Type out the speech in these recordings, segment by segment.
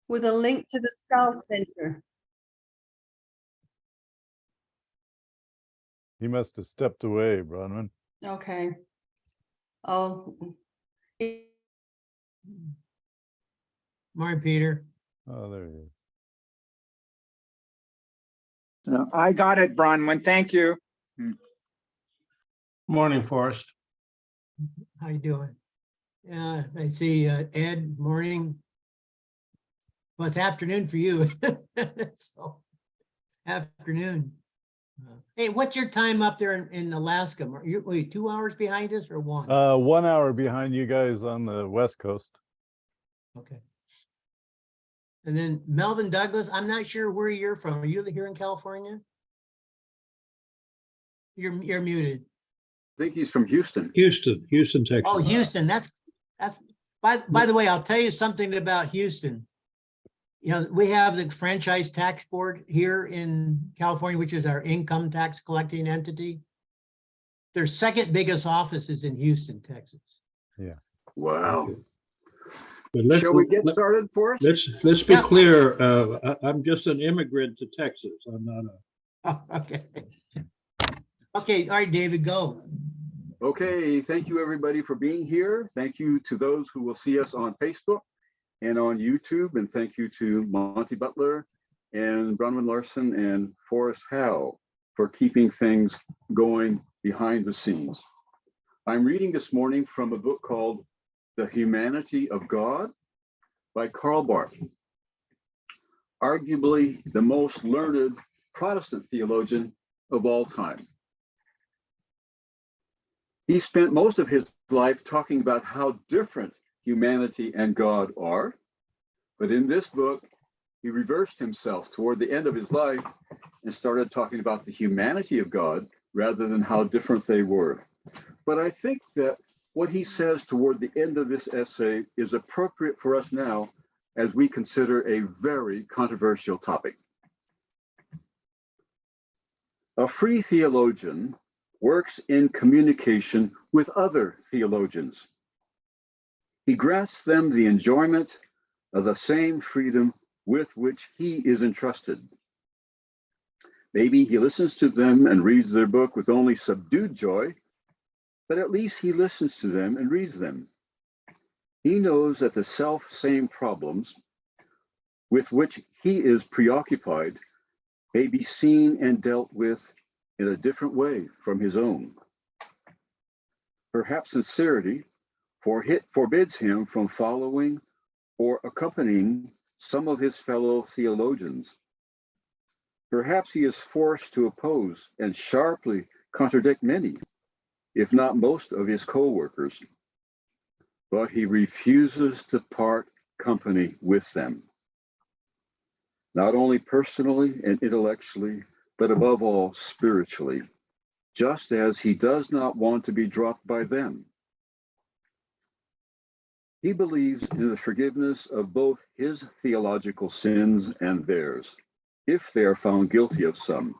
with a link to the Skull Center. He must have stepped away, Bronwyn. Okay. Oh. Morning, Peter. Oh, there he is. I got it, Bronwyn. Thank you. Morning, Forrest. How you doing? I see Ed, morning. Well, it's afternoon for you. So, afternoon. Hey, what's your time up there in Alaska? Are you 2 hours behind us or one? 1 hour behind you guys on the West Coast. Okay. And then Melvin Douglas, I'm not sure where you're from. Are you here in California? You're muted. I think he's from Houston. Houston, Texas. Oh, Houston. That's by the way, I'll tell you something about Houston. You know, we have the franchise tax board here in California, which is our income tax collecting entity. Their second biggest office is in Houston, Texas. Yeah. Wow. But Shall we get started, Forrest? Let's be Yeah. clear. I'm just an immigrant to Texas. I'm not a. Oh, okay. Okay. All right, David, go. Okay, thank you everybody for being here. Thank you to those who will see us on Facebook and on YouTube, and thank you to Monty Butler and Bronwyn Larson and Forrest Howe for keeping things going behind the scenes. I'm reading this morning from a book called The Humanity of God by Karl Barth, arguably the most learned Protestant theologian of all time. He spent most of his life talking about how different humanity and God are. But in this book, he reversed himself toward the end of his life and started talking about the humanity of God rather than how different they were. But I think that what he says toward the end of this essay is appropriate for us now as we consider a very controversial topic. A free theologian works in communication with other theologians. He grants them the enjoyment of the same freedom with which he is entrusted. Maybe he listens to them and reads their book with only subdued joy, but at least he listens to them and reads them. He knows that the self-same problems with which he is preoccupied may be seen and dealt with in a different way from his own. Perhaps sincerity forbids him from following or accompanying some of his fellow theologians. Perhaps he is forced to oppose and sharply contradict many, if not most, of his co-workers, but he refuses to part company with them, not only personally and intellectually, but above all, spiritually, just as he does not want to be dropped by them. He believes in the forgiveness of both his theological sins and theirs, if they are found guilty of some.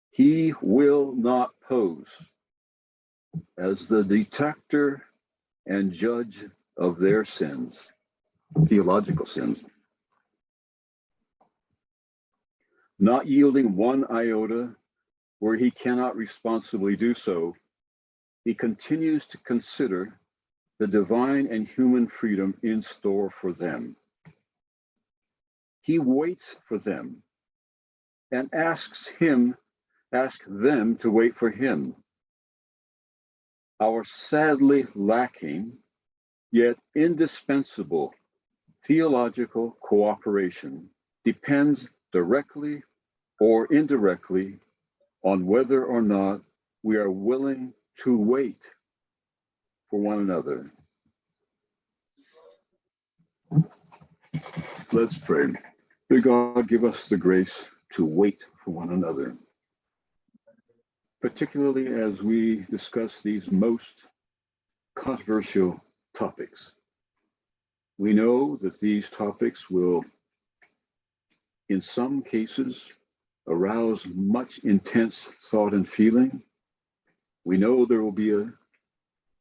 He will not pose as the detector and judge of their sins, theological sins. Not yielding one iota where he cannot responsibly do so, he continues to consider the divine and human freedom in store for them. He waits for them and asks them to wait for him. Our sadly lacking, yet indispensable theological cooperation depends directly or indirectly on whether or not we are willing to wait for one another. Let's pray. May God give us the grace to wait for one another, particularly as we discuss these most controversial topics. We know that these topics will, in some cases, arouse much intense thought and feeling. We know there will be a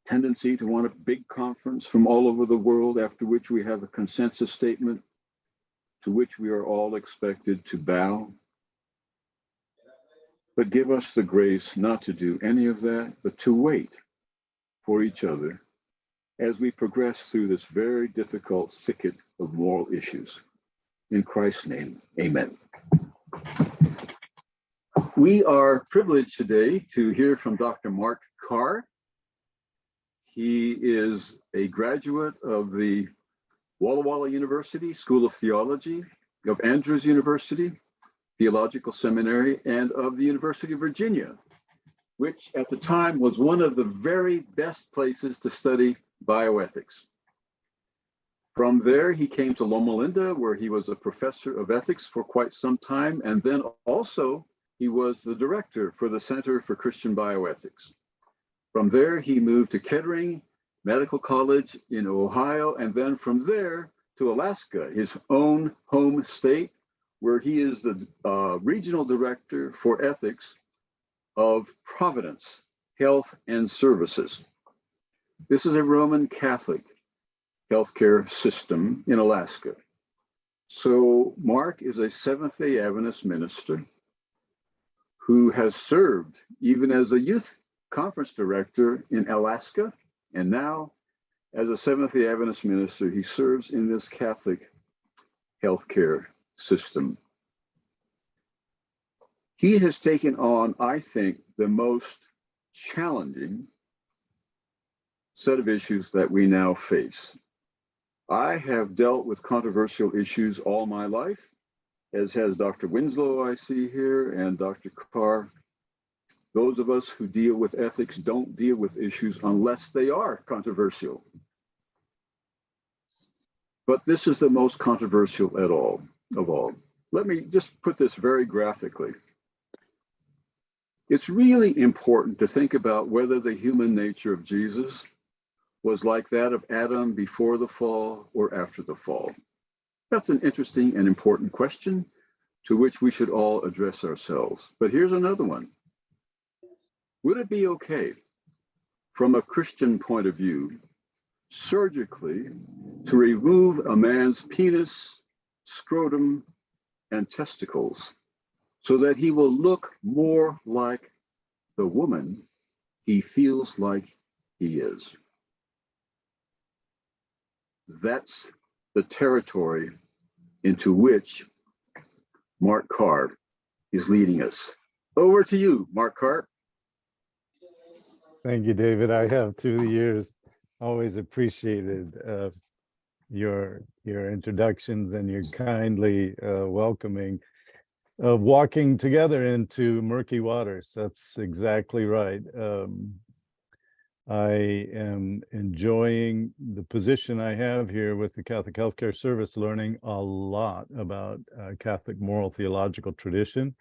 tendency to want a big conference from all over the world, after which we have a consensus statement to which we are all expected to bow. But give us the grace not to do any of that, but to wait for each other as we progress through this very difficult thicket of moral issues. In Christ's name, amen. We are privileged today to hear from Dr. Mark Carr. He is a graduate of the Walla Walla University School of Theology, of Andrews University Theological Seminary, and of the University of Virginia, which at the time was one of the very best places to study bioethics. From there, he came to Loma Linda, where he was a professor of ethics for quite some time, and then also he was the director for the Center for Christian Bioethics. From there, he moved to Kettering Medical College in Ohio, and then from there to Alaska, his own home state, where he is the regional director for ethics of Providence Health and Services. This is a Roman Catholic healthcare system in Alaska. So Mark is a Seventh-day Adventist minister who has served even as a youth conference director in Alaska, and now as a Seventh-day Adventist minister, he serves in this Catholic healthcare system. He has taken on, I think, the most challenging set of issues that we now face. I have dealt with controversial issues all my life, as has Dr. Winslow, I see here, and Dr. Carr. Those of us who deal with ethics don't deal with issues unless they are controversial. But this is the most controversial of all. Let me just put this very graphically. It's really important to think about whether the human nature of Jesus was like that of Adam before the fall or after the fall. That's an interesting and important question to which we should all address ourselves. But here's another one. Would it be okay, from a Christian point of view, surgically to remove a man's penis, scrotum, and testicles so that he will look more like the woman he feels like he is? That's the territory into which Mark Carr is leading us. Over to you, Mark Carr. Thank you, David. I have through the years always appreciated your introductions and your kindly welcoming of walking together into murky waters. That's exactly right. I am enjoying the position I have here with the Catholic Healthcare Service, learning a lot about Catholic moral theological tradition.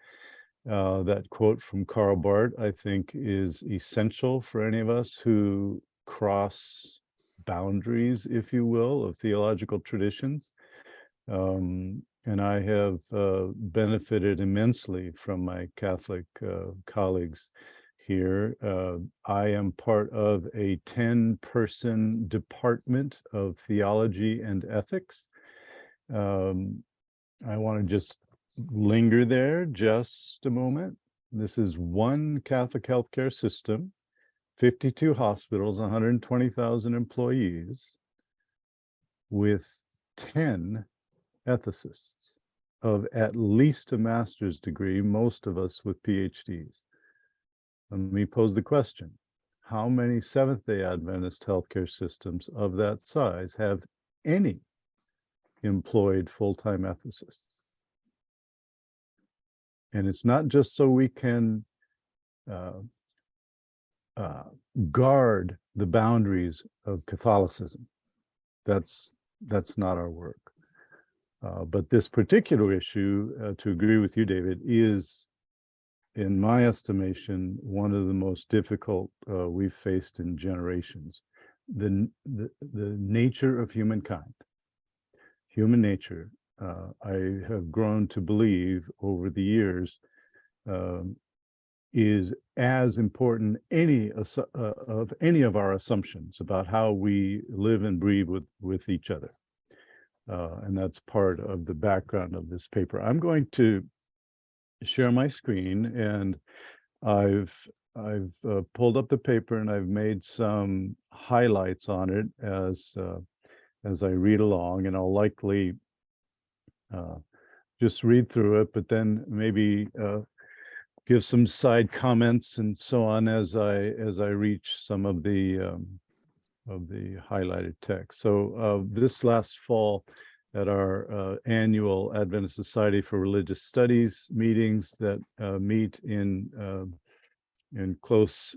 That quote from Karl Barth, I think, is essential for any of us who cross boundaries, if you will, of theological traditions. And I have benefited immensely from my Catholic colleagues here. I am part of a 10-person department of theology and ethics. I want to just linger there just a moment. This is one Catholic healthcare system, 52 hospitals, 120,000 employees, with 10 ethicists of at least a master's degree, most of us with PhDs. Let me pose the question. How many Seventh-day Adventist healthcare systems of that size have any employed full-time ethicists? And it's not just so we can guard the boundaries of Catholicism. That's not our work. But this particular issue, to agree with you, David, is, in my estimation, one of the most difficult we've faced in generations. The nature of humankind, human nature, I have grown to believe over the years, is as important of any of our assumptions about how we live and breathe with each other. And that's part of the background of this paper. I'm going to share my screen, and I've pulled up the paper and I've made some highlights on it as I read along, and I'll likely just read through it, but then maybe give some side comments and so on as I reach some of the highlighted text. So this last fall at our annual Adventist Society for Religious Studies meetings that meet in close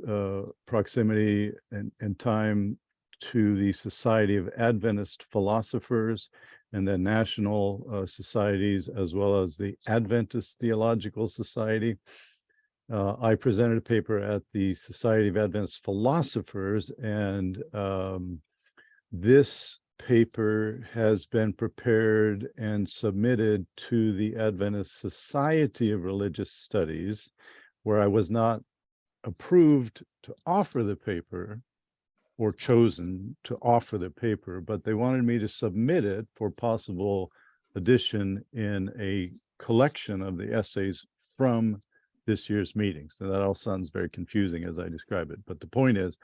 proximity and time to the Society of Adventist Philosophers and the national societies, as well as the Adventist Theological Society. I presented a paper at the Society of Adventist Philosophers, and this paper has been prepared and submitted to the Adventist Society of Religious Studies, where I was not approved to offer the paper or chosen to offer the paper, but they wanted me to submit it for possible addition in a collection of the essays from this year's meetings. So that all sounds very confusing as I describe it, but the point is,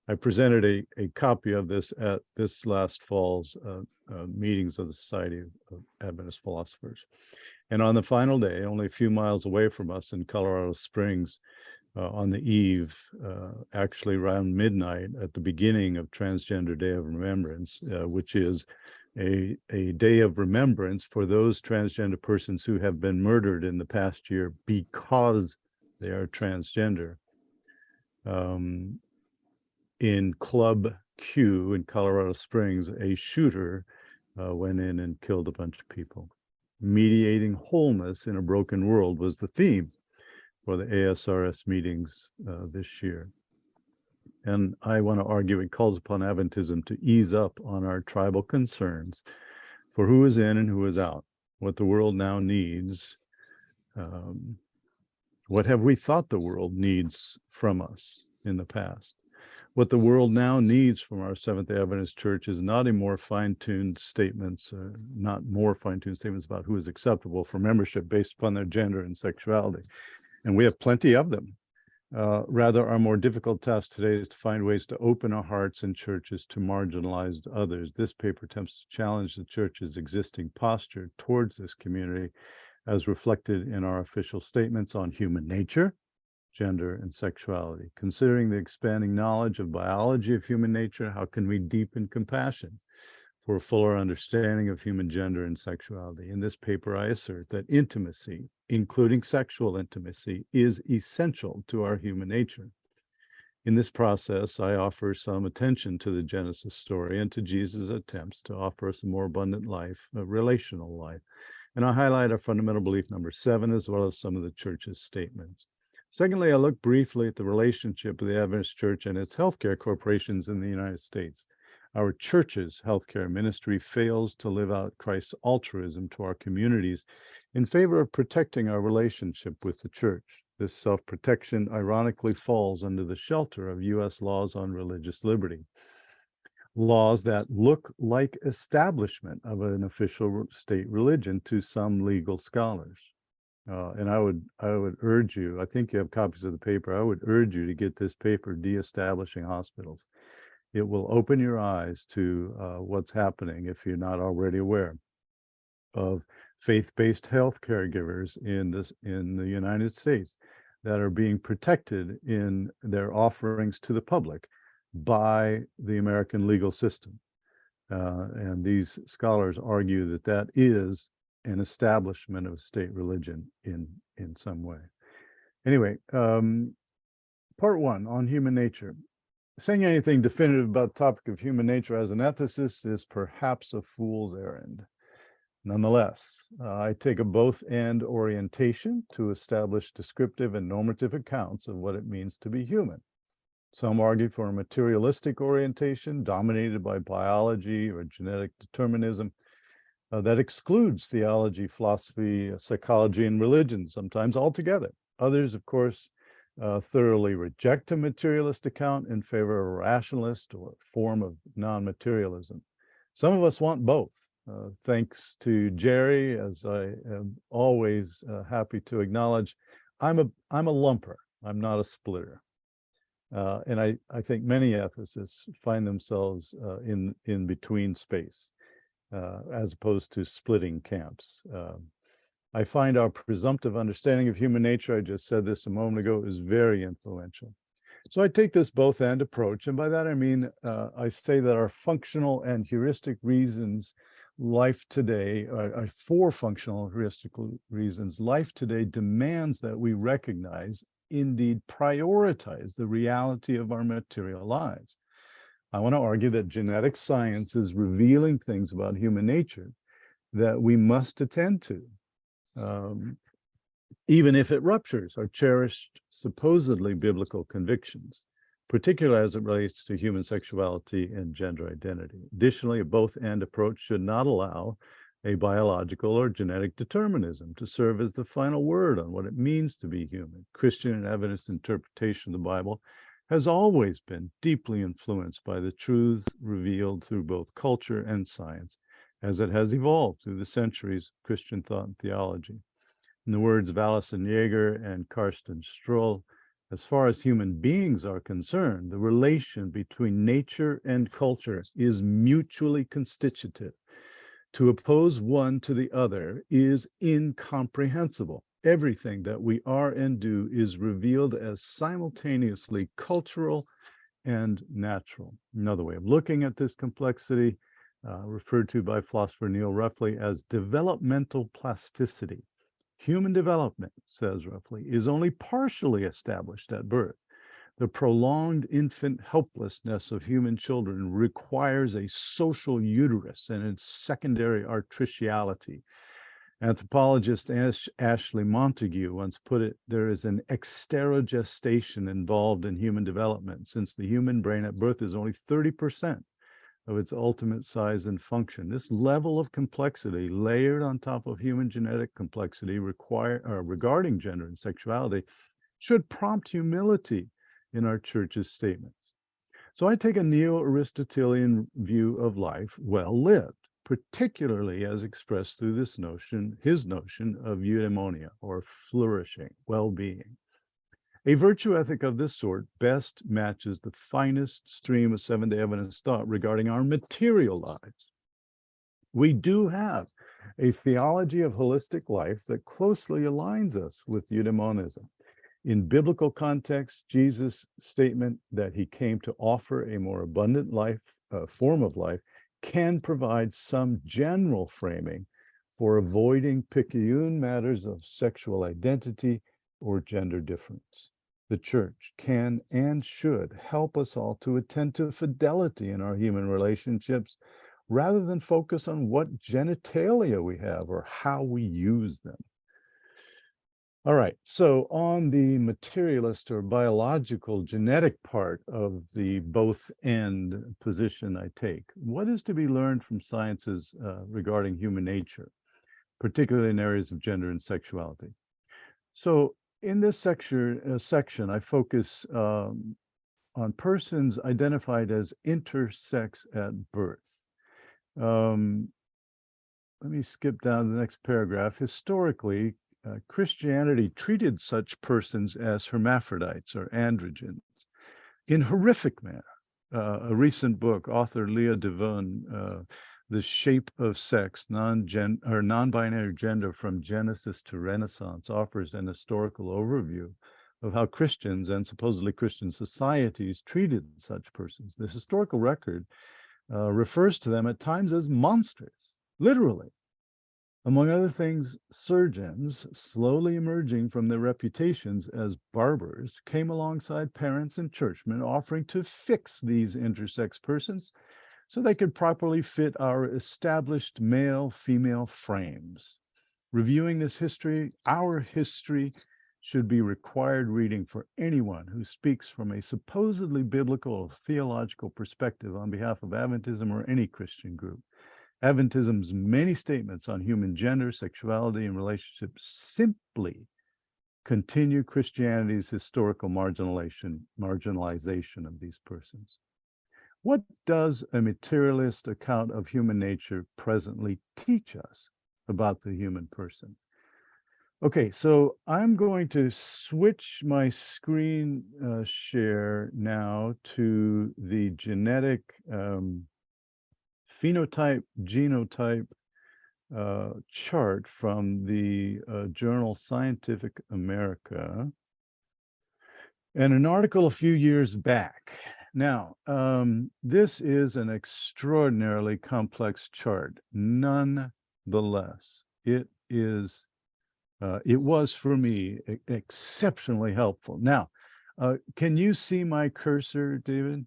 I presented a copy of this at this last fall's meetings of the Society of Adventist Philosophers. And on the final day, only a few miles away from us in Colorado Springs, on the eve, actually around midnight at the beginning of Transgender Day of Remembrance, which is a day of remembrance for those transgender persons who have been murdered in the past year because they are transgender. In Club Q in Colorado Springs, a shooter went in and killed a bunch of people. Mediating wholeness in a broken world was the theme for the ASRS meetings this year. And I want to argue it calls upon Adventism to ease up on our tribal concerns for who is in and who is out, what the world now needs. What have we thought the world needs from us in the past? What the world now needs from our Seventh-day Adventist Church is not a more fine-tuned statements, not more fine-tuned statements about who is acceptable for membership based upon their gender and sexuality. And we have plenty of them. Rather, our more difficult task today is to find ways to open our hearts and churches to marginalized others. This paper attempts to challenge the church's existing posture towards this community as reflected in our official statements on human nature, gender, and sexuality. Considering the expanding knowledge of biology of human nature, how can we deepen compassion for a fuller understanding of human gender and sexuality? In this paper, I assert that intimacy, including sexual intimacy, is essential to our human nature. In this process, I offer some attention to the Genesis story and to Jesus' attempts to offer us a more abundant life, a relational life. And I highlight our fundamental belief number 7, as well as some of the church's statements. Secondly, I look briefly at the relationship of the Adventist Church and its healthcare corporations in the United States. Our church's healthcare ministry fails to live out Christ's altruism to our communities in favor of protecting our relationship with the church. This self-protection ironically falls under the shelter of U.S. laws on religious liberty, laws that look like establishment of an official state religion to some legal scholars. And I would urge you, I think you have copies of the paper, I would urge you to get this paper, De-Establishing Hospitals. It will open your eyes to what's happening, if you're not already aware, of faith-based health caregivers in the United States that are being protected in their offerings to the public by the American legal system. And these scholars argue that that is an establishment of state religion in some way. Anyway, part 1 on human nature. Saying anything definitive about the topic of human nature as an ethicist is perhaps a fool's errand. Nonetheless, I take a both-and orientation to establish descriptive and normative accounts of what it means to be human. Some argue for a materialistic orientation dominated by biology or genetic determinism that excludes theology, philosophy, psychology, and religion, sometimes altogether. Others, of course, thoroughly reject a materialist account in favor of a rationalist or form of non-materialism. Some of us want both, Thanks to Jerry, as I am always happy to acknowledge, I'm a lumper. I'm not a splitter. And I think many ethicists find themselves in between space, as opposed to splitting camps. I find our presumptive understanding of human nature, I just said this a moment ago, is very influential. So I take this both and approach, and by that I mean I say that our functional and heuristic reasons, life today, for functional and heuristic reasons, life today demands that we recognize, indeed prioritize, the reality of our material lives. I want to argue that genetic science is revealing things about human nature that we must attend to, even if it ruptures our cherished, supposedly biblical convictions, particularly as it relates to human sexuality and gender identity. Additionally, a both-and approach should not allow a biological or genetic determinism to serve as the final word on what it means to be human. Christian and evidence interpretation of the Bible has always been deeply influenced by the truths revealed through both culture and science, as it has evolved through the centuries of Christian thought and theology. In the words of Alison Yeager and Karsten Stroll, as far as human beings are concerned, the relation between nature and culture is mutually constitutive. To oppose one to the other is incomprehensible. Everything that we are and do is revealed as simultaneously cultural and natural. Another way of looking at this complexity, referred to by philosopher Neil Ruffley as developmental plasticity. Human development, says Ruffley, is only partially established at birth. The prolonged infant helplessness of human children requires a social uterus and its secondary artificiality. Anthropologist Ashley Montague once put it, there is an exterogestation involved in human development, since the human brain at birth is only 30% of its ultimate size and function. This level of complexity layered on top of human genetic complexity regarding gender and sexuality should prompt humility in our church's statements. So I take a neo-Aristotelian view of life well lived, particularly as expressed through his notion of eudaimonia, or flourishing, well-being. A virtue ethic of this sort best matches the finest stream of seven-day evidence thought regarding our material lives. We do have a theology of holistic life that closely aligns us with eudaimonism. In biblical context, Jesus' statement that he came to offer a more abundant life, form of life, can provide some general framing for avoiding picayune matters of sexual identity or gender difference. The church can and should help us all to attend to fidelity in our human relationships rather than focus on what genitalia we have or how we use them. All right, so on the materialist or biological genetic part of the both-and position I take, what is to be learned from sciences regarding human nature, particularly in areas of gender and sexuality? So in this section, I focus on persons identified as intersex at birth. Let me skip down to the next paragraph. Historically, Christianity treated such persons as hermaphrodites or androgynes in horrific manner. A recent book, author Leah Devon, The Shape of Sex, Non-Binary Gender from Genesis to Renaissance, offers an historical overview of how Christians and supposedly Christian societies treated such persons. This historical record refers to them at times as monsters, literally. Among other things, surgeons, slowly emerging from their reputations as barbers, came alongside parents and churchmen offering to fix these intersex persons so they could properly fit our established male-female frames. Reviewing this history, our history, should be required reading for anyone who speaks from a supposedly biblical or theological perspective on behalf of Adventism or any Christian group. Adventism's many statements on human gender, sexuality, and relationships simply continue Christianity's historical marginalization of these persons. What does a materialist account of human nature presently teach us about the human person? Okay, so I'm going to switch my screen share now to the genetic phenotype genotype chart from the journal Scientific America, and an article a few years back. Now, this is an extraordinarily complex chart. Nonetheless, it was for me exceptionally helpful. Now, can you see my cursor, David?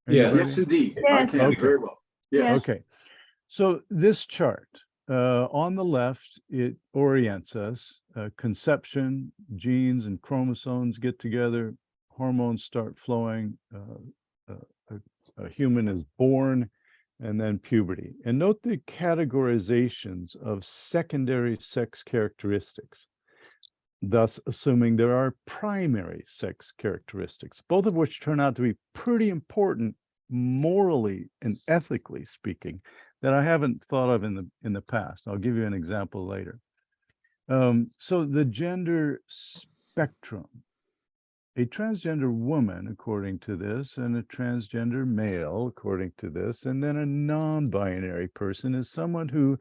Yes. Yes, indeed. Yes. I can Okay. very well. Yes. Yes. Okay, so this chart, on the left, it orients us. Conception, genes and chromosomes get together, hormones start flowing, a human is born, and then puberty. And note the categorizations of secondary sex characteristics, thus assuming there are primary sex characteristics, both of which turn out to be pretty important morally and ethically speaking, that I haven't thought of in the past. I'll give you an example later. So the gender spectrum, a transgender woman, according to this, and a transgender male, according to this, and then a non-binary person is someone who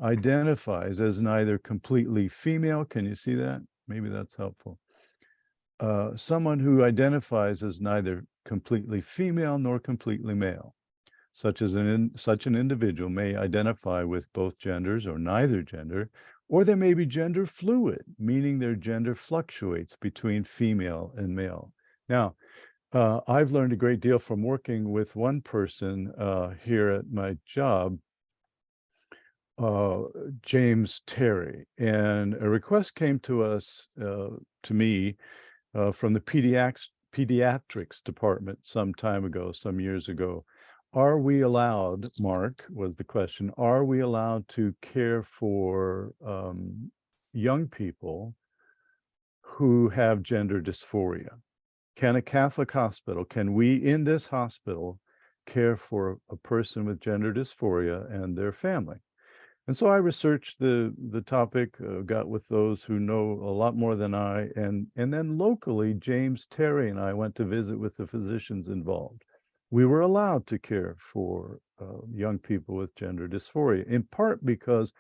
identifies as neither completely female. Can you see that? Maybe that's helpful. Someone who identifies as neither completely female nor completely male. Such an individual may identify with both genders or neither gender, or they may be gender fluid, meaning their gender fluctuates between female and male. Now, I've learned a great deal from working with one person here at my job, James Terry, and a request came to us, to me, from the pediatrics department some time ago, some years ago. Are we allowed, Mark, was the question, are we allowed to care for young people who have gender dysphoria? Can a Catholic hospital, can we in this hospital care for a person with gender dysphoria and their family? And so I researched the topic, got with those who know a lot more than I, and then locally, James Terry and I went to visit with the physicians involved. We were allowed to care for young people with gender dysphoria, in part because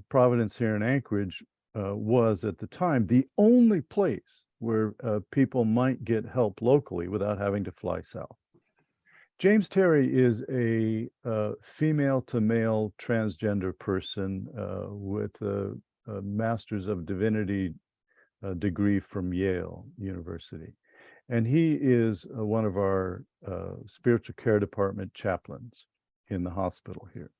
Providence here in Anchorage was at the time the only place where people might get help locally without having to fly south. James Terry is a female to male transgender person with a Master's of Divinity degree from Yale University. And he is one of our spiritual care department chaplains in the hospital here.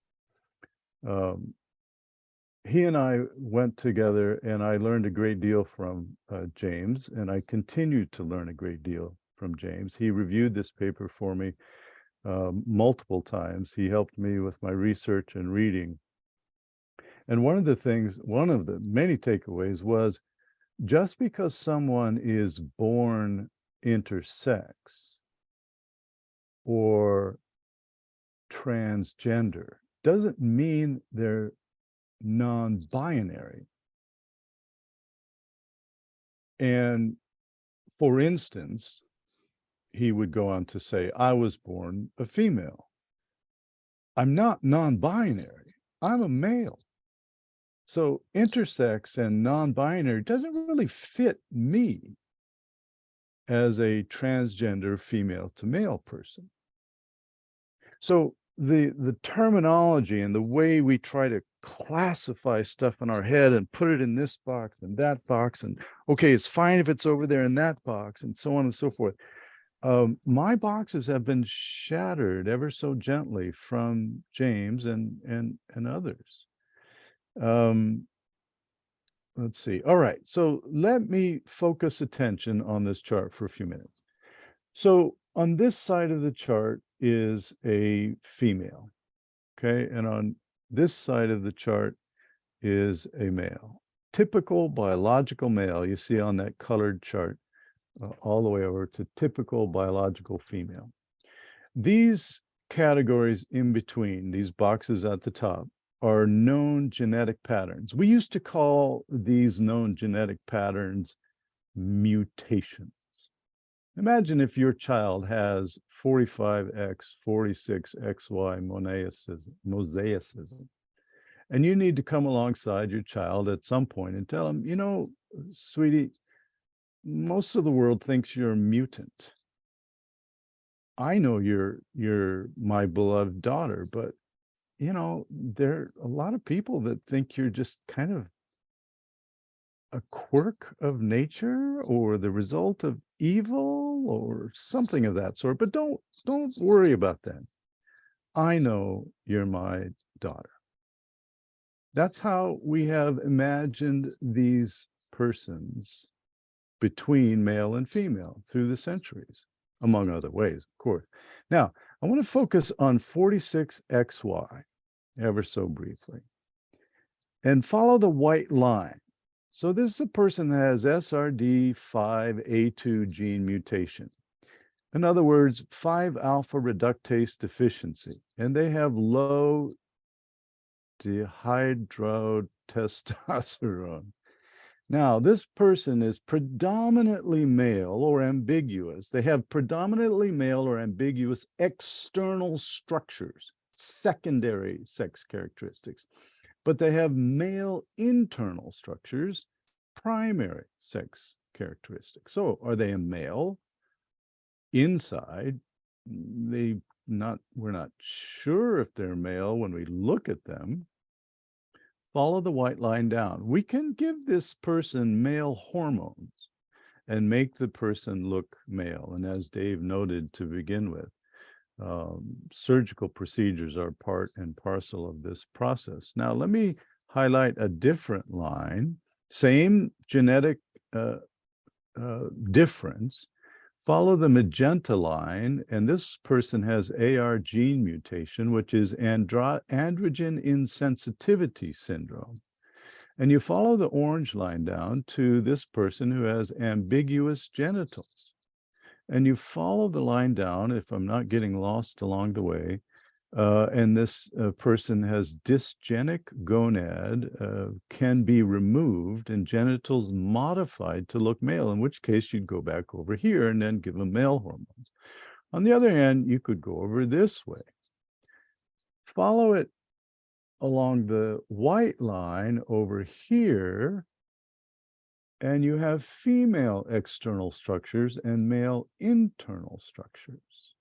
He and I went together, and I learned a great deal from James, and I continued to learn a great deal from James. He reviewed this paper for me multiple times. He helped me with my research and reading. And one of the many takeaways was, just because someone is born intersex or transgender doesn't mean they're non-binary. And for instance, he would go on to say, I was born a female. I'm not non-binary. I'm a male. So intersex and non-binary doesn't really fit me as a transgender female to male person. So the terminology and the way we try to classify stuff in our head and put it in this box and that box, and okay, it's fine if it's over there in that box, and so on and so forth. My boxes have been shattered ever so gently from James and others. Let's see. All right, so let me focus attention on this chart for a few minutes. So on this side of the chart is a female, okay? And on this side of the chart is a male. typical biological male, you see on that colored chart, all the way over to typical biological female. These categories in between, these boxes at the top, are known genetic patterns. We used to call these known genetic patterns mutations. Imagine if your child has 45X, 46XY mosaicism, and you need to come alongside your child at some point and tell them, you know, sweetie, most of the world thinks you're a mutant. I know you're my beloved daughter, but you know, there are a lot of people that think you're just kind of a quirk of nature or the result of evil or something of that sort. But don't worry about that. I know you're my daughter. That's how we have imagined these persons between male and female through the centuries, among other ways, of course. Now, I want to focus on 46XY ever so briefly and follow the white line. So this is a person that has SRD5A2 gene mutation. In other words, 5-alpha reductase deficiency, and they have low dihydrotestosterone. Now, this person is predominantly male or ambiguous. They have predominantly male or ambiguous external structures, secondary sex characteristics, but they have male internal structures, primary sex characteristics. So are they a male inside? We're not sure if they're male when we look at them. Follow the white line down. We can give this person male hormones and make the person look male. And as Dave noted to begin with, surgical procedures are part and parcel of this process. Now, let me highlight a different line, same genetic difference. Follow the magenta line, and this person has AR gene mutation, which is androgen insensitivity syndrome. And you follow the orange line down to this person who has ambiguous genitals. And you follow the line down, if I'm not getting lost along the way, and this person has dysgenic gonad, can be removed and genitals modified to look male, in which case you'd go back over here and then give them male hormones. On the other hand, you could go over this way. Follow it along the white line over here, and you have female external structures and male internal structures.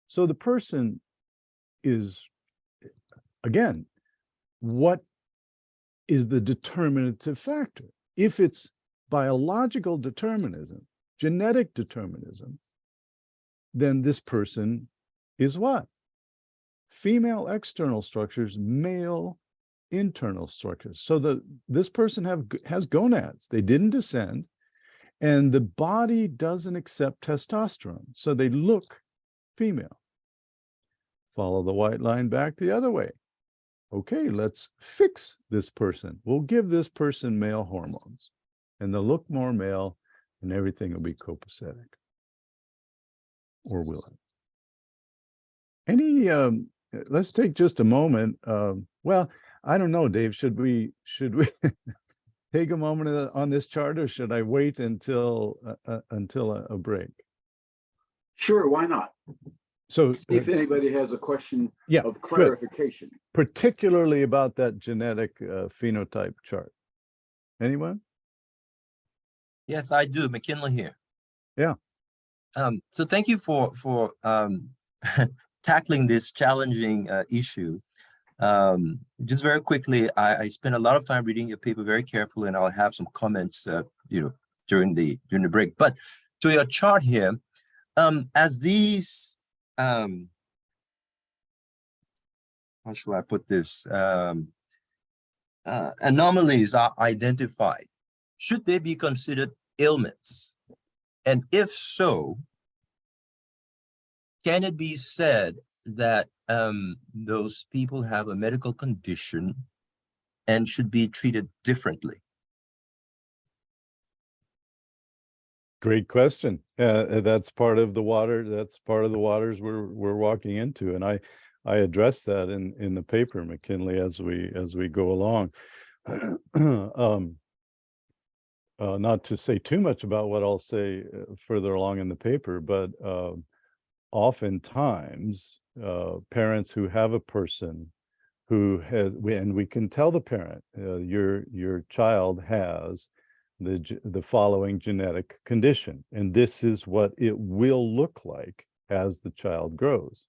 So the person is, again, what is the determinative factor? If it's biological determinism, genetic determinism, then this person is what? Female external structures, male internal structures. So this person has gonads. They didn't descend, and the body doesn't accept testosterone, so they look female. Follow the white line back the other way. Okay, let's fix this person. We'll give this person male hormones, and they'll look more male, and everything will be copacetic. Or will it? Let's take just a moment. Well, I don't know, Dave, should we take a moment on this chart, or should I wait until a break? Sure, why not? So See if anybody has a question of clarification. good. Particularly about that genetic phenotype chart. Anyone? Yes, I do. McKinley here. Yeah. So thank you for tackling this challenging issue. Just very quickly, I spent a lot of time reading your paper very carefully, and I'll have some comments, during the break. But to your chart here, as these, how shall I put this? Anomalies are identified. Should they be considered ailments? And if so, can it be said that those people have a medical condition and should be treated differently? Great question. That's part of the water. That's part of the waters we're walking into, and I address that in the paper, McKinley, as we go along. Not to say too much about what I'll say further along in the paper, but oftentimes parents who have a person who has, and we can tell the parent, your child has the following genetic condition, and this is what it will look like as the child grows.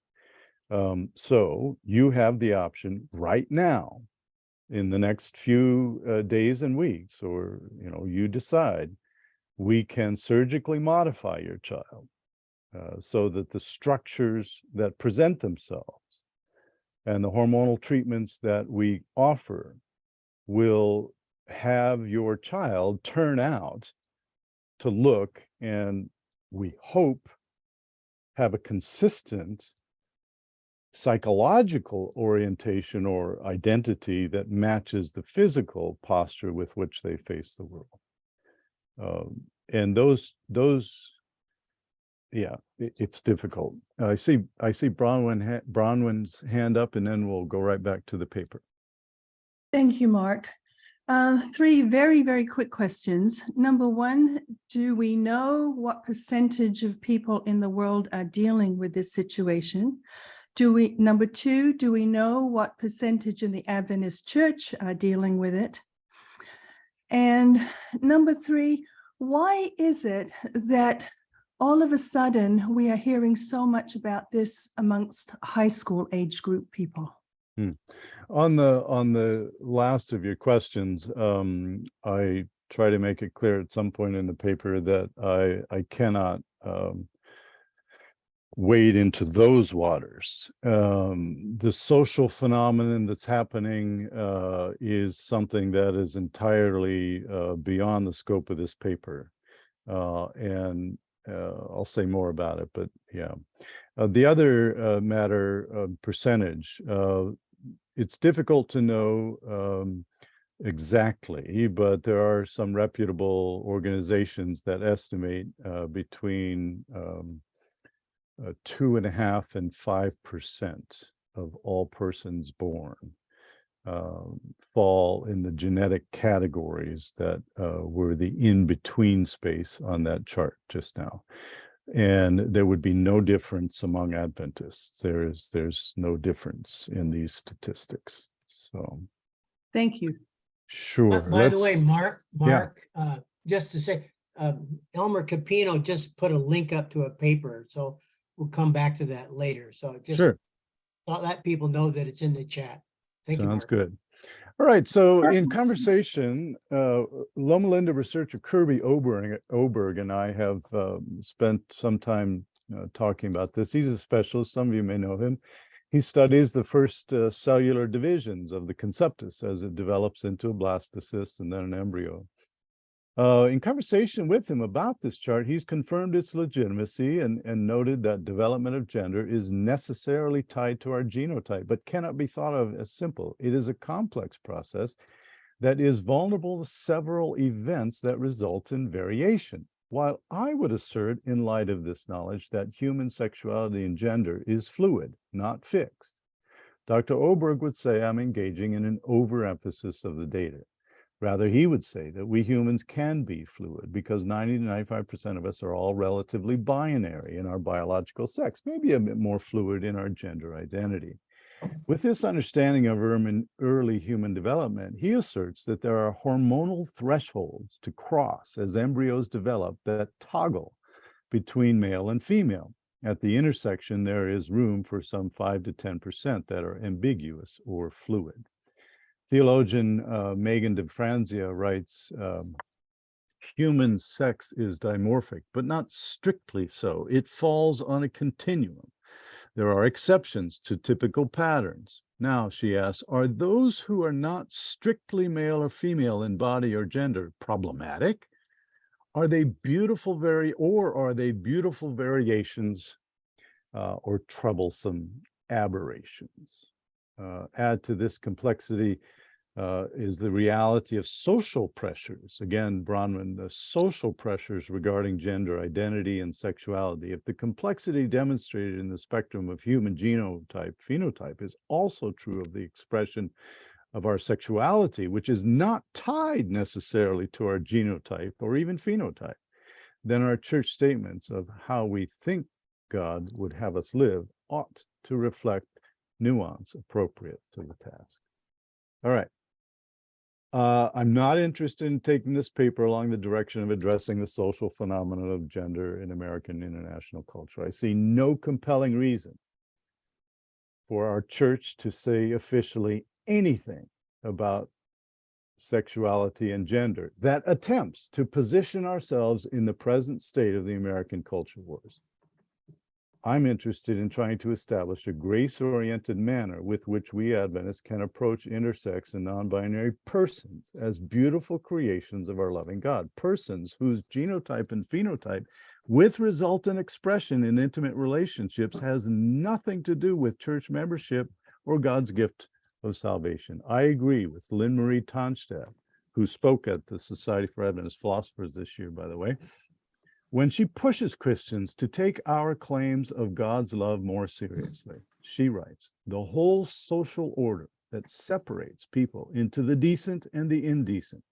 So you have the option right now, in the next few days and weeks, or you decide, we can surgically modify your child so that the structures that present themselves and the hormonal treatments that we offer will have your child turn out to look, and we hope have a consistent psychological orientation or identity that matches the physical posture with which they face the world. And those, yeah, it's difficult. I see Bronwyn's hand up, and then we'll go right back to the paper. Thank you, Mark. Three very, very quick questions. Number one, do we know what percentage of people in the world are dealing with this situation? Number two, do we know what percentage in the Adventist Church are dealing with it? And number three, why is it that all of a sudden we are hearing so much about this amongst high school age group people? On the last of your questions, I try to make it clear at some point in the paper that I cannot wade into those waters. The social phenomenon that's happening is something that is entirely beyond the scope of this paper. And I'll say more about it, but yeah. The other matter, percentage, it's difficult to know exactly, but there are some reputable organizations that estimate between 2.5% and 5% of all persons born fall in the genetic categories that were the in-between space on that chart just now. And there would be no difference among Adventists. There's no difference in these statistics. So Thank you. sure. By the way, Mark, Yeah. just to say, Elmer Capino just put a link up to a paper, so we'll come back to that later. So just Sure. let people know that it's in the chat. Thank you, Sounds Mark. good. All right, so in conversation, Loma Linda researcher Kirby Oberg and I have spent some time talking about this. He's a specialist, some of you may know him. He studies the first cellular divisions of the conceptus as it develops into a blastocyst and then an embryo. In conversation with him about this chart, he's confirmed its legitimacy and noted that development of gender is necessarily tied to our genotype, but cannot be thought of as simple. It is a complex process that is vulnerable to several events that result in variation. While I would assert, in light of this knowledge, that human sexuality and gender is fluid, not fixed, Dr. Oberg would say I'm engaging in an overemphasis of the data. Rather, he would say that we humans can be fluid because 90 to 95% of us are all relatively binary in our biological sex, maybe a bit more fluid in our gender identity. With this understanding of early human development, he asserts that there are hormonal thresholds to cross as embryos develop that toggle between male and female. At the intersection, there is room for some 5 to 10% that are ambiguous or fluid. Theologian Megan DeFranzia writes, human sex is dimorphic, but not strictly so. It falls on a continuum. There are exceptions to typical patterns. Now, she asks, are those who are not strictly male or female in body or gender problematic? Are they beautiful variations or troublesome aberrations? Add to this complexity is the reality of social pressures. Again, Bronwyn, the social pressures regarding gender identity and sexuality. If the complexity demonstrated in the spectrum of human genotype, phenotype is also true of the expression of our sexuality, which is not tied necessarily to our genotype or even phenotype, then our church statements of how we think God would have us live ought to reflect nuance appropriate to the task. All right. I'm not interested in taking this paper along the direction of addressing the social phenomenon of gender in American international culture. I see no compelling reason for our church to say officially anything about sexuality and gender that attempts to position ourselves in the present state of the American culture wars. I'm interested in trying to establish a grace-oriented manner with which we Adventists can approach intersex and non-binary persons as beautiful creations of our loving God, persons whose genotype and phenotype with resultant expression in intimate relationships has nothing to do with church membership or God's gift of salvation. I agree with Lynn Marie Tonstad, who spoke at the Society for Adventist Philosophers this year, by the way, when she pushes Christians to take our claims of God's love more seriously. She writes, the whole social order that separates people into the decent and the indecent,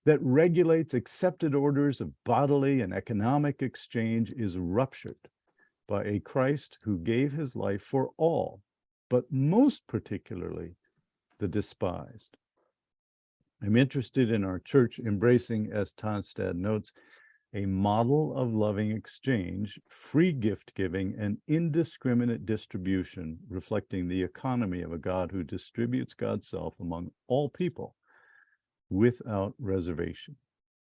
that regulates accepted orders of bodily and economic exchange is ruptured by a Christ who gave his life for all, but most particularly the despised. I'm interested in our church embracing, as Tonstad notes, a model of loving exchange, free gift giving, and indiscriminate distribution, reflecting the economy of a God who distributes God's self among all people without reservation.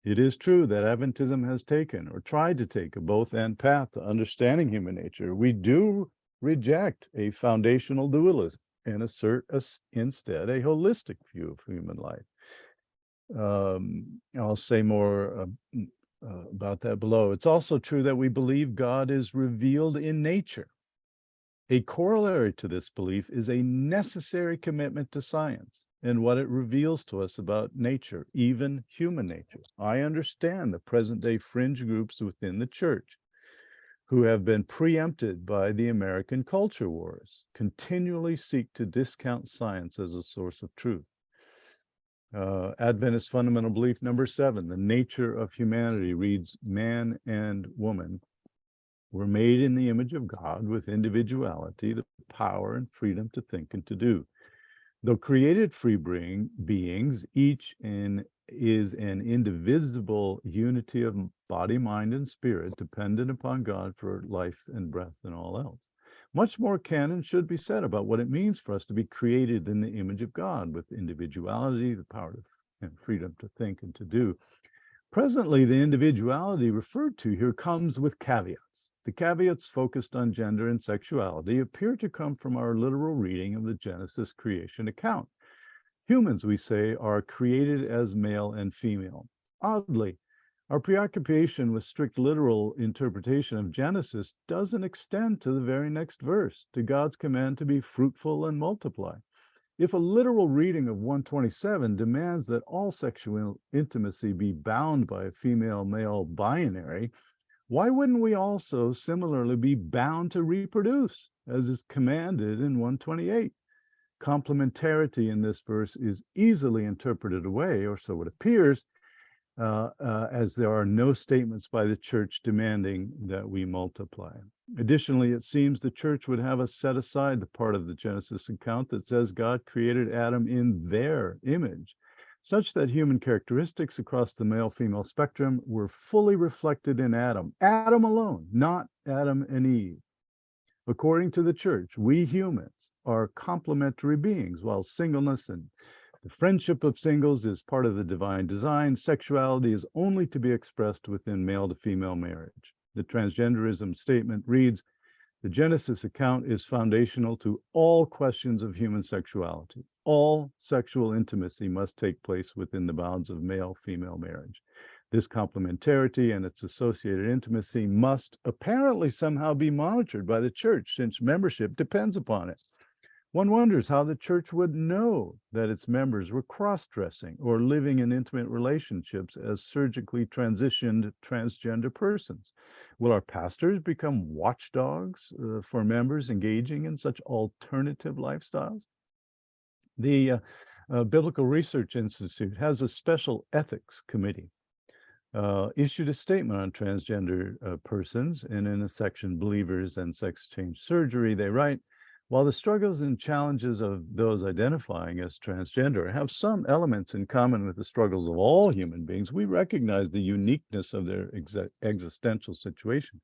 It is true that Adventism has taken or tried to take a both-and path to understanding human nature. We do reject a foundational dualism and assert instead a holistic view of human life. I'll say more about that below. It's also true that we believe God is revealed in nature. A corollary to this belief is a necessary commitment to science and what it reveals to us about nature, even human nature. I understand the present-day fringe groups within the church who have been preempted by the American culture wars, continually seek to discount science as a source of truth. Adventist fundamental belief number 7, the nature of humanity reads, man and woman were made in the image of God with individuality, the power and freedom to think and to do. Though created free beings, each is an indivisible unity of body, mind, and spirit, dependent upon God for life and breath and all else. Much more can and should be said about what it means for us to be created in the image of God with individuality, the power and freedom to think and to do. Presently, the individuality referred to here comes with caveats. The caveats focused on gender and sexuality appear to come from our literal reading of the Genesis creation account. Humans, we say, are created as male and female. Oddly, our preoccupation with strict literal interpretation of Genesis doesn't extend to the very next verse, to God's command to be fruitful and multiply. If a literal reading of 127 demands that all sexual intimacy be bound by a female-male binary, why wouldn't we also similarly be bound to reproduce, as is commanded in 128? Complementarity in this verse is easily interpreted away, or so it appears, as there are no statements by the church demanding that we multiply. Additionally, it seems the church would have us set aside the part of the Genesis account that says God created Adam in their image, such that human characteristics across the male-female spectrum were fully reflected in Adam alone, not Adam and Eve. According to the church, we humans are complementary beings, while singleness and the friendship of singles is part of the divine design. Sexuality is only to be expressed within male to female marriage. The transgenderism statement reads, the Genesis account is foundational to all questions of human sexuality. All sexual intimacy must take place within the bounds of male-female marriage. This complementarity and its associated intimacy must apparently somehow be monitored by the church, since membership depends upon it. One wonders how the church would know that its members were cross-dressing or living in intimate relationships as surgically transitioned transgender persons. Will our pastors become watchdogs for members engaging in such alternative lifestyles? The Biblical Research Institute has a special ethics committee. Issued a statement on transgender persons, and in a section, Believers and Sex Change Surgery, they write, while the struggles and challenges of those identifying as transgender have some elements in common with the struggles of all human beings, we recognize the uniqueness of their existential situation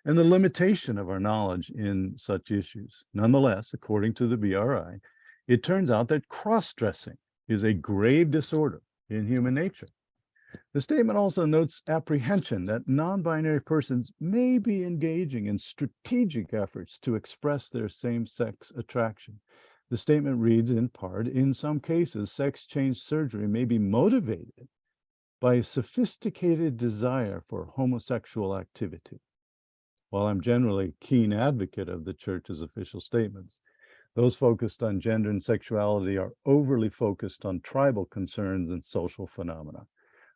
and the limitation of our knowledge in such issues. Nonetheless, according to the BRI, it turns out that cross-dressing is a grave disorder in human nature. The statement also notes apprehension that non-binary persons may be engaging in strategic efforts to express their same-sex attraction. The statement reads in part, in some cases, sex change surgery may be motivated by a sophisticated desire for homosexual activity. While I'm generally a keen advocate of the church's official statements, those focused on gender and sexuality are overly focused on tribal concerns and social phenomena,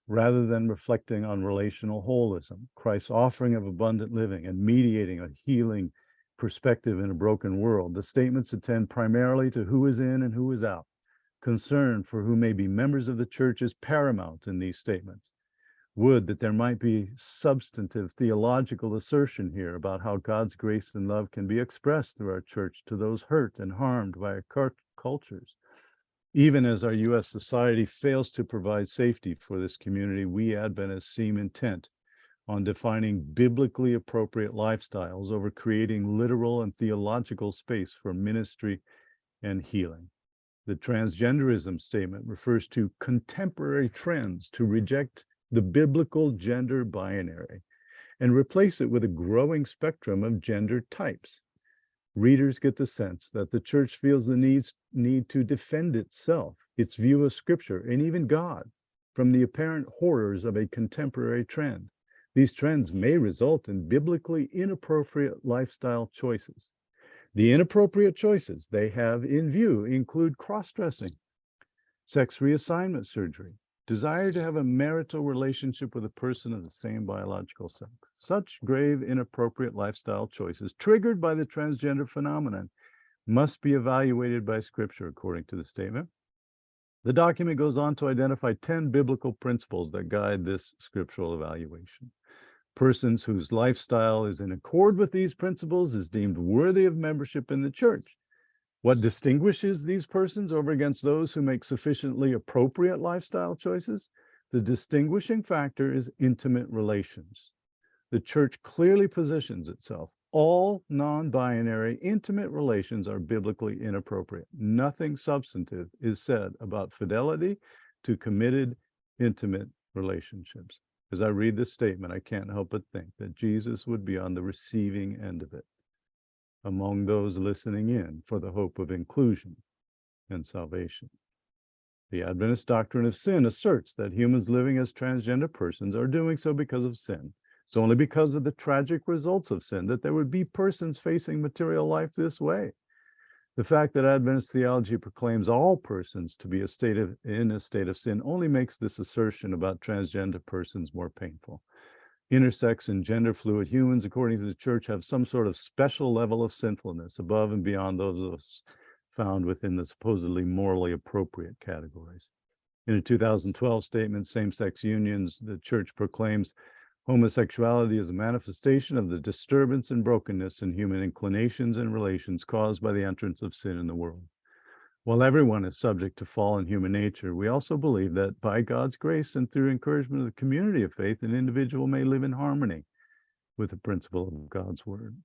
rather than reflecting on relational holism, Christ's offering of abundant living and mediating a healing perspective in a broken world. The statements attend primarily to who is in and who is out. Concern for who may be members of the church is paramount in these statements. Would that there might be substantive theological assertion here about how God's grace and love can be expressed through our church to those hurt and harmed by our cultures. Even as our U.S. society fails to provide safety for this community, we Adventists seem intent on defining biblically appropriate lifestyles over creating literal and theological space for ministry and healing. The transgenderism statement refers to contemporary trends to reject the biblical gender binary and replace it with a growing spectrum of gender types. Readers get the sense that the church feels the need to defend itself, its view of Scripture, and even God from the apparent horrors of a contemporary trend. These trends may result in biblically inappropriate lifestyle choices. The inappropriate choices they have in view include cross-dressing, sex reassignment surgery, desire to have a marital relationship with a person of the same biological sex. Such grave, inappropriate lifestyle choices triggered by the transgender phenomenon must be evaluated by Scripture, according to the statement. The document goes on to identify 10 biblical principles that guide this scriptural evaluation. Persons whose lifestyle is in accord with these principles is deemed worthy of membership in the church. What distinguishes these persons over against those who make sufficiently appropriate lifestyle choices? The distinguishing factor is intimate relations. The church clearly positions itself. All non-binary intimate relations are biblically inappropriate. Nothing substantive is said about fidelity to committed intimate relationships. As I read this statement, I can't help but think that Jesus would be on the receiving end of it, among those listening in for the hope of inclusion and salvation. The Adventist doctrine of sin asserts that humans living as transgender persons are doing so because of sin. It's only because of the tragic results of sin that there would be persons facing material life this way. The fact that Adventist theology proclaims all persons to be in a state of sin only makes this assertion about transgender persons more painful. Intersex and gender fluid humans, according to the church, have some sort of special level of sinfulness above and beyond those found within the supposedly morally appropriate categories. In a 2012 statement, same-sex unions, the church proclaims homosexuality is a manifestation of the disturbance and brokenness in human inclinations and relations caused by the entrance of sin in the world. While everyone is subject to fallen human nature, we also believe that by God's grace and through encouragement of the community of faith, an individual may live in harmony with the principle of God's word.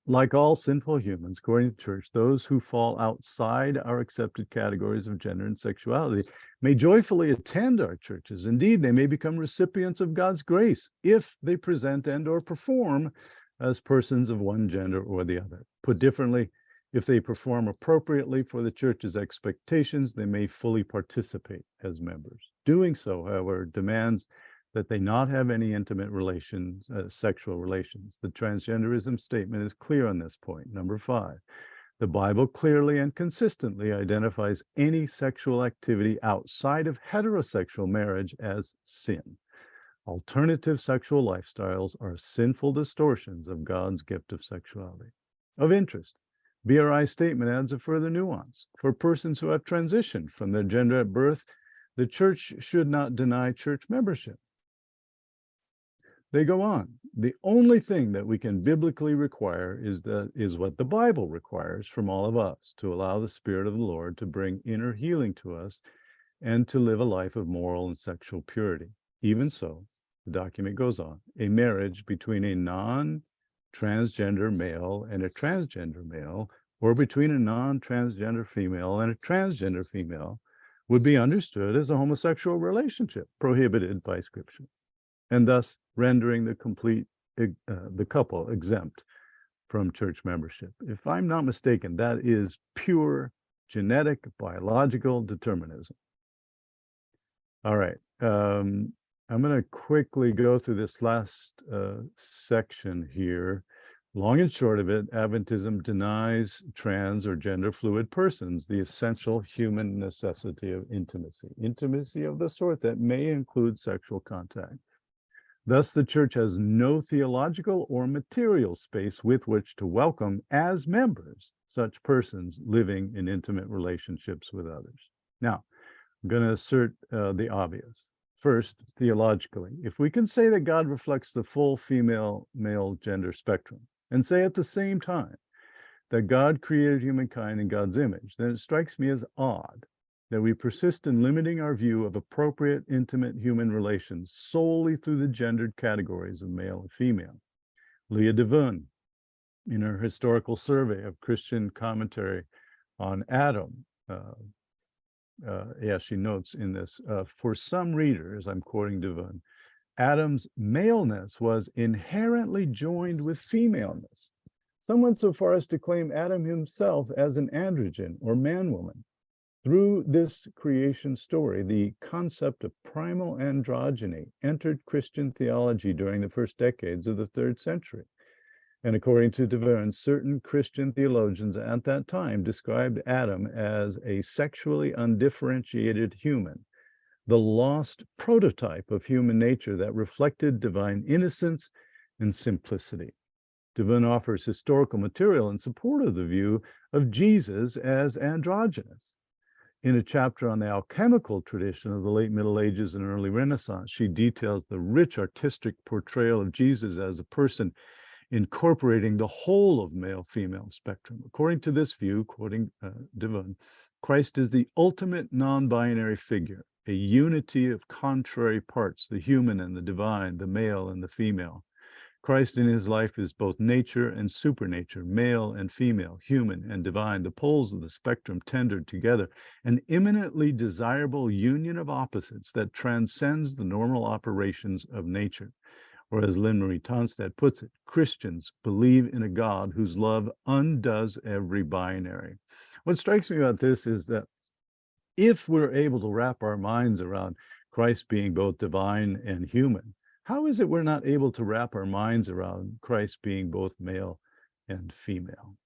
Like all sinful humans, according to the church, those who fall outside our accepted categories of gender and sexuality may joyfully attend our churches. Indeed, they may become recipients of God's grace if they present and or perform as persons of one gender or the other. Put differently, if they perform appropriately for the church's expectations, they may fully participate as members. Doing so, however, demands that they not have any intimate relations, sexual relations. The transgenderism statement is clear on this point. Number 5, The Bible clearly and consistently identifies any sexual activity outside of heterosexual marriage as sin. Alternative sexual lifestyles are sinful distortions of God's gift of sexuality. Of interest, BRI's statement adds a further nuance. For persons who have transitioned from their gender at birth, the church should not deny church membership. They go on. The only thing that we can biblically require is what the Bible requires from all of us, to allow the Spirit of the Lord to bring inner healing to us and to live a life of moral and sexual purity. Even so, the document goes on, a marriage between a non-transgender male and a transgender male, or between a non-transgender female and a transgender female, would be understood as a homosexual relationship prohibited by Scripture, and thus rendering the couple exempt from church membership. If I'm not mistaken, that is pure genetic, biological determinism. All right. I'm going to quickly go through this last section here. Long and short of it, Adventism denies trans or gender fluid persons the essential human necessity of intimacy of the sort that may include sexual contact. Thus, the church has no theological or material space with which to welcome as members such persons living in intimate relationships with others. Now, I'm going to assert the obvious. First, theologically, if we can say that God reflects the full female-male gender spectrum, and say at the same time that God created humankind in God's image, then it strikes me as odd that we persist in limiting our view of appropriate intimate human relations solely through the gendered categories of male and female. Leah Devon, in her historical survey of Christian commentary on Adam, she notes in this, for some readers, I'm quoting Devon, Adam's maleness was inherently joined with femaleness. Some went so far as to claim Adam himself as an androgen or man-woman. Through this creation story, the concept of primal androgyny entered Christian theology during the first decades of the 3rd century. And according to Devon, certain Christian theologians at that time described Adam as a sexually undifferentiated human, the lost prototype of human nature that reflected divine innocence and simplicity. Devon offers historical material in support of the view of Jesus as androgynous. In a chapter on the alchemical tradition of the late Middle Ages and early Renaissance, she details the rich artistic portrayal of Jesus as a person incorporating the whole of male-female spectrum. According to this view, quoting Devon, Christ is the ultimate non-binary figure, a unity of contrary parts, the human and the divine, the male and the female. Christ in his life is both nature and supernature, male and female, human and divine, the poles of the spectrum tendered together, an eminently desirable union of opposites that transcends the normal operations of nature. Or as Lynn Marie Tonstad puts it, Christians believe in a God whose love undoes every binary. What strikes me about this is that if we're able to wrap our minds around Christ being both divine and human, how is it we're not able to wrap our minds around Christ being both male and female?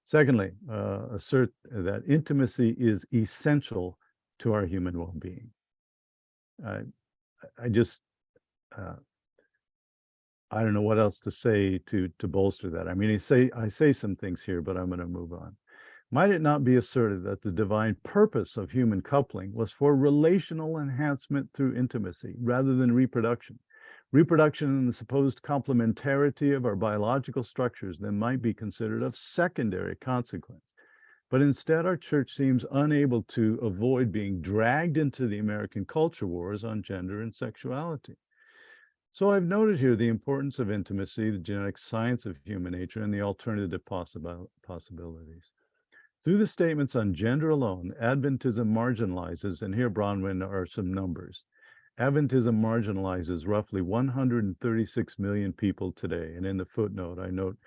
Secondly, assert that intimacy is essential to our human well-being. I don't know what else to say to bolster that. I mean, I say some things here, but I'm going to move on. Might it not be asserted that the divine purpose of human coupling was for relational enhancement through intimacy rather than reproduction? Reproduction and the supposed complementarity of our biological structures then might be considered of secondary consequence. But instead, our church seems unable to avoid being dragged into the American culture wars on gender and sexuality. So I've noted here the importance of intimacy, the genetic science of human nature, and the alternative possibilities. Through the statements on gender alone, Adventism marginalizes, and here, Bronwyn, are some numbers. Adventism marginalizes roughly 136 million people today. And in the footnote, I note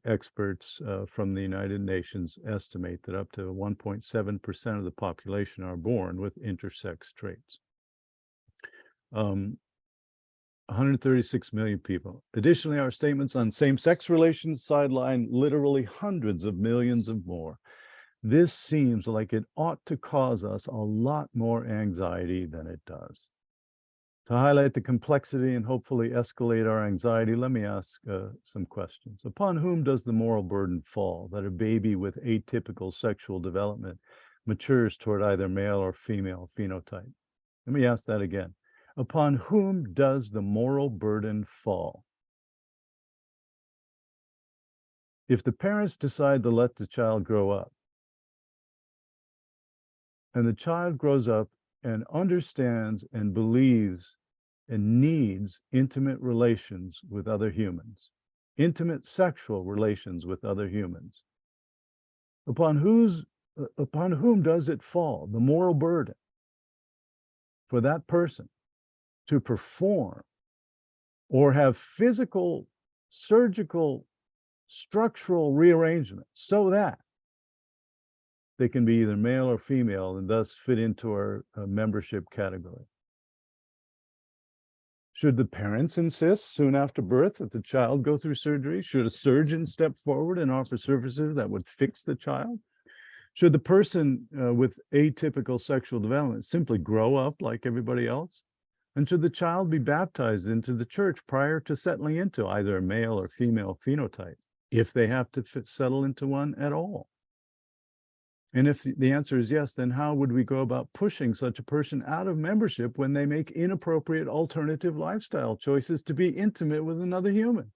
experts from the United Nations estimate that up to 1.7% of the population are born with intersex traits. 136 million people. Additionally, our statements on same-sex relations sideline literally hundreds of millions of more. This seems like it ought to cause us a lot more anxiety than it does. To highlight the complexity and hopefully escalate our anxiety, let me ask some questions. Upon whom does the moral burden fall that a baby with atypical sexual development matures toward either male or female phenotype? Let me ask that again. Upon whom does the moral burden fall? If the parents decide to let the child grow up, and the child grows up and understands and believes and needs intimate relations with other humans, intimate sexual relations with other humans, upon whom does it fall, the moral burden for that person to perform or have physical, surgical, structural rearrangement so that they can be either male or female and thus fit into our membership category? Should the parents insist soon after birth that the child go through surgery? Should a surgeon step forward and offer services that would fix the child? Should the person with atypical sexual development simply grow up like everybody else? And should the child be baptized into the church prior to settling into either a male or female phenotype, if they have to settle into one at all? And if the answer is yes, then how would we go about pushing such a person out of membership when they make inappropriate alternative lifestyle choices to be intimate with another human?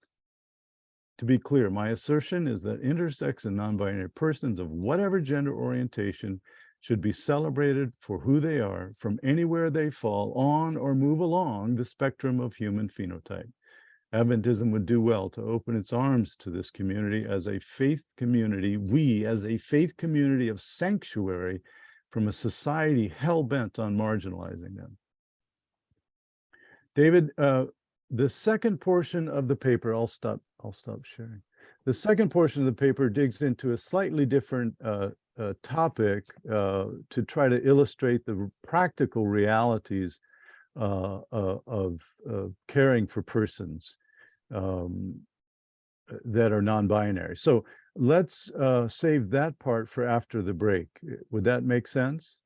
To be clear, my assertion is that intersex and non-binary persons of whatever gender orientation should be celebrated for who they are from anywhere they fall on or move along the spectrum of human phenotype. Adventism would do well to open its arms to this community as a faith community, we as a faith community of sanctuary from a society hell-bent on marginalizing them. David, the second portion of the paper, I'll stop sharing. The second portion of the paper digs into a slightly different topic to try to illustrate the practical realities of caring for persons that are non-binary. So let's save that part for after the break. Would that make sense?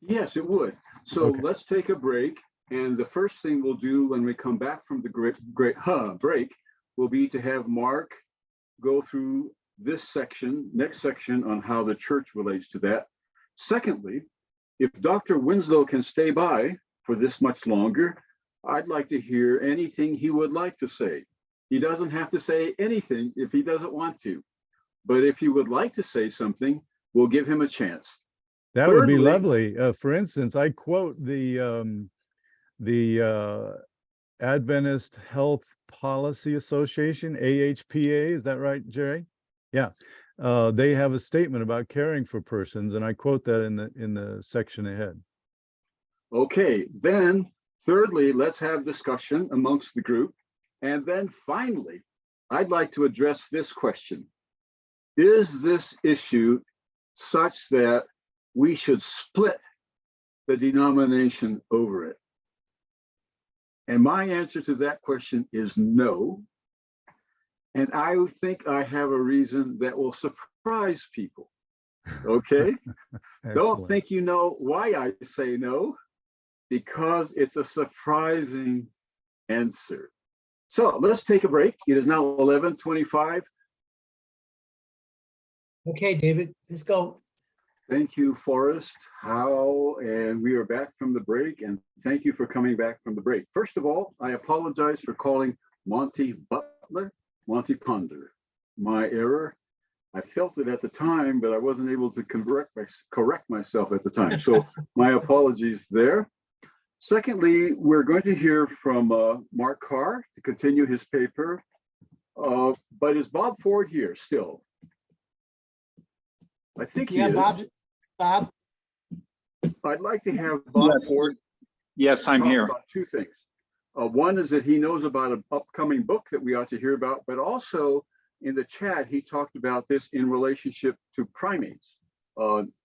Yes, it would. So Okay. let's take a break. And the first thing we'll do when we come back from the break will be to have Mark go through this section, next section on how the church relates to that. Secondly, if Dr. Winslow can stay by for this much longer, I'd like to hear anything he would like to say. He doesn't have to say anything if he doesn't want to, but if he would like to say something, we'll give him a chance. That would be Thirdly- lovely. For instance, I quote the Adventist Health Policy Association, AHPA. Is that right, Jerry? Yeah. They have a statement about caring for persons, and I quote that in the section ahead. Okay, then thirdly, let's have discussion amongst the group. And then finally, I'd like to address this question. Is this issue such that we should split the denomination over it? And my answer to that question is no. And I think I have a reason that will surprise people. Okay? Don't think you know why I say no, because it's a surprising answer. So let's take a break. It is now 11:25. Okay, David, let's go. Thank you, Forrest, Hal, and we are back from the break, and thank you for coming back from the break. First of all, I apologize for calling Monty Butler Monty Ponder. My error. I felt it at the time, but I wasn't able to correct myself at the time. So my apologies there. Secondly, we're going to hear from Mark Carr to continue his paper. But is Bob Ford here still? I think he is. Bob. I'd like to have Bob Ford. Yes, I'm talk here. about two things. One is that he knows about an upcoming book that we ought to hear about, but also in the chat, he talked about this in relationship to primates,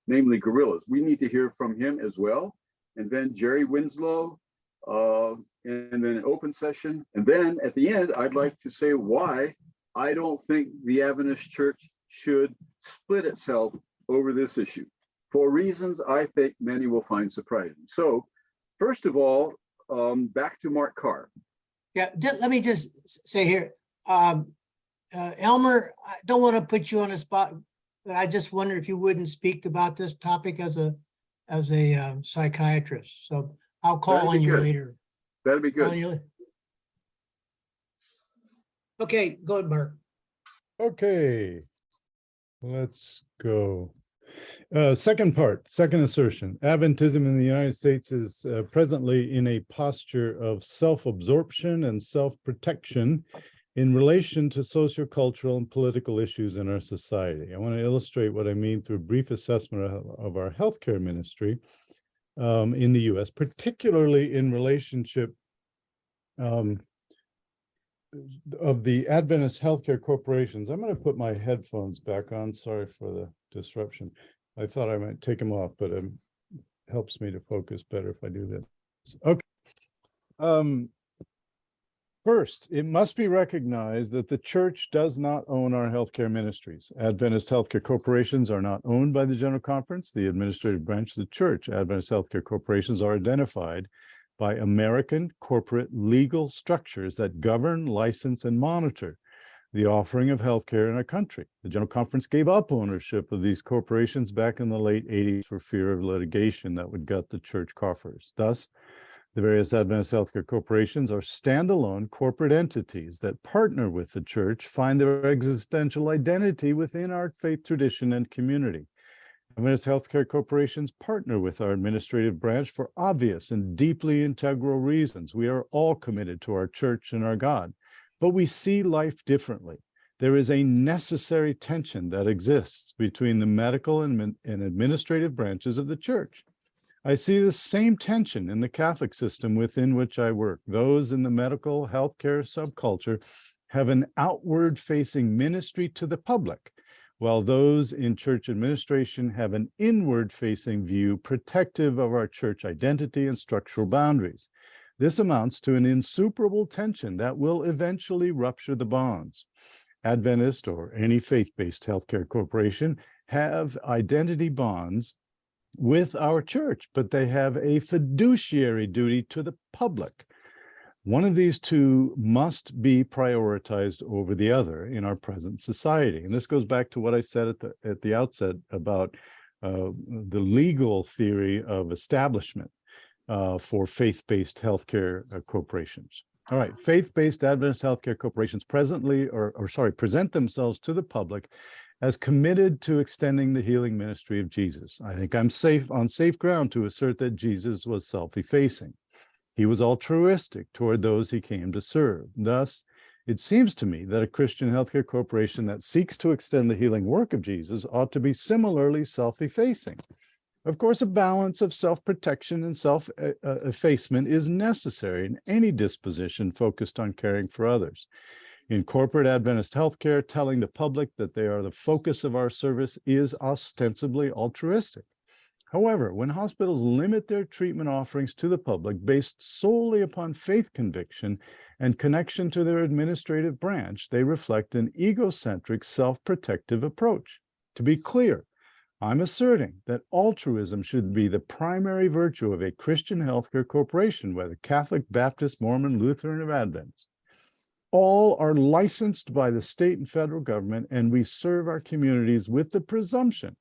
namely gorillas. We need to hear from him as well. And then Jerry Winslow and then an open session. And then at the end, I'd like to say why I don't think the Adventist Church should split itself over this issue for reasons I think many will find surprising. So first of all, back to Mark Carr. Yeah, let me just say here, Elmer, I don't want to put you on the spot, but I just wonder if you wouldn't speak about this topic as a psychiatrist. So I'll call That'd on be you good. later. That'd be Call good. you- Okay, go ahead, Mark. Okay, let's go. Second part, second assertion. Adventism in the United States is presently in a posture of self-absorption and self-protection in relation to sociocultural and political issues in our society. I want to illustrate what I mean through a brief assessment of our healthcare ministry in the US, particularly in relationship of the Adventist healthcare corporations. I'm going to put my headphones back on. Sorry for the disruption. I thought I might take them off, but it helps me to focus better if I do this. Okay. First, it must be recognized that the church does not own our healthcare ministries. Adventist healthcare corporations are not owned by the General Conference, the administrative branch of the church. Adventist healthcare corporations are identified by American corporate legal structures that govern, license, and monitor the offering of healthcare in our country. The General Conference gave up ownership of these corporations back in the late 80s for fear of litigation that would gut the church coffers. Thus, the various Adventist healthcare corporations are standalone corporate entities that partner with the church, find their existential identity within our faith tradition and community. Adventist healthcare corporations partner with our administrative branch for obvious and deeply integral reasons. We are all committed to our church and our God, but we see life differently. There is a necessary tension that exists between the medical and administrative branches of the church. I see the same tension in the Catholic system within which I work. Those in the medical healthcare subculture have an outward-facing ministry to the public, while those in church administration have an inward-facing view protective of our church identity and structural boundaries. This amounts to an insuperable tension that will eventually rupture the bonds. Adventist or any faith-based healthcare corporation have identity bonds with our church, but they have a fiduciary duty to the public. One of these two must be prioritized over the other in our present society. And this goes back to what I said at the outset about the legal theory of establishment for faith-based healthcare corporations. All right, faith-based Adventist healthcare corporations present themselves to the public as committed to extending the healing ministry of Jesus. I think I'm on safe ground to assert that Jesus was self-effacing. He was altruistic toward those he came to serve. Thus, it seems to me that a Christian healthcare corporation that seeks to extend the healing work of Jesus ought to be similarly self-effacing. Of course, a balance of self-protection and self-effacement is necessary in any disposition focused on caring for others. In corporate Adventist healthcare, telling the public that they are the focus of our service is ostensibly altruistic. However, when hospitals limit their treatment offerings to the public based solely upon faith conviction and connection to their administrative branch, they reflect an egocentric, self-protective approach. To be clear, I'm asserting that altruism should be the primary virtue of a Christian healthcare corporation, whether Catholic, Baptist, Mormon, Lutheran, or Adventist. All are licensed by the state and federal government, and we serve our communities with the presumption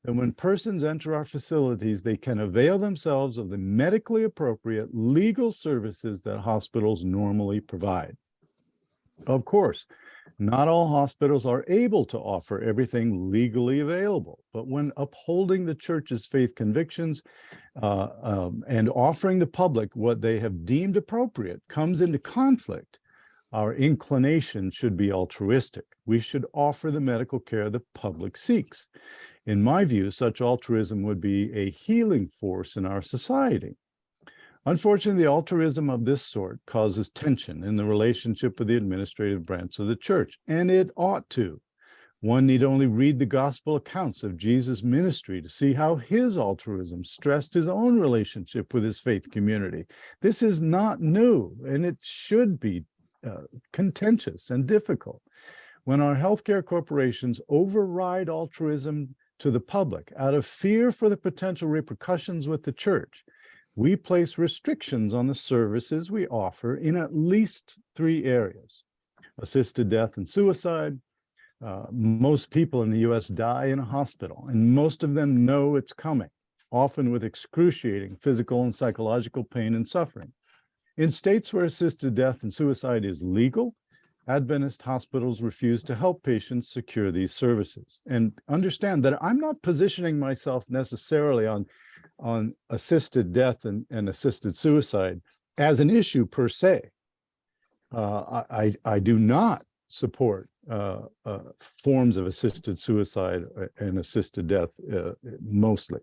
that when persons enter our facilities, they can avail themselves of the medically appropriate legal services that hospitals normally provide. Of course, not all hospitals are able to offer everything legally available, but when upholding the church's faith convictions and offering the public what they have deemed appropriate comes into conflict, our inclination should be altruistic. We should offer the medical care the public seeks. In my view, such altruism would be a healing force in our society. Unfortunately, the altruism of this sort causes tension in the relationship with the administrative branch of the church, and it ought to. One need only read the gospel accounts of Jesus' ministry to see how his altruism stressed his own relationship with his faith community. This is not new, and it should be contentious and difficult. When our healthcare corporations override altruism to the public out of fear for the potential repercussions with the church, we place restrictions on the services we offer in at least 3 areas: assisted death and suicide. Most people in the US die in a hospital, and most of them know it's coming, often with excruciating physical and psychological pain and suffering. In states where assisted death and suicide is legal, Adventist hospitals refuse to help patients secure these services. And understand that I'm not positioning myself necessarily on assisted death and assisted suicide as an issue per se. I do not support forms of assisted suicide and assisted death mostly.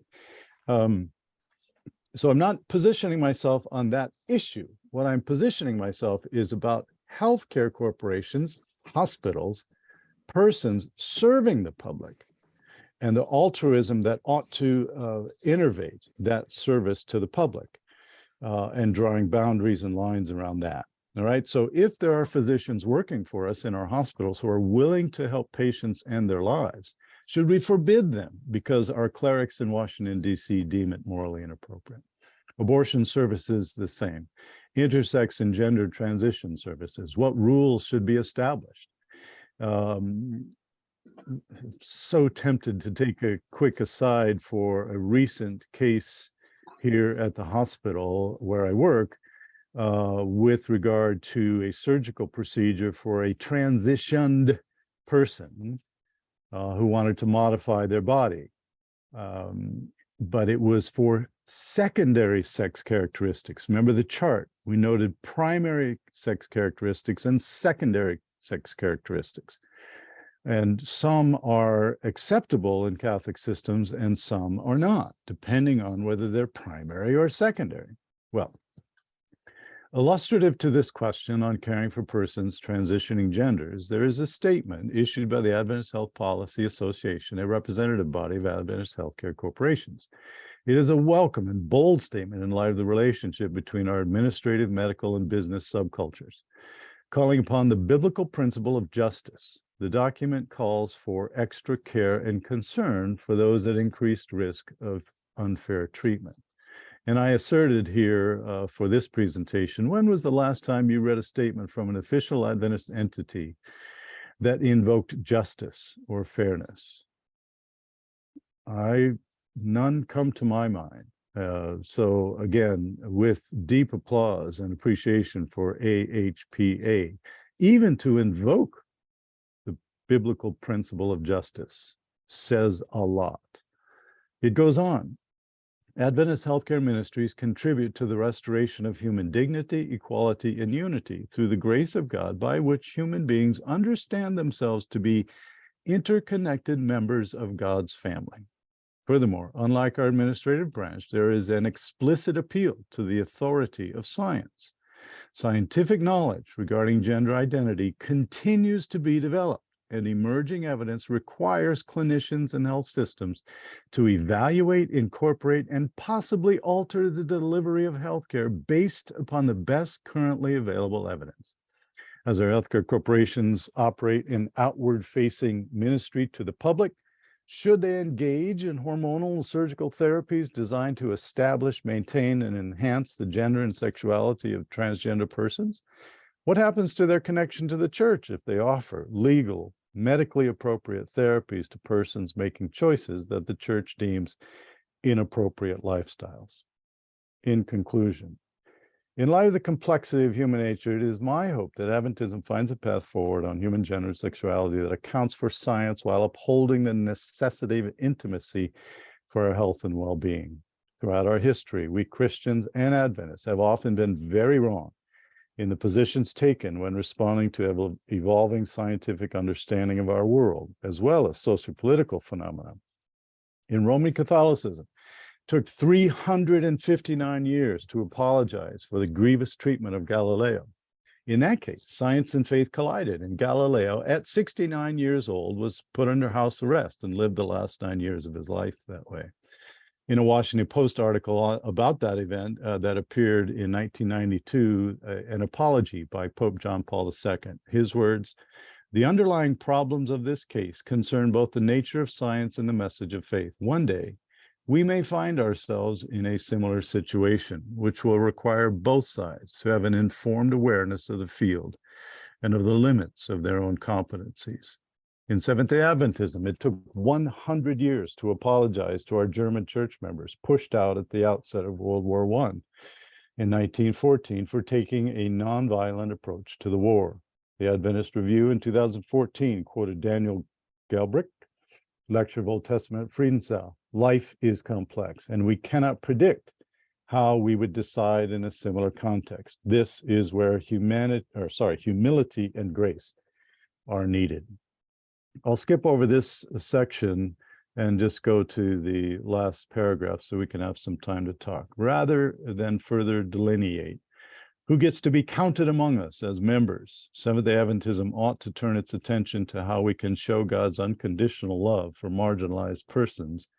So I'm not positioning myself on that issue. What I'm positioning myself is about healthcare corporations, hospitals, persons serving the public, and the altruism that ought to innervate that service to the public, and drawing boundaries and lines around that. All right. So if there are physicians working for us in our hospitals who are willing to help patients end their lives, should we forbid them because our clerics in Washington, D.C. deem it morally inappropriate? Abortion services, the same. Intersex and gender transition services, what rules should be established? So tempted to take a quick aside for a recent case here at the hospital where I work, with regard to a surgical procedure for a transitioned person who wanted to modify their body. But it was for secondary sex characteristics. Remember the chart, we noted primary sex characteristics and secondary sex characteristics. And some are acceptable in Catholic systems and some are not, depending on whether they're primary or secondary. Well, illustrative to this question on caring for persons transitioning genders, there is a statement issued by the Adventist Health Policy Association, a representative body of Adventist healthcare corporations. It is a welcome and bold statement in light of the relationship between our administrative, medical, and business subcultures. Calling upon the biblical principle of justice, the document calls for extra care and concern for those at increased risk of unfair treatment. And I asserted here for this presentation, when was the last time you read a statement from an official Adventist entity that invoked justice or fairness? None come to my mind. So again, with deep applause and appreciation for AHPA, even to invoke the biblical principle of justice says a lot. It goes on. Adventist healthcare ministries contribute to the restoration of human dignity, equality, and unity through the grace of God, by which human beings understand themselves to be interconnected members of God's family. Furthermore, unlike our administrative branch, there is an explicit appeal to the authority of science. Scientific knowledge regarding gender identity continues to be developed, and emerging evidence requires clinicians and health systems to evaluate, incorporate, and possibly alter the delivery of healthcare based upon the best currently available evidence. As our healthcare corporations operate in outward-facing ministry to the public, should they engage in hormonal and surgical therapies designed to establish, maintain, and enhance the gender and sexuality of transgender persons? What happens to their connection to the church if they offer legal, medically appropriate therapies to persons making choices that the church deems inappropriate lifestyles? In conclusion, in light of the complexity of human nature, it is my hope that Adventism finds a path forward on human gender and sexuality that accounts for science while upholding the necessity of intimacy for our health and well-being. Throughout our history, we Christians and Adventists have often been very wrong in the positions taken when responding to evolving scientific understanding of our world, as well as socio-political phenomena. In Roman Catholicism, it took 359 years to apologize for the grievous treatment of Galileo. In that case, science and faith collided, and Galileo, at 69 years old, was put under house arrest and lived the last 9 years of his life that way. In a Washington Post article about that event that appeared in 1992, an apology by Pope John Paul II, his words, "The underlying problems of this case concern both the nature of science and the message of faith. One day, we may find ourselves in a similar situation, which will require both sides to have an informed awareness of the field and of the limits of their own competencies. In Seventh-day Adventism, it took 100 years to apologize to our German church members pushed out at the outset of World War I in 1914 for taking a nonviolent approach to the war. The Adventist Review in 2014 quoted Daniel Gelbricht, lecture of Old Testament at Friedenau. Life is complex, and we cannot predict how we would decide in a similar context. This is where humility and grace are needed." I'll skip over this section and just go to the last paragraph so we can have some time to talk, rather than further delineate who gets to be counted among us as members. Seventh-day Adventism ought to turn its attention to how we can show God's unconditional love for marginalized persons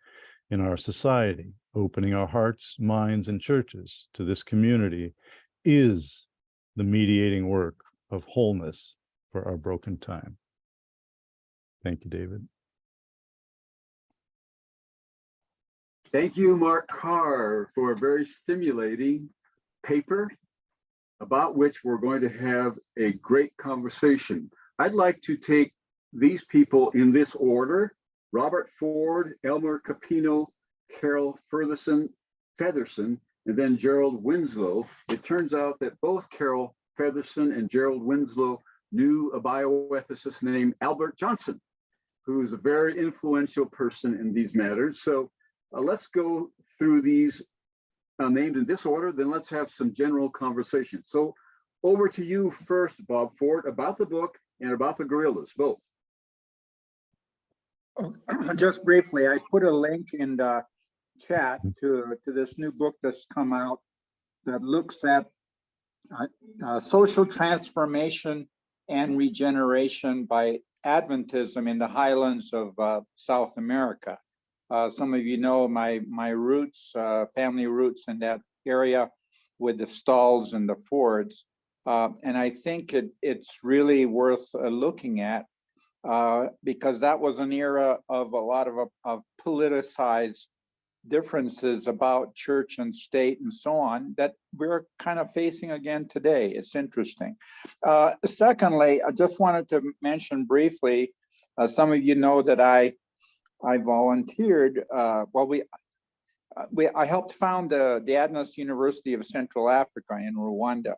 in our society. Opening our hearts, minds, and churches to this community is the mediating work of wholeness for our broken time. Thank you, David. Thank you, Mark Carr, for a very stimulating paper about which we're going to have a great conversation. I'd like to take these people in this order: Robert Ford, Elmer Capino, Carol Featherson, and then Gerald Winslow. It turns out that both Carol Featherson and Gerald Winslow knew a bioethicist named Albert Johnson, who's a very influential person in these matters. So let's go through these named in this order, then let's have some general conversation. So over to you first, Bob Ford, about the book and about the gorillas, both. Just briefly, I put a link in the chat to this new book that's come out that looks at social transformation and regeneration by Adventism in the highlands of South America. Some of you know my roots, family roots in that area with the Stalls and the Fords. And I think it's really worth looking at because that was an era of a lot of politicized differences about church and state and so on that we're kind of facing again today. It's interesting. Secondly, I just wanted to mention briefly, some of you know that I volunteered, I helped found the Adventist University of Central Africa in Rwanda.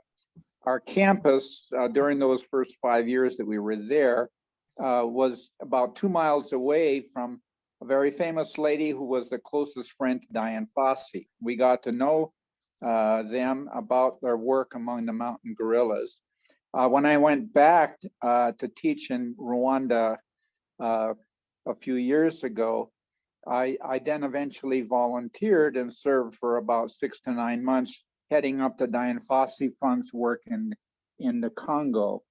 Our campus during those first 5 years that we were there was about 2 miles away from a very famous lady who was the closest friend to Dian Fossey. We got to know them about their work among the mountain gorillas. When I went back to teach in Rwanda a few years ago, I then eventually volunteered and served for about 6 to 9 months, heading up the Dian Fossey Fund's work in the Congo.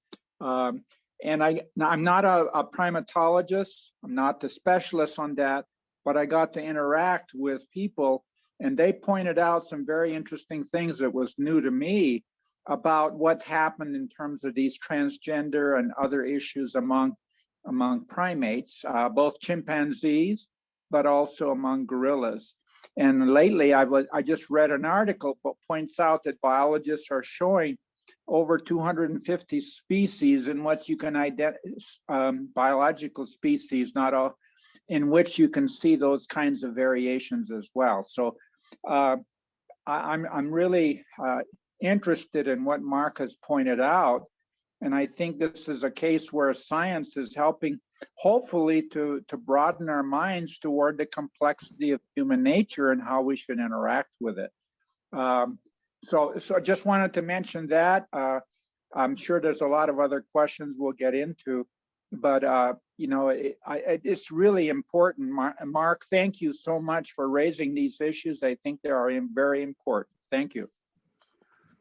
And I'm not a primatologist, I'm not the specialist on that, but I got to interact with people and they pointed out some very interesting things that was new to me about what happened in terms of these transgender and other issues among primates, both chimpanzees, but also among gorillas. And lately I just read an article that points out that biologists are showing over 250 species in which you can identify biological species, not all, in which you can see those kinds of variations as well. So I'm really interested in what Mark has pointed out. And I think this is a case where science is helping, hopefully, to broaden our minds toward the complexity of human nature and how we should interact with it. So I just wanted to mention that. I'm sure there's a lot of other questions we'll get into, but you know, it's really important. Mark, thank you so much for raising these issues. I think they are very important. Thank you.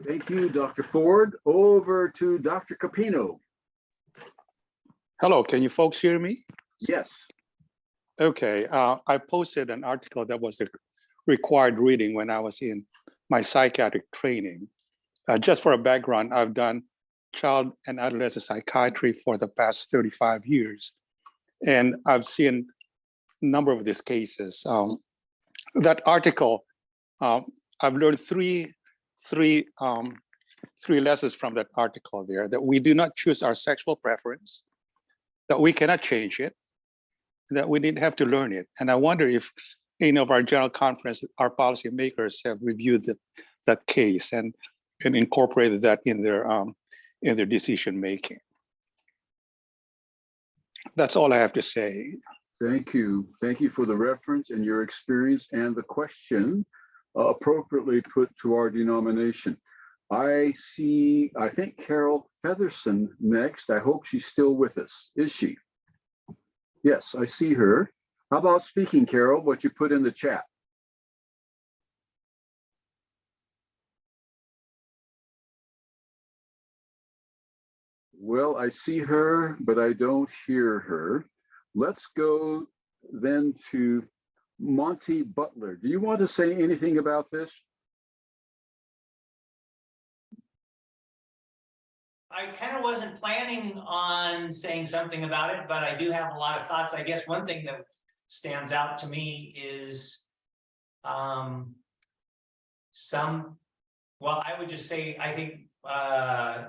Thank you, Dr. Ford. Over to Dr. Capino. Hello, can you folks hear me? Yes. Okay, I posted an article that was a required reading when I was in my psychiatric training. Just for a background, I've done child and adolescent psychiatry for the past 35 years. And I've seen a number of these cases. That article, I've learned three lessons from that article there: that we do not choose our sexual preference, that we cannot change it, that we didn't have to learn it. And I wonder if any of our general conference, our policymakers have reviewed that case and incorporated that in their decision making. That's all I have to say. Thank you. Thank you for the reference and your experience and the question appropriately put to our denomination. I think Carol Featherson next. I hope she's still with us. Is she? Yes, I see her. How about speaking, Carol, what you put in the chat? Well, I see her, but I don't hear her. Let's go then to Monty Butler. Do you want to say anything about this? I kind of wasn't planning on saying something about it, but I do have a lot of thoughts. I guess one thing that stands out to me is I would just say, I think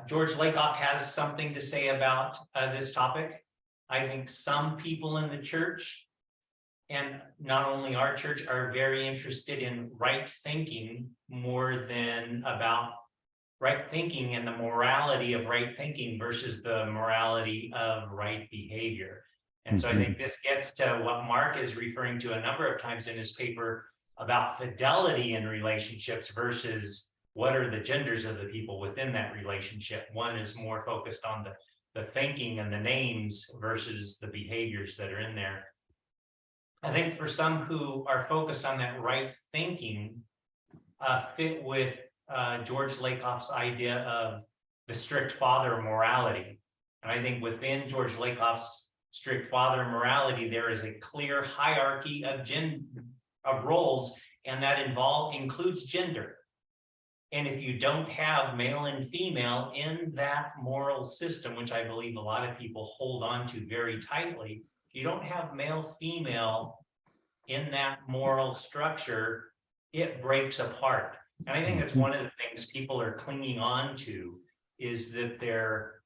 George Lakoff has something to say about this topic. I think some people in the church, and not only our church, are very interested in right thinking more than about right thinking and the morality of right thinking versus the morality of right behavior. And so I think this gets to what Mark is referring to a number of times in his paper about fidelity in relationships versus what are the genders of the people within that relationship. One is more focused on the thinking and the names versus the behaviors that are in there. I think for some who are focused on that right thinking, fit with George Lakoff's idea of the strict father morality. And I think within George Lakoff's strict father morality, there is a clear hierarchy of roles, and that includes gender. And if you don't have male and female in that moral system, which I believe a lot of people hold on to very tightly, if you don't have male female in that moral structure, it breaks apart. And I think that's one of the things people are clinging on to, is that their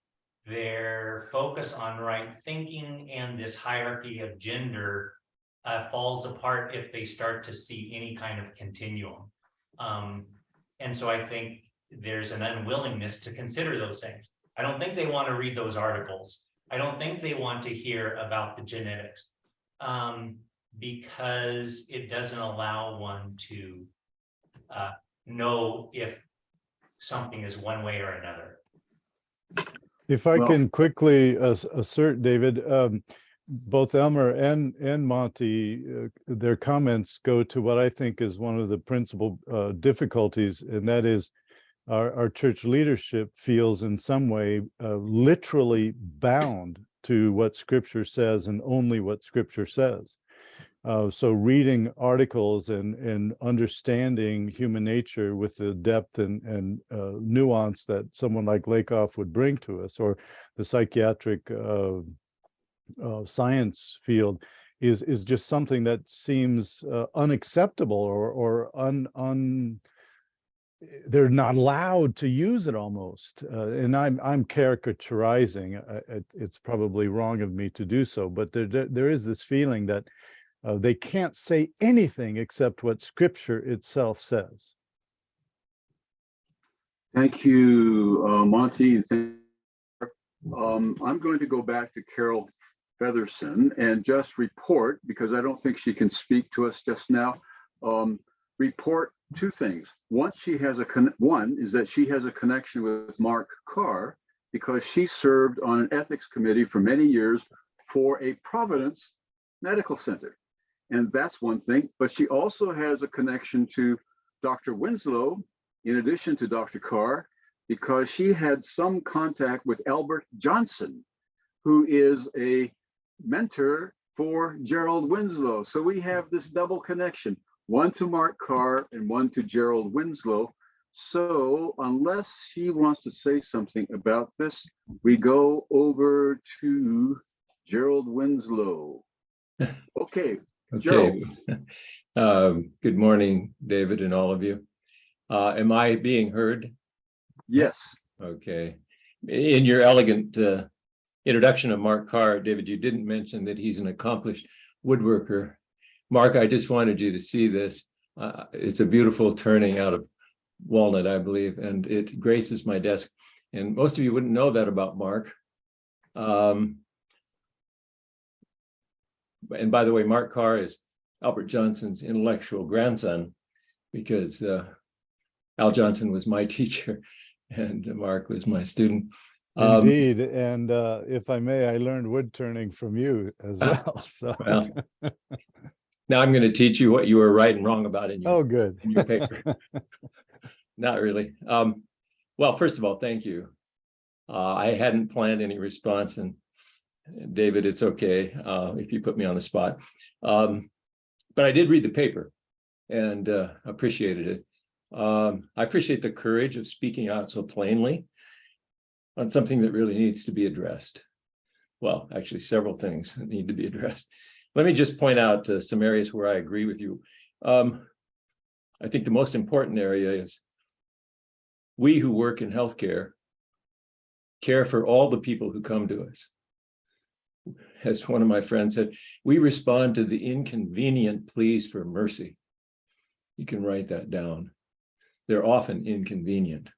focus on right thinking and this hierarchy of gender falls apart if they start to see any kind of continuum. And so I think there's an unwillingness to consider those things. I don't think they want to read those articles. I don't think they want to hear about the genetics, because it doesn't allow one to know if something is one way or another. If I can quickly assert, David, both Elmer and Monty, their comments go to what I think is one of the principal difficulties, and that is our church leadership feels in some way literally bound to what Scripture says and only what Scripture says. So reading articles and understanding human nature with the depth and nuance that someone like Lakoff would bring to us, or the psychiatric science field, is just something that seems unacceptable, or they're not allowed to use it almost. And I'm caricaturizing. It's probably wrong of me to do so, but there is this feeling that they can't say anything except what Scripture itself says. Thank you, Monty. I'm going to go back to Carol Featherson and just report, because I don't think she can speak to us just now, report two things. One is that she has a connection with Mark Carr, because she served on an ethics committee for many years for a Providence medical center. And that's one thing, but she also has a connection to Dr. Winslow in addition to Dr. Carr, because she had some contact with Albert Johnson, who is a mentor for Gerald Winslow. So we have this double connection, one to Mark Carr and one to Gerald Winslow. So unless she wants to say something about this, we go over to Gerald Winslow. Okay, Gerald. Good morning, David, and all of you. Am I being heard? Yes. Okay. In your elegant introduction of Mark Carr, David, you didn't mention that he's an accomplished woodworker. Mark, I just wanted you to see this. It's a beautiful turning out of walnut, I believe, and it graces my desk. And most of you wouldn't know that about Mark. And by the way, Mark Carr is Albert Johnson's intellectual grandson, because Al Johnson was my teacher and Mark was my student. Indeed, and if I may, I learned wood turning from you as well. So well, now I'm going to teach you what you were right and wrong about in your, good. in your paper. Not really. Well, first of all, thank you. I hadn't planned any response, and David, it's okay if you put me on the spot. But I did read the paper and appreciated it. I appreciate the courage of speaking out so plainly on something that really needs to be addressed. Well, actually, several things that need to be addressed. Let me just point out some areas where I agree with you. I think the most important area is we who work in healthcare care for all the people who come to us. As one of my friends said, we respond to the inconvenient pleas for mercy. You can write that down. They're often inconvenient,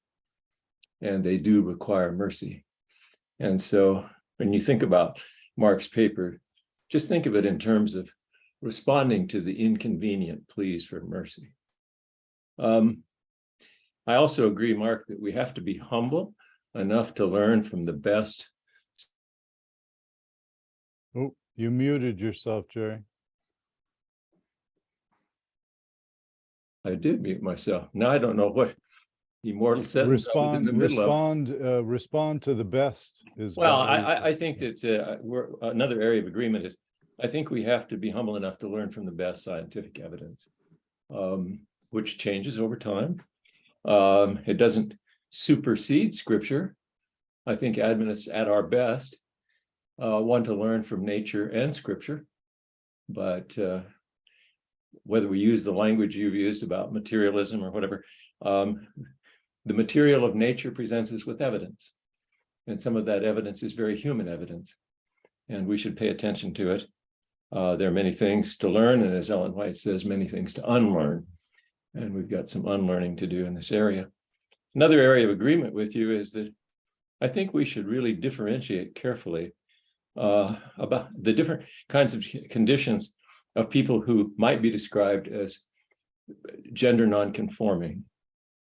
and they do require mercy. And so when you think about Mark's paper, just think of it in terms of responding to the inconvenient pleas for mercy. I also agree, Mark, that we have to be humble enough to learn from the best. Oh, you muted yourself, Jerry. I did mute myself. Now I don't know what immortal sentence I was in the middle of. Respond to the best is. Well, I think that another area of agreement is, I think we have to be humble enough to learn from the best scientific evidence, which changes over time. It doesn't supersede scripture. I think Adventists at our best want to learn from nature and scripture, but whether we use the language you've used about materialism or whatever, the material of nature presents us with evidence. And some of that evidence is very human evidence, and we should pay attention to it. There are many things to learn, and as Ellen White says, many things to unlearn. And we've got some unlearning to do in this area. Another area of agreement with you is that I think we should really differentiate carefully about the different kinds of conditions of people who might be described as gender nonconforming.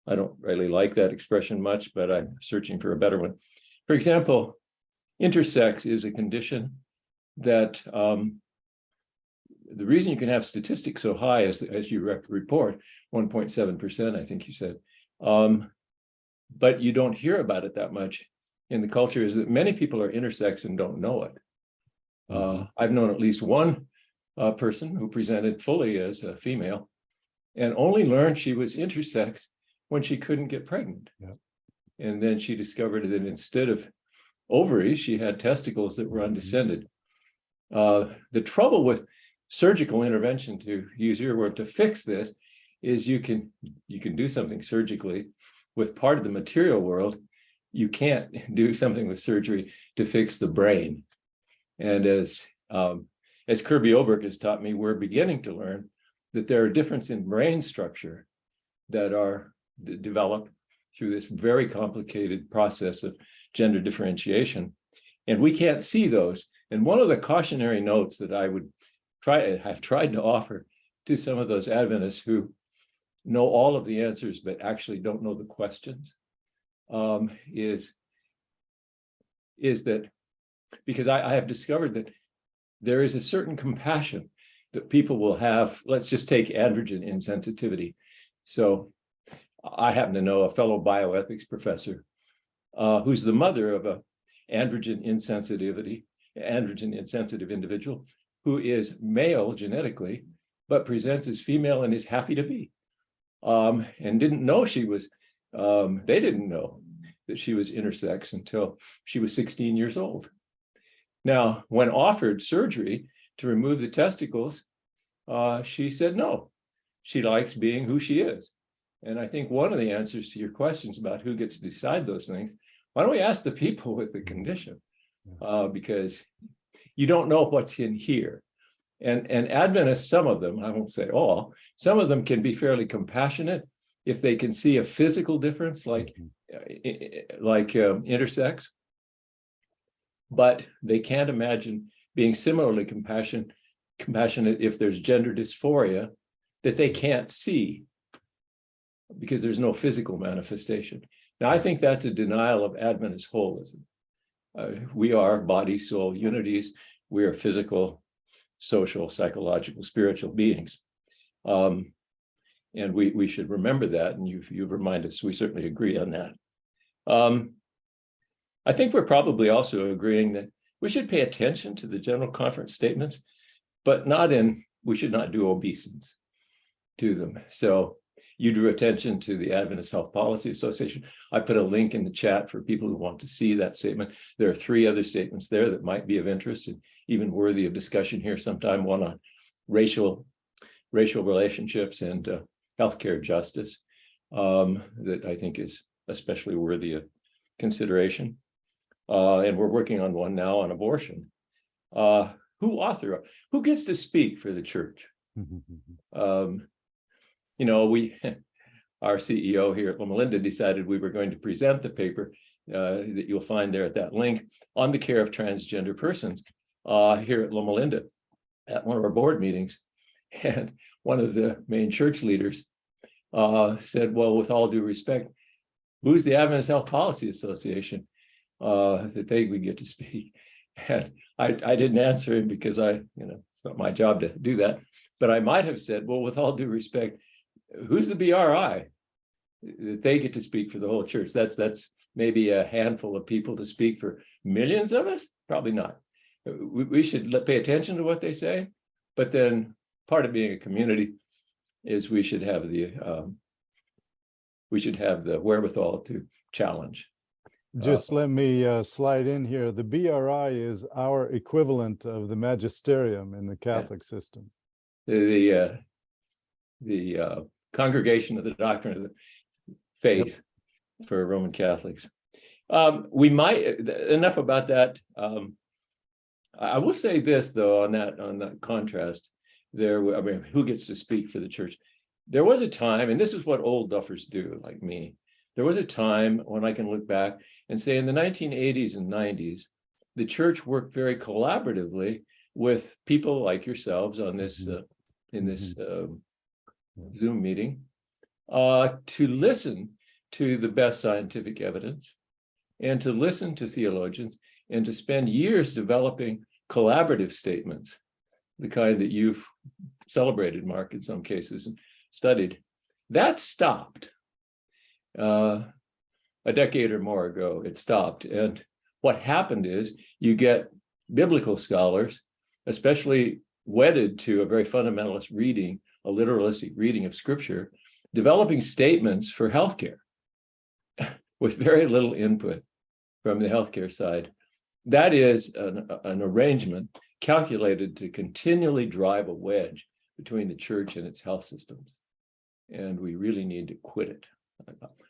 I don't really like that expression much, but I'm searching for a better one. For example, intersex is a condition that the reason you can have statistics so high is, as you report, 1.7%, I think you said, but you don't hear about it that much in the culture, is that many people are intersex and don't know it. I've known at least one person who presented fully as a female and only learned she was intersex when she couldn't get pregnant. Yeah. And then she discovered that instead of ovaries, she had testicles that were undescended. The trouble with surgical intervention, to use your word, to fix this, is you can do something surgically with part of the material world. You can't do something with surgery to fix the brain. And as Kirby Oberg has taught me, we're beginning to learn that there are differences in brain structure that are developed through this very complicated process of gender differentiation. And we can't see those. And one of the cautionary notes that I've tried to offer to some of those Adventists who know all of the answers but actually don't know the questions is that, because I have discovered that there is a certain compassion that people will have. Let's just take androgen insensitivity. So I happen to know a fellow bioethics professor who's the mother of a androgen insensitive individual who is male genetically, but presents as female and is happy to be. And didn't know she was, they didn't know that she was intersex until she was 16 years old. Now, when offered surgery to remove the testicles, she said no. She likes being who she is. And I think one of the answers to your questions about who gets to decide those things, why don't we ask the people with the condition? Because you don't know what's in here. And Adventists, some of them, I won't say all, some of them can be fairly compassionate if they can see a physical difference like intersex, but they can't imagine being similarly compassionate if there's gender dysphoria that they can't see because there's no physical manifestation. Now, I think that's a denial of Adventist holism. We are body, soul unities. We are physical, social, psychological, spiritual beings. And we should remember that, and you've reminded us, we certainly agree on that. I think we're probably also agreeing that we should pay attention to the General Conference statements, but we should not do obeisance to them. So you drew attention to the Adventist Health Policy Association. I put a link in the chat for people who want to see that statement. There are 3 other statements there that might be of interest and even worthy of discussion here sometime, one on racial relationships and healthcare justice that I think is especially worthy of consideration. And we're working on one now on abortion. Who gets to speak for the church? You know, our CEO here at Loma Linda decided we were going to present the paper that you'll find there at that link on the care of transgender persons here at Loma Linda at one of our board meetings. And one of the main church leaders said, well, with all due respect, who's the Adventist Health Policy Association that they would get to speak? And I didn't answer him because it's not my job to do that. But I might have said, well, with all due respect, who's the BRI that they get to speak for the whole church? That's maybe a handful of people to speak for millions of us? Probably not. We should pay attention to what they say, but then part of being a community is we should have the wherewithal to challenge. Just let me slide in here. The BRI is our equivalent of the magisterium in the Catholic system. The Congregation of the Doctrine of the Faith for Roman Catholics. We might, enough about that. I will say this though, on that contrast there, who gets to speak for the church? There was a time, and this is what old duffers do like me. There was a time when I can look back and say in the 1980s and 90s, the church worked very collaboratively with people like yourselves on this, in this Zoom meeting, to listen to the best scientific evidence and to listen to theologians and to spend years developing collaborative statements, the kind that you've celebrated, Mark, in some cases, and studied. That stopped. A decade or more ago, it stopped. And what happened is you get biblical scholars, especially wedded to a very fundamentalist reading, a literalistic reading of scripture, developing statements for healthcare with very little input from the healthcare side. That is an arrangement calculated to continually drive a wedge between the church and its health systems. And we really need to quit it.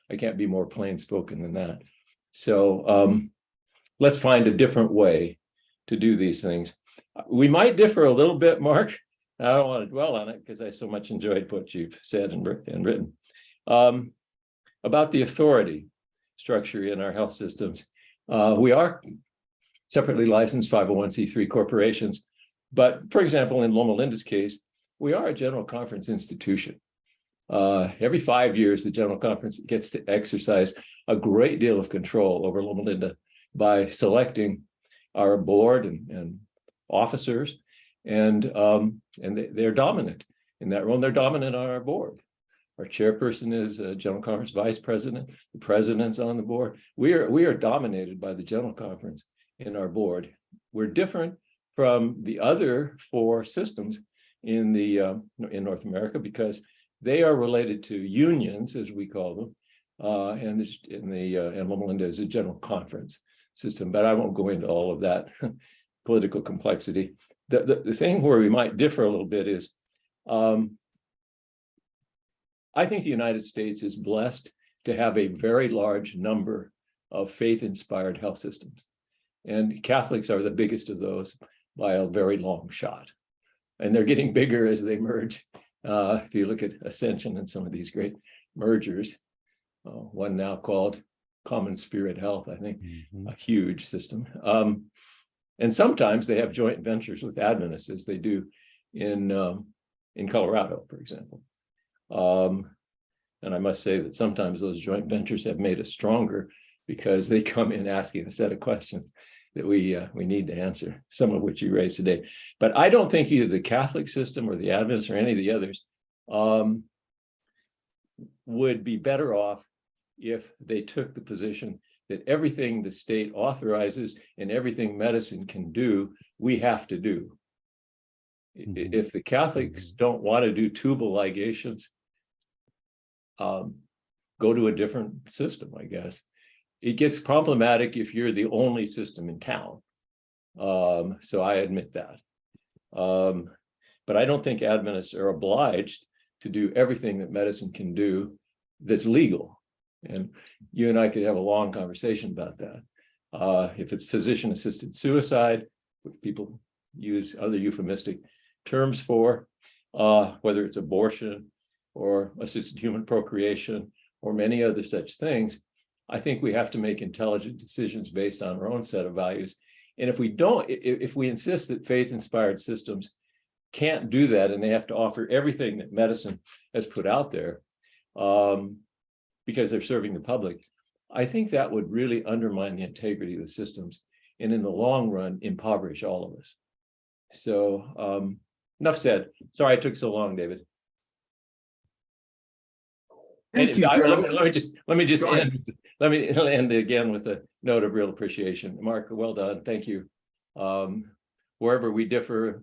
I can't be more plain spoken than that. So let's find a different way to do these things. We might differ a little bit, Mark. I don't want to dwell on it because I so much enjoyed what you've said and written about the authority structure in our health systems. We are separately licensed 501c3 corporations, but for example, in Loma Linda's case, we are a General Conference institution. Every 5 years, the General Conference gets to exercise a great deal of control over Loma Linda by selecting our board and officers, and they're dominant in that role. They're dominant on our board. Our chairperson is a General Conference vice president. The president's on the board. We are dominated by the General Conference in our board. We're different from the other 4 systems in in North America because they are related to unions, as we call them, and Loma Linda is a General Conference system. But I won't go into all of that political complexity. The thing where we might differ a little bit is, I think the United States is blessed to have a very large number of faith-inspired health systems. And Catholics are the biggest of those by a very long shot. And they're getting bigger as they merge. If you look at Ascension and some of these great mergers, one now called Common Spirit Health, I think, a huge system. And sometimes they have joint ventures with Adventists, as they do in Colorado, for example. And I must say that sometimes those joint ventures have made us stronger because they come in asking a set of questions that we need to answer, some of which you raised today. But I don't think either the Catholic system or the Adventists or any of the others would be better off if they took the position that everything the state authorizes and everything medicine can do, we have to do. If the Catholics don't want to do tubal ligations, go to a different system, I guess. It gets problematic if you're the only system in town. So I admit that. But I don't think Adventists are obliged to do everything that medicine can do that's legal. And you and I could have a long conversation about that. If it's physician-assisted suicide, which people use other euphemistic terms for, whether it's abortion or assisted human procreation or many other such things, I think we have to make intelligent decisions based on our own set of values. And if we don't, if we insist that faith-inspired systems can't do that and they have to offer everything that medicine has put out there because they're serving the public, I think that would really undermine the integrity of the systems and in the long run impoverish all of us. So enough said. Sorry I took so long, David. Thank you, Let me end again with a note of real appreciation. Mark, well done. Thank you. Wherever we differ,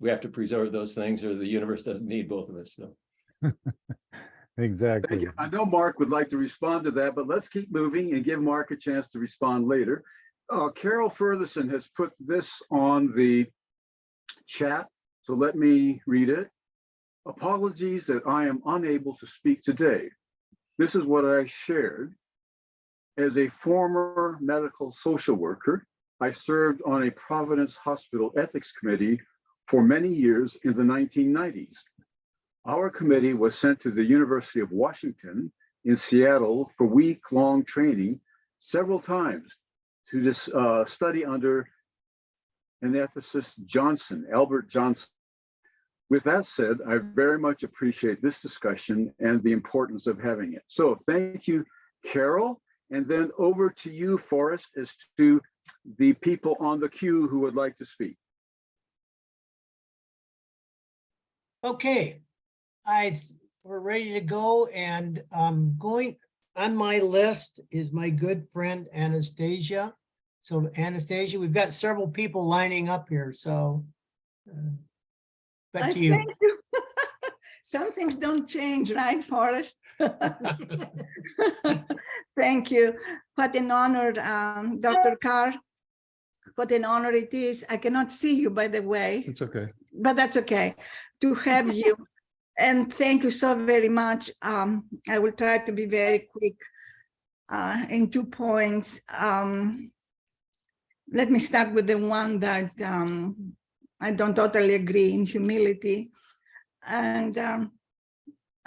we have to preserve those things, or the universe doesn't need both of us. So. Exactly. I know Mark would like to respond to that, but let's keep moving and give Mark a chance to respond later. Carol Furtherson has put this on the chat, so let me read it. Apologies that I am unable to speak today. This is what I shared. As a former medical social worker, I served on a Providence Hospital Ethics Committee for many years in the 1990s. Our committee was sent to the University of Washington in Seattle for week-long training several times to study under anesthetist Johnson, Albert Johnson. With that said, I very much appreciate this discussion and the importance of having it. So thank you, Carol. And then over to you, Forrest, as to the people on the queue who would like to speak. Okay, we're ready to go, and going on my list is my good friend Anastasia. So Anastasia, we've got several people lining up here, so back to you. Thank you. Some things don't change, right, Forrest? Thank you. What an honor, Dr. Carr. What an honor it is. I cannot see you, by the way. It's okay. But that's okay, to have you. And thank you so very much. I will try to be very quick in 2 points. Let me start with the one that I don't totally agree in humility. And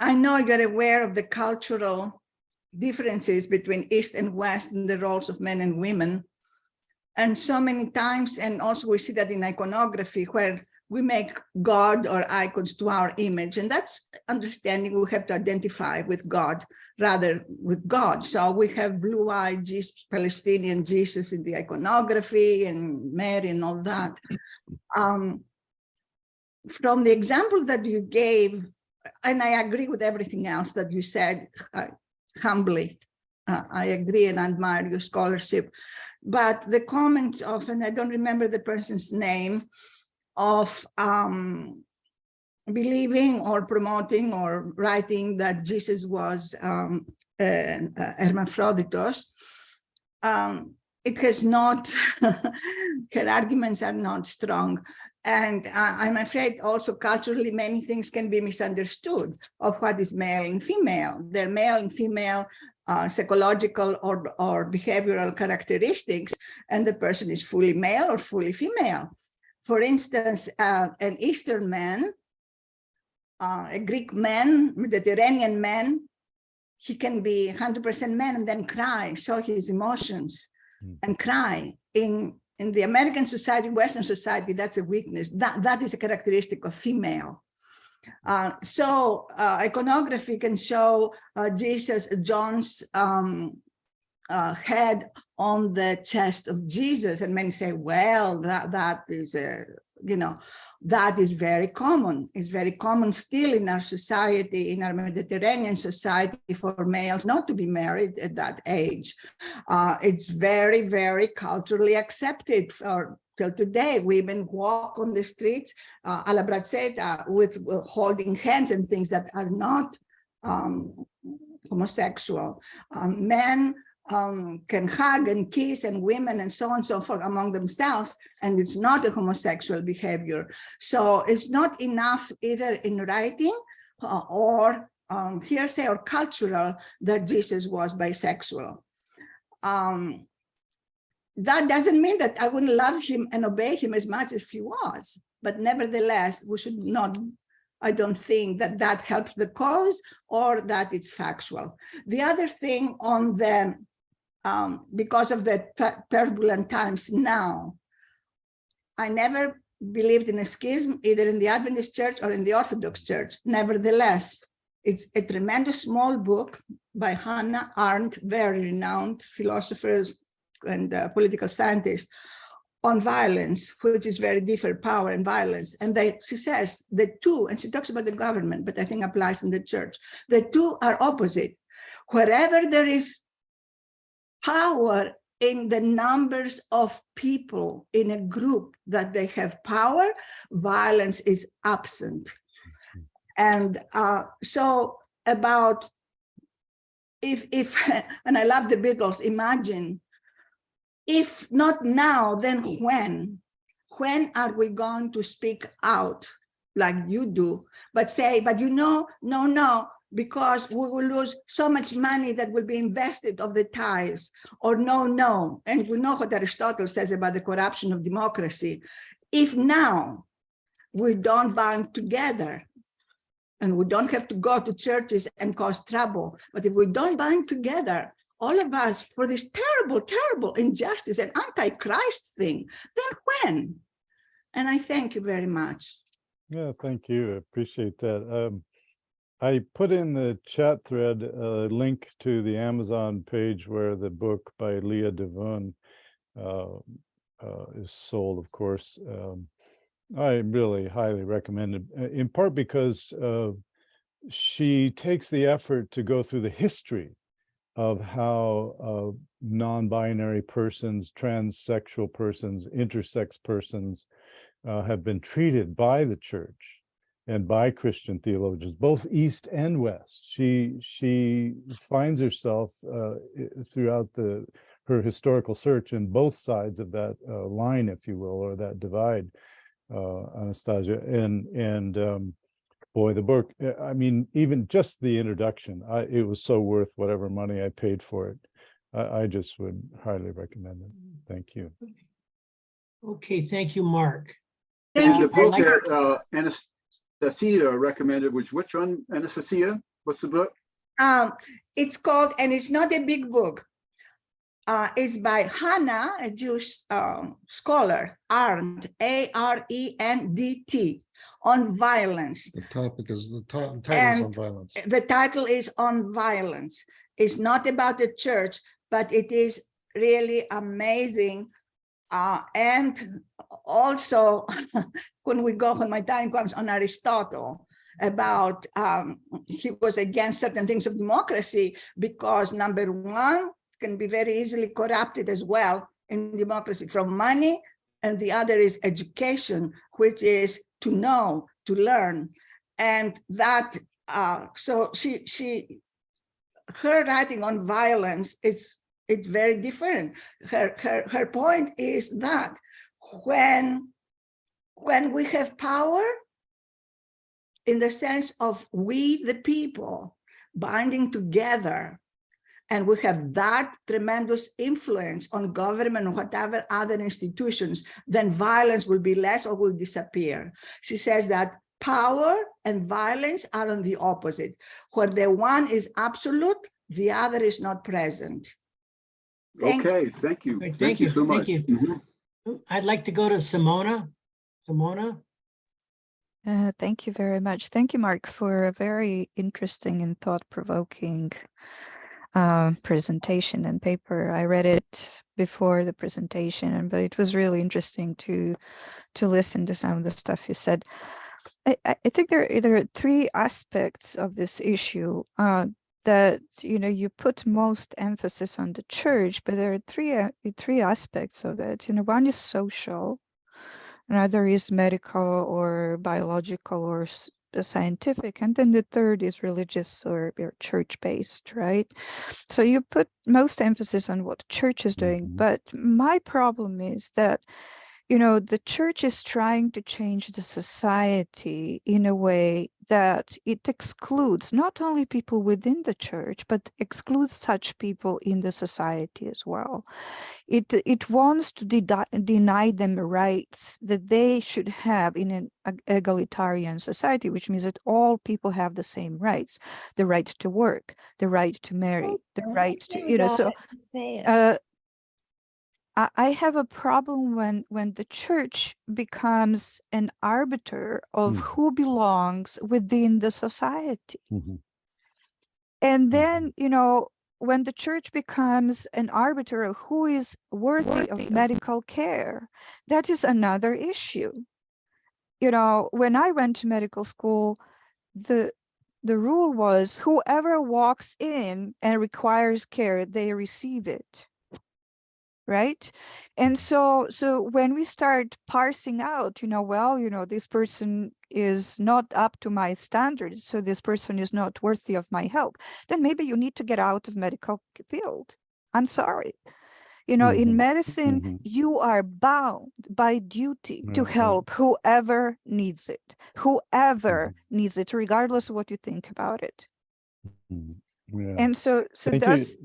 I know you're aware of the cultural differences between East and West in the roles of men and women. And so many times, and also we see that in iconography, where we make God or icons to our image. And that's understanding we have to identify with God rather with God. So we have blue-eyed Jesus, Palestinian Jesus in the iconography, and Mary and all that. From the example that you gave and I agree with everything else that you said, humbly. I agree and admire your scholarship. But the comments of, and I don't remember the person's name, of believing or promoting or writing that Jesus was hermaphroditos, it has not, her arguments are not strong. And I'm afraid also culturally many things can be misunderstood of what is male and female. They're male and female psychological or behavioral characteristics, and the person is fully male or fully female. For instance, an Eastern man, a Greek man, Mediterranean man, he can be 100% man and then cry, show his emotions and cry. In the American society, Western society, that's a weakness. That is a characteristic of female. So iconography can show John's head on the chest of Jesus, and many say, well, that is that is very common. It's very common still in our society, in our Mediterranean society, for males not to be married at that age. It's very, very culturally accepted. Till today, women walk on the streets a la braccetta with holding hands and things that are not homosexual. Men can hug and kiss, and women and so on and so forth among themselves, and it's not a homosexual behavior. So it's not enough either in writing or hearsay or cultural that Jesus was bisexual. That doesn't mean that I wouldn't love him and obey him as much as he was, but nevertheless, we should not, I don't think that that helps the cause or that it's factual. The other thing on the, because of the turbulent times now, I never believed in a schism, either in the Adventist church or in the Orthodox church. Nevertheless, it's a tremendous small book by Hannah Arendt, very renowned philosophers and political scientists, on violence, which is very different, power and violence. And she says the two, and she talks about the government, but I think applies in the church, the two are opposite. Wherever there is power in the numbers of people in a group that they have power, violence is absent. And so about if and I love the Beatles, imagine, if not now, then when? When are we going to speak out like you do, but say, but no, because we will lose so much money that will be invested of the tithes, or no. And we know what Aristotle says about the corruption of democracy. If now we don't bind together, and we don't have to go to churches and cause trouble, but if we don't bind together, all of us, for this terrible, terrible injustice and anti-Christ thing, then when? And I thank you very much. Yeah, thank you. I appreciate that. I put in the chat thread a link to the Amazon page where the book by Leah Devon is sold, of course. I really highly recommend it, in part because she takes the effort to go through the history of how non-binary persons, transsexual persons, intersex persons have been treated by the church and by Christian theologians, both East and West. She finds herself throughout her historical search in both sides of that line, if you will, or that divide, Anastasia. And boy, the book, I mean, even just the introduction, it was so worth whatever money I paid for it. I just would highly recommend it. Thank you. Okay, thank you, Mark. Thank you. The book that Anastasia recommended was which one, Anastasia? What's the book? It's called, and it's not a big book. It's by Hannah, a Jewish scholar, Arendt, A-R-E-N-D-T, on violence. The topic is the title is on violence. The title is on violence. It's not about the church, but it is really amazing. And also, when my time comes, on Aristotle, about he was against certain things of democracy because number one can be very easily corrupted as well in democracy from money, and the other is education, which is to know, to learn. And that so her writing on violence, it's very different. Her point is that when we have power, in the sense of we the people binding together, and we have that tremendous influence on government or whatever other institutions, then violence will be less or will disappear. She says that power and violence are on the opposite, where the one is absolute, the other is not present. Okay, thank you. Great, Thank you so much. Thank you. I'd like to go to Simona. Simona? Thank you very much. Thank you, Mark, for a very interesting and thought-provoking presentation and paper. I read it before the presentation, but it was really interesting to listen to some of the stuff you said. I think there are three aspects of this issue that you put most emphasis on the church, but there are three aspects of it. One is social, another is medical or biological or scientific, and then the third is religious or church-based, right? So you put most emphasis on what church is doing, but my problem is that the church is trying to change the society in a way that it excludes not only people within the church, but excludes such people in the society as well. It wants to deny them rights that they should have in an egalitarian society, which means that all people have the same rights: the right to work, the right to marry, the right to, I have a problem when the church becomes an arbiter of who belongs within the society. And then, when the church becomes an arbiter of who is worthy of medical care, that is another issue. When I went to medical school, the rule was whoever walks in and requires care, they receive it. Right. And so when we start parsing out, this person is not up to my standards, so this person is not worthy of my help, then maybe you need to get out of medical field. I'm sorry. In medicine, you are bound by duty to help whoever needs it, needs it, regardless of what you think about it. And so that's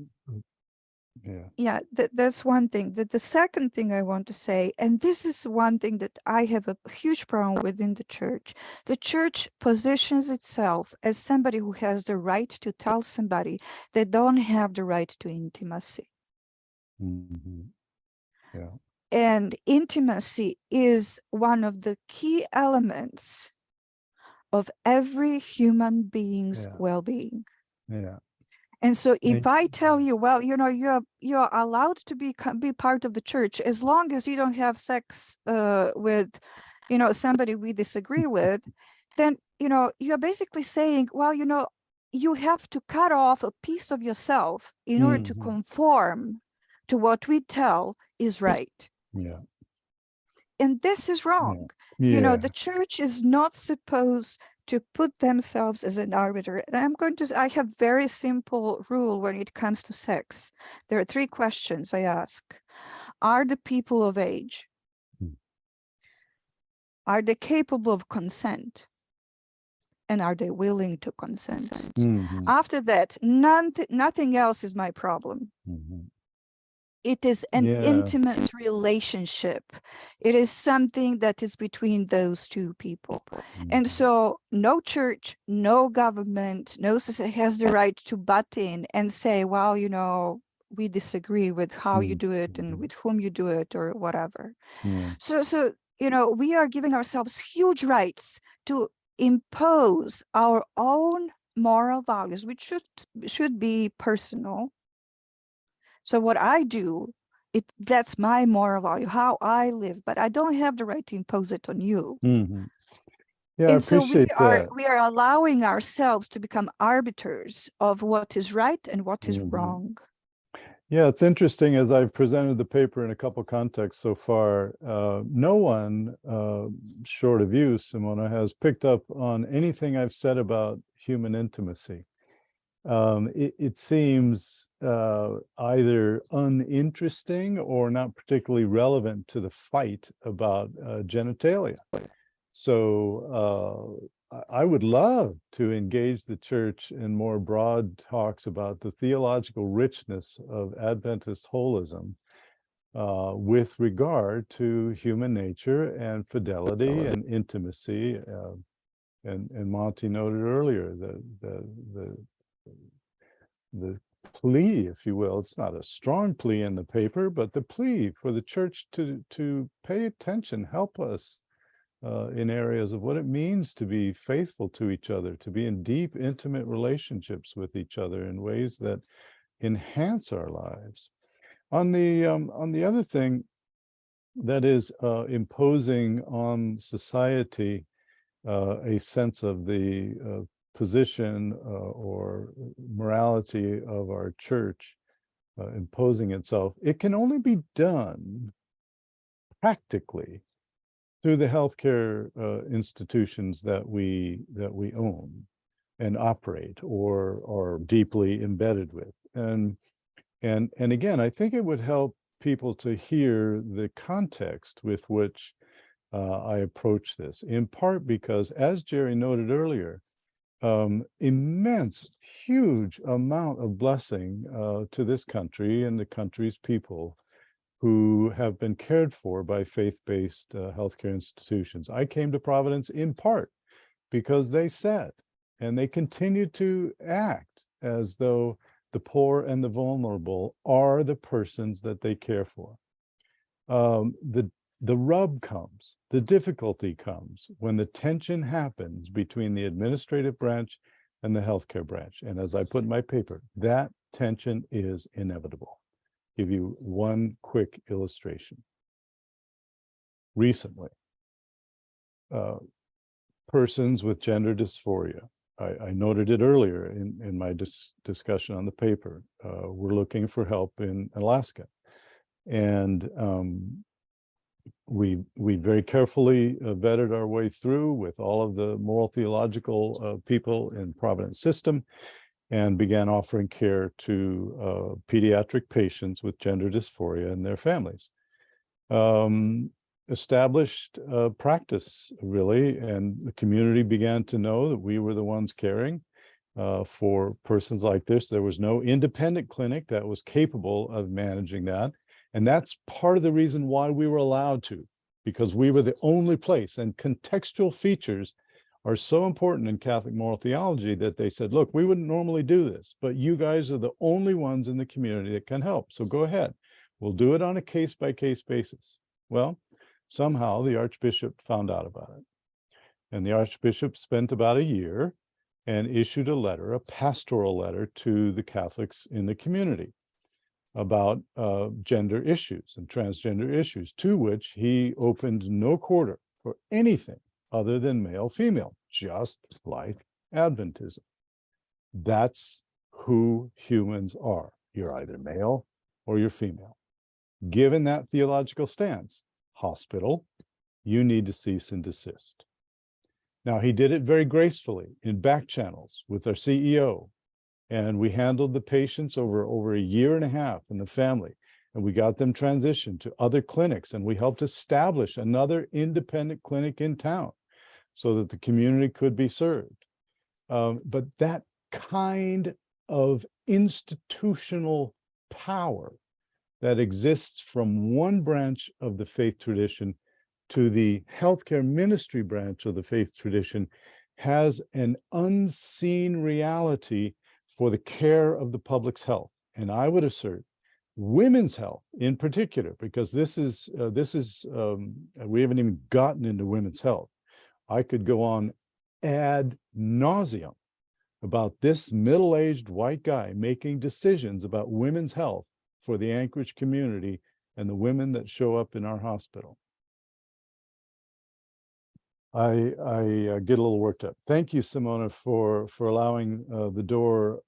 that's one thing. The second thing I want to say, and this is one thing that I have a huge problem within the church positions itself as somebody who has the right to tell somebody they don't have the right to intimacy. And intimacy is one of the key elements of every human being's well-being. And so if I tell you, well, you're allowed to be part of the church as long as you don't have sex with, somebody we disagree with, then, you're basically saying, well, you have to cut off a piece of yourself in order to conform to what we tell is right. And this is wrong. The church is not supposed to put themselves as an arbiter. And I have very simple rule when it comes to sex. There are three questions I ask. Are the people of age? Are they capable of consent? And are they willing to consent? After that, nothing else is my problem. It is an intimate relationship. It is something that is between those two people. And so no church, no government, no society has the right to butt in and say, well, we disagree with how you do it and with whom you do it or whatever. So we are giving ourselves huge rights to impose our own moral values, which should be personal. So what I do, that's my moral value, how I live, but I don't have the right to impose it on you. Yeah, I And so appreciate that. we are allowing ourselves to become arbiters of what is right and what is Mhm. wrong. Yeah, it's interesting as I've presented the paper in a couple contexts so far, no one short of you, Simona, has picked up on anything I've said about human intimacy. It seems either uninteresting or not particularly relevant to the fight about genitalia. So I would love to engage the church in more broad talks about the theological richness of Adventist holism with regard to human nature and fidelity and intimacy. And Monty noted earlier the plea, if you will, it's not a strong plea in the paper, but the plea for the church to pay attention, help us in areas of what it means to be faithful to each other, to be in deep, intimate relationships with each other in ways that enhance our lives. On the other thing that is imposing on society a sense of the position or morality of our church imposing itself, it can only be done practically through the healthcare institutions that we own and operate or are deeply embedded with. And again, I think it would help people to hear the context with which I approach this, in part because, as Jerry noted earlier, immense, huge amount of blessing to this country and the country's people who have been cared for by faith-based healthcare institutions. I came to Providence in part because they said, and they continue to act as though the poor and the vulnerable are the persons that they care for. The rub comes, the difficulty comes when the tension happens between the administrative branch and the healthcare branch. And as I put in my paper, that tension is inevitable. Give you one quick illustration. Recently, persons with gender dysphoria, I noted it earlier in my discussion on the paper, were looking for help in Alaska. And we very carefully vetted our way through with all of the moral theological people in Providence system and began offering care to pediatric patients with gender dysphoria and their families. Established practice, really, and the community began to know that we were the ones caring for persons like this. There was no independent clinic that was capable of managing that. And that's part of the reason why we were allowed to, because we were the only place. And contextual features are so important in Catholic moral theology that they said, look, we wouldn't normally do this, but you guys are the only ones in the community that can help. So go ahead. We'll do it on a case-by-case basis. Well, somehow the Archbishop found out about it. And the Archbishop spent about a year and issued a letter, a pastoral letter to the Catholics in the community about gender issues and transgender issues, to which he opened no quarter for anything other than male-female, just like Adventism. That's who humans are. You're either male or you're female. Given that theological stance, hospital, you need to cease and desist. Now, he did it very gracefully in back channels with our CEO, and we handled the patients over a year and a half and the family, and we got them transitioned to other clinics, and we helped establish another independent clinic in town so that the community could be served. But that kind of institutional power that exists from one branch of the faith tradition to the healthcare ministry branch of the faith tradition has an unseen reality for the care of the public's health. And I would assert women's health in particular, because this is we haven't even gotten into women's health. I could go on ad nauseum about this middle-aged white guy making decisions about women's health for the Anchorage community and the women that show up in our hospital. I get a little worked up. Thank you, Simona, for allowing the door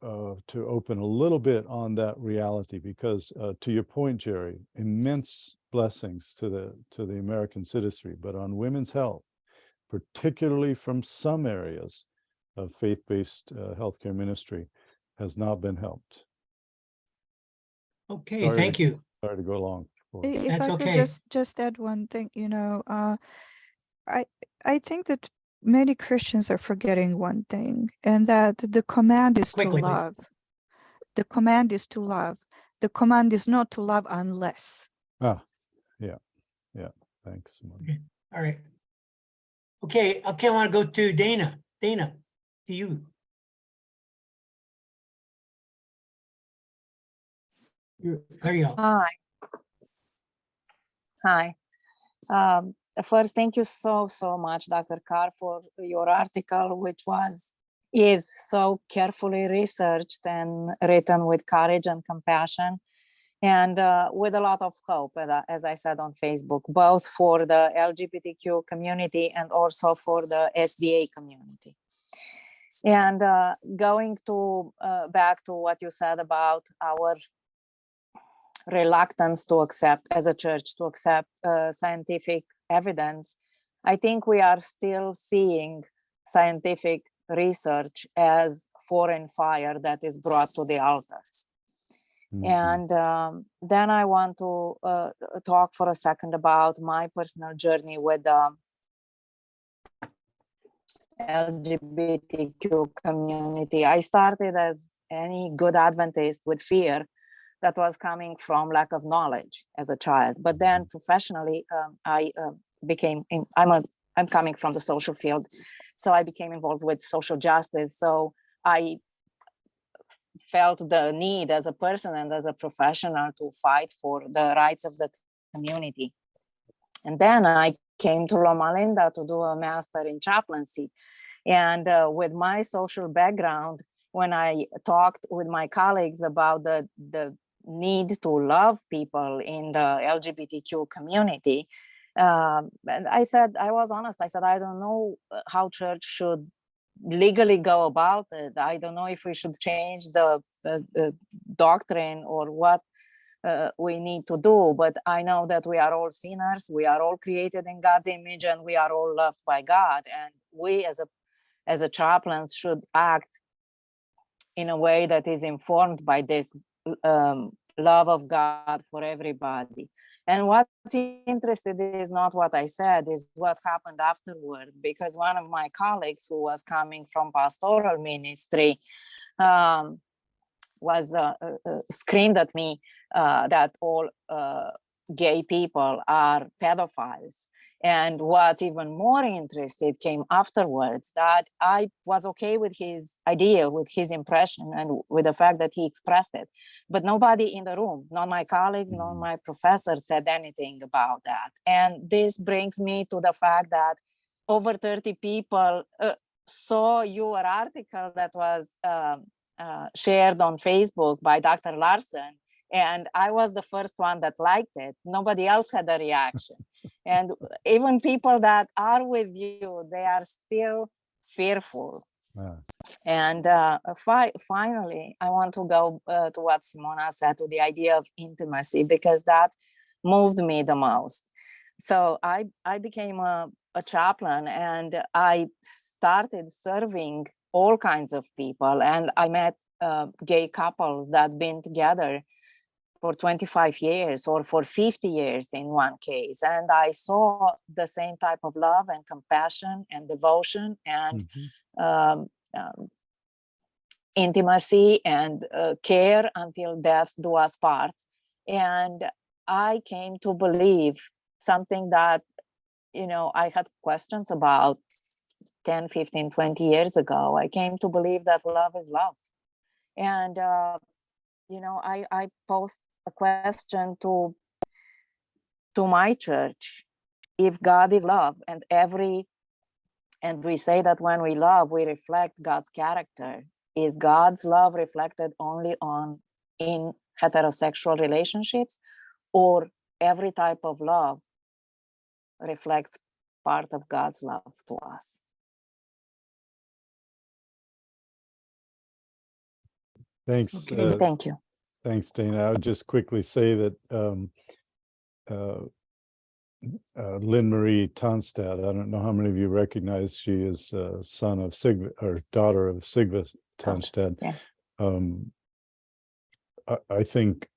to open a little bit on that reality, because to your point, Jerry, immense blessings to the American citizenry, but on women's health, particularly from some areas of faith-based healthcare ministry, has not been helped. Okay, thank you. Sorry to go along. If That's I could okay. just add one thing, I think that many Christians are forgetting one thing, and that the command is to Quickly, please. love. The command is to love. The command is not to love unless. Yeah. Thanks, Simona. Okay. All right. Okay, I want to go to Dana. Dana, to you. There you go. Hi. First, thank you so much, Dr. Carr, for your article, which is so carefully researched and written with courage and compassion, and with a lot of hope, as I said on Facebook, both for the LGBTQ community and also for the SDA community. And going to back to what you said about our reluctance to accept, as a church, to accept scientific evidence, I think we are still seeing scientific research as foreign fire that is brought to the altar. And then I want to talk for a second about my personal journey with the LGBTQ community. I started as any good Adventist with fear that was coming from lack of knowledge as a child. But then professionally, I'm coming from the social field, so I became involved with social justice. So I felt the need as a person and as a professional to fight for the rights of the community. And then I came to Loma Linda to do a master in chaplaincy. And with my social background, when I talked with my colleagues about the need to love people in the LGBTQ community, and I was honest, I said, I don't know how church should legally go about it. I don't know if we should change the doctrine or what we need to do, but I know that we are all sinners, we are all created in God's image, and we are all loved by God, and we as a chaplains should act in a way that is informed by this love of God for everybody. And what's interesting is not what I said, is what happened afterward, because one of my colleagues who was coming from pastoral ministry was screamed at me that all gay people are pedophiles. And what's even more interesting came afterwards, that I was okay with his idea, with his impression, and with the fact that he expressed it. But nobody in the room, none of my colleagues, none of my professors said anything about that. And this brings me to the fact that over 30 people saw your article that was shared on Facebook by Dr. Larson. And I was the first one that liked it. Nobody else had a reaction. And even people that are with you, they are still fearful. And finally, I want to go to what Simona said, to the idea of intimacy, because that moved me the most. So I became a chaplain, and I started serving all kinds of people. And I met gay couples that had been together for 25 years or for 50 years in one case. And I saw the same type of love and compassion and devotion and intimacy and care until death do us part. And I came to believe something that, I had questions about 10, 15, 20 years ago. I came to believe that love is love. And, I posed a question to my church: if God is love, and we say that when we love, we reflect God's character, is God's love reflected only in heterosexual relationships, or every type of love reflects part of God's love to us. Thanks. Okay. Thank you. Thanks, Dana. I would just quickly say that Lynn Marie Tonstad, I don't know how many of you recognize, she is son of Sigve, or daughter of Sigve Tonstad. Yeah. I think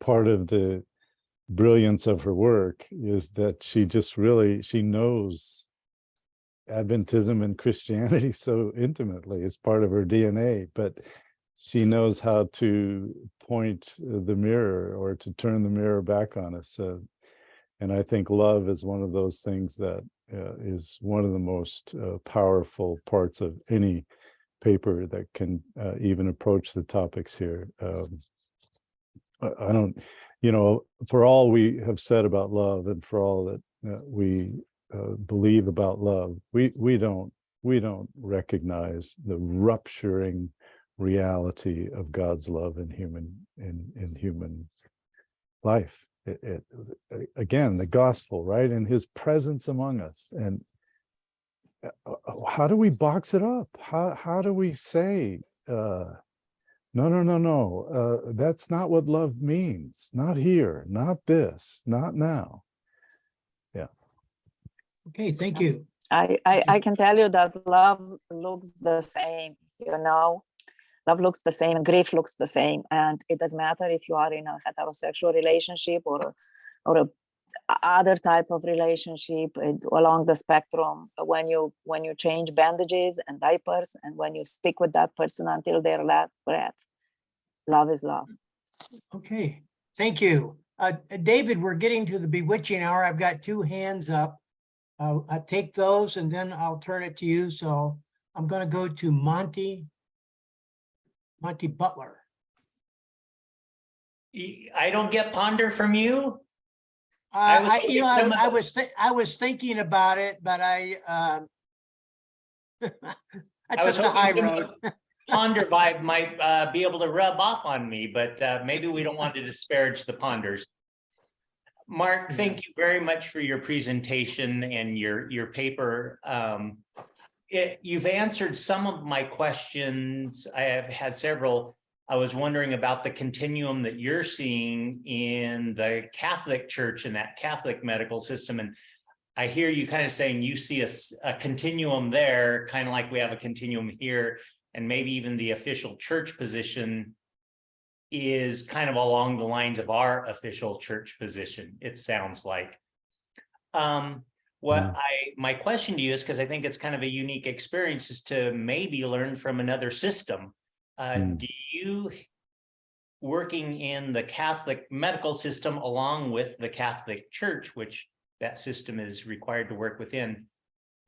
part of the brilliance of her work is that she just really, she knows Adventism and Christianity so intimately. It's part of her DNA, but she knows how to point the mirror or to turn the mirror back on us. And I think love is one of those things that is one of the most powerful parts of any paper that can even approach the topics here. I don't, you know, for all we have said about love and for all that we believe about love, we don't recognize the rupturing reality of God's love in human life. Again, the gospel, right? And his presence among us. And how do we box it up? How do we say, no, that's not what love means. Not here, not this, not now. Yeah. Okay, thank you. I can tell you that love looks the same, you know. Love looks the same and grief looks the same. And it doesn't matter if you are in a heterosexual relationship or a other type of relationship along the spectrum. When you change bandages and diapers and when you stick with that person until their last breath, love is love. Okay, thank you. David, we're getting to the bewitching hour. I've got 2 hands up. I'll take those and then I'll turn it to you. So I'm going to go to Monty Butler. I don't get ponder from you. I was thinking about it, but I was took the high hoping road. Ponder vibe might be able to rub off on me, but maybe we don't want to disparage the ponders. Mark, thank you very much for your presentation and your paper. You've answered some of my questions. I have had several. I was wondering about the continuum that you're seeing in the Catholic Church and that Catholic medical system. And I hear you kind of saying you see a continuum there, kind of like we have a continuum here, and maybe even the official church position is kind of along the lines of our official church position, it sounds like. My question to you is, because I think it's kind of a unique experience, is to maybe learn from another system. Do you, working in the Catholic medical system along with the Catholic Church, which that system is required to work within,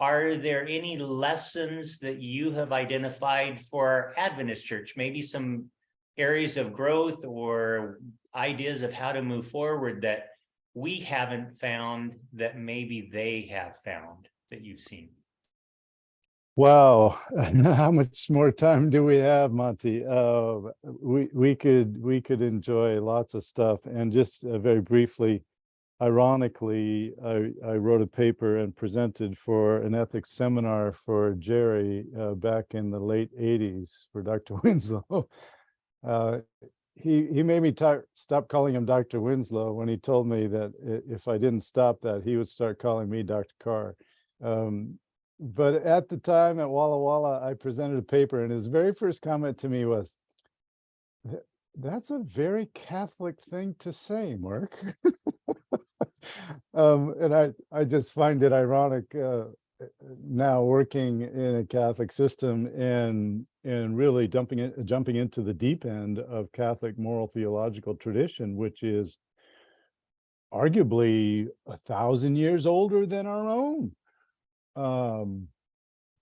are there any lessons that you have identified for our Adventist Church? Maybe some areas of growth or ideas of how to move forward that we haven't found that maybe they have found that you've seen? Wow, how much more time do we have, Monty? We could enjoy lots of stuff. And just very briefly, ironically, I wrote a paper and presented for an ethics seminar for Jerry back in the late 80s for Dr. Winslow. He made me stop calling him Dr. Winslow when he told me that if I didn't stop that, he would start calling me Dr. Carr. But at the time at Walla Walla, I presented a paper, and his very first comment to me was, "That's a very Catholic thing to say, Mark." And I just find it ironic now working in a Catholic system and really jumping into the deep end of Catholic moral theological tradition, which is arguably 1,000 years older than our own.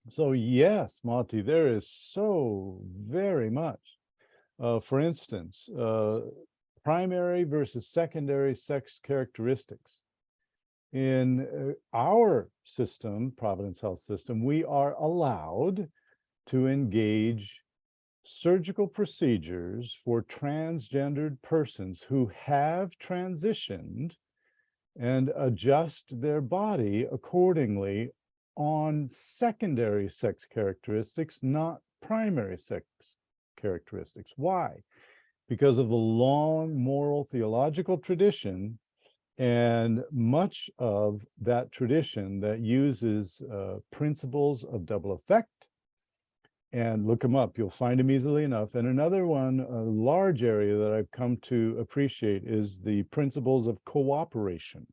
So yes, Monty, there is so very much. For instance, primary versus secondary sex characteristics. In our system, Providence Health System, we are allowed to engage surgical procedures for transgendered persons who have transitioned and adjust their body accordingly on secondary sex characteristics, not primary sex characteristics. Why? Because of the long moral theological tradition, and much of that tradition that uses principles of double effect. And look them up, you'll find them easily enough. And another one, a large area that I've come to appreciate, is the principles of cooperation.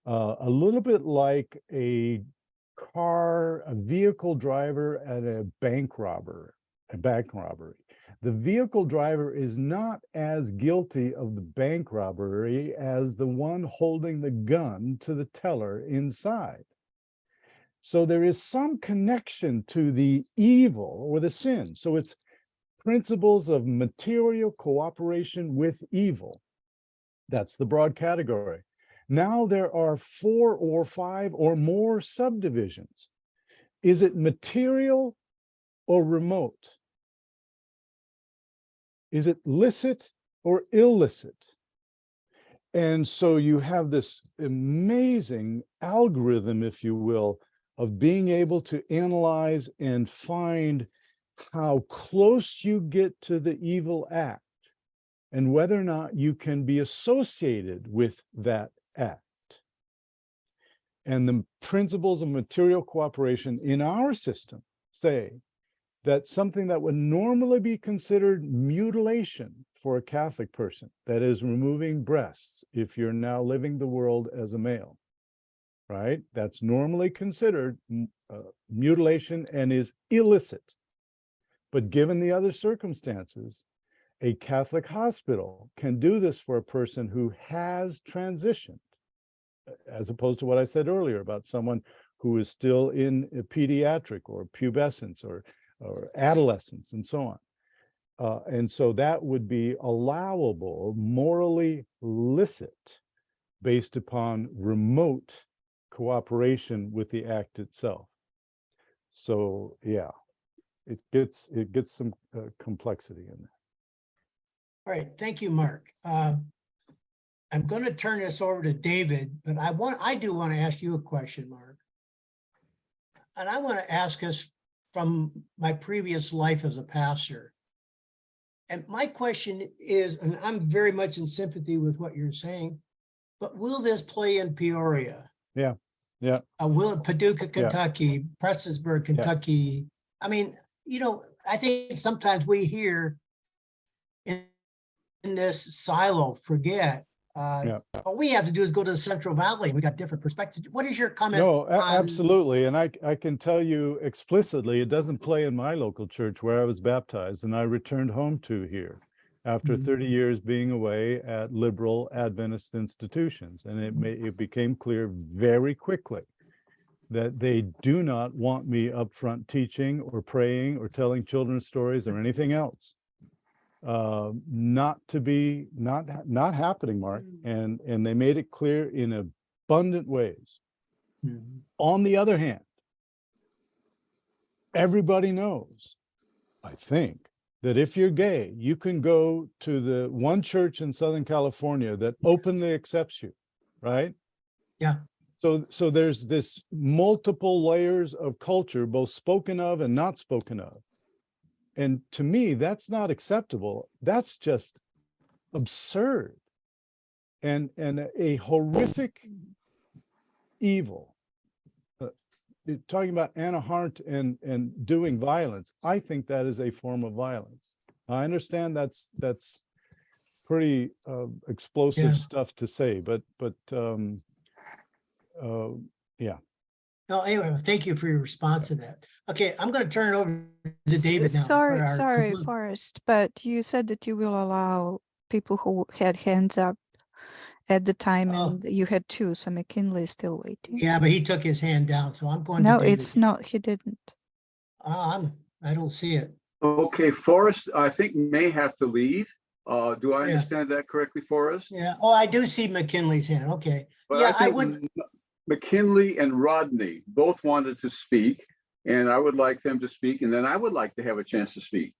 A little bit like a vehicle driver at a bank robbery. The vehicle driver is not as guilty of the bank robbery as the one holding the gun to the teller inside. So there is some connection to the evil or the sin. So it's principles of material cooperation with evil. That's the broad category. Now there are 4 or 5 or more subdivisions. Is it material or remote? Is it licit or illicit? And so you have this amazing algorithm, if you will, of being able to analyze and find how close you get to the evil act and whether or not you can be associated with that act. And the principles of material cooperation in our system say that something that would normally be considered mutilation for a Catholic person, that is removing breasts if you're now living the world as a male, right? That's normally considered mutilation and is illicit. But given the other circumstances, a Catholic hospital can do this for a person who has transitioned, as opposed to what I said earlier about someone who is still in a pediatric or pubescence or adolescence and so on. And so that would be allowable, morally licit, based upon remote cooperation with the act itself. So yeah, it gets some complexity in there. All right, thank you, Mark. I'm going to turn this over to David, but I do want to ask you a question, Mark. And I want to ask us from my previous life as a pastor. And my question is, and I'm very much in sympathy with what you're saying, but will this play in Peoria? Yeah. Will Paducah, Kentucky, Prestonsburg, Kentucky? Yeah. I mean, I think sometimes we hear in this silo forget. All we have to do is go to the Central Valley. We got different perspectives. What is your comment? No, absolutely. And I can tell you explicitly, it doesn't play in my local church where I was baptized and I returned home to here after 30 years being away at liberal Adventist institutions. And it became clear very quickly that they do not want me up front teaching or praying or telling children's stories or anything else. Not happening, Mark. And they made it clear in abundant ways. On the other hand, everybody knows, I think, that if you're gay, you can go to the one church in Southern California that openly accepts you, right? Yeah. So there's this multiple layers of culture, both spoken of and not spoken of. And to me, that's not acceptable. That's just absurd and a horrific evil. Talking about Anna Hart and doing violence, I think that is a form of violence. I understand that's pretty explosive stuff to say, but yeah. No, anyway, thank you for your response to that. Okay, I'm going to turn it over to David now. Sorry, Forrest, but you said that you will allow people who had hands up at the time, and you had 2, so McKinley is still waiting. Yeah, but he took his hand down, so I'm going to No, David. it's not. He didn't. I don't see it. Okay, Forrest, I think may have to leave. Do I understand that correctly, Forrest? Yeah. Oh, I do see McKinley's hand. Okay. But yeah, I would. McKinley and Rodney both wanted to speak, and I would like them to speak, and then I would like to have a chance to speak.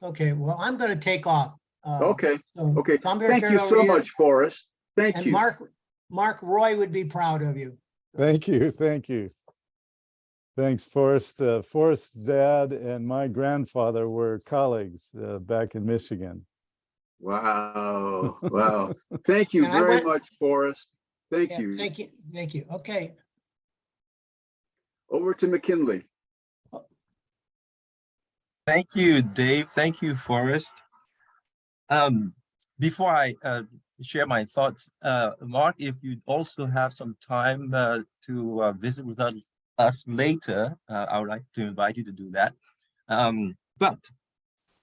Okay, well, I'm going to take off. Okay. So Okay. I'm Thank you so much, Forrest. Thank you. Mark, Mark, Roy would be proud of you. Thank you, thank you. Thanks, Forrest. Forrest's dad and my grandfather were colleagues back in Michigan. Wow, wow. Thank you And I very went- much, Forrest. Thank Yeah, you. thank you, thank you. Okay. Over to McKinley. Thank you, Dave. Thank you, Forrest. Before I share my thoughts, Mark, if you also have some time to visit with us later, I would like to invite you to do that. But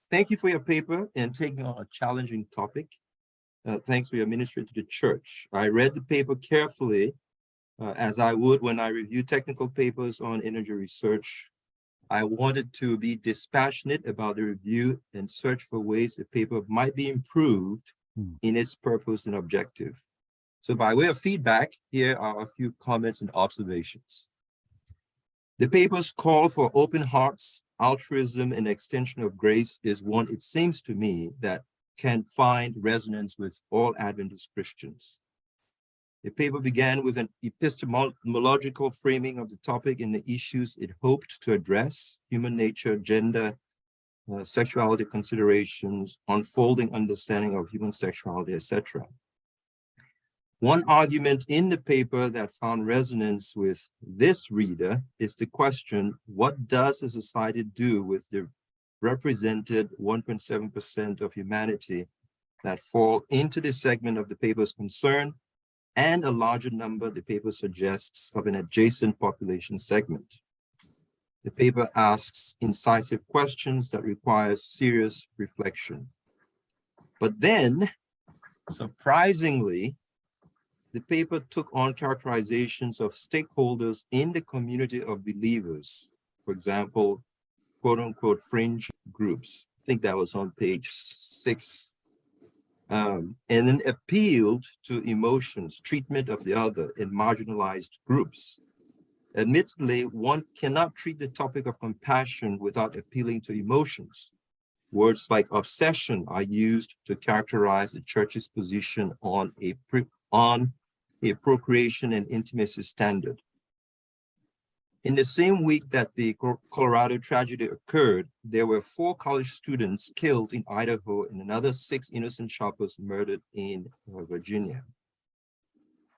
thank you for your paper and taking on a challenging topic. Thanks for your ministry to the church. I read the paper carefully, as I would when I review technical papers on energy research. I wanted to be dispassionate about the review and search for ways the paper might be improved in its purpose and objective. So by way of feedback, here are a few comments and observations. The paper's call for open hearts, altruism, and extension of grace is one, it seems to me, that can find resonance with all Adventist Christians. The paper began with an epistemological framing of the topic and the issues it hoped to address: human nature, gender, sexuality considerations, unfolding understanding of human sexuality, etc. One argument in the paper that found resonance with this reader is the question, what does a society do with the represented 1.7% of humanity that fall into this segment of the paper's concern, and a larger number, the paper suggests, of an adjacent population segment? The paper asks incisive questions that require serious reflection. But then, surprisingly, the paper took on characterizations of stakeholders in the community of believers. For example, quote unquote, fringe groups. I think that was on page 6. And then appealed to emotions, treatment of the other in marginalized groups. Admittedly, one cannot treat the topic of compassion without appealing to emotions. Words like obsession are used to characterize the church's position on a procreation and intimacy standard. In the same week that the Colorado tragedy occurred, there were 4 college students killed in Idaho and another 6 innocent shoppers murdered in Virginia.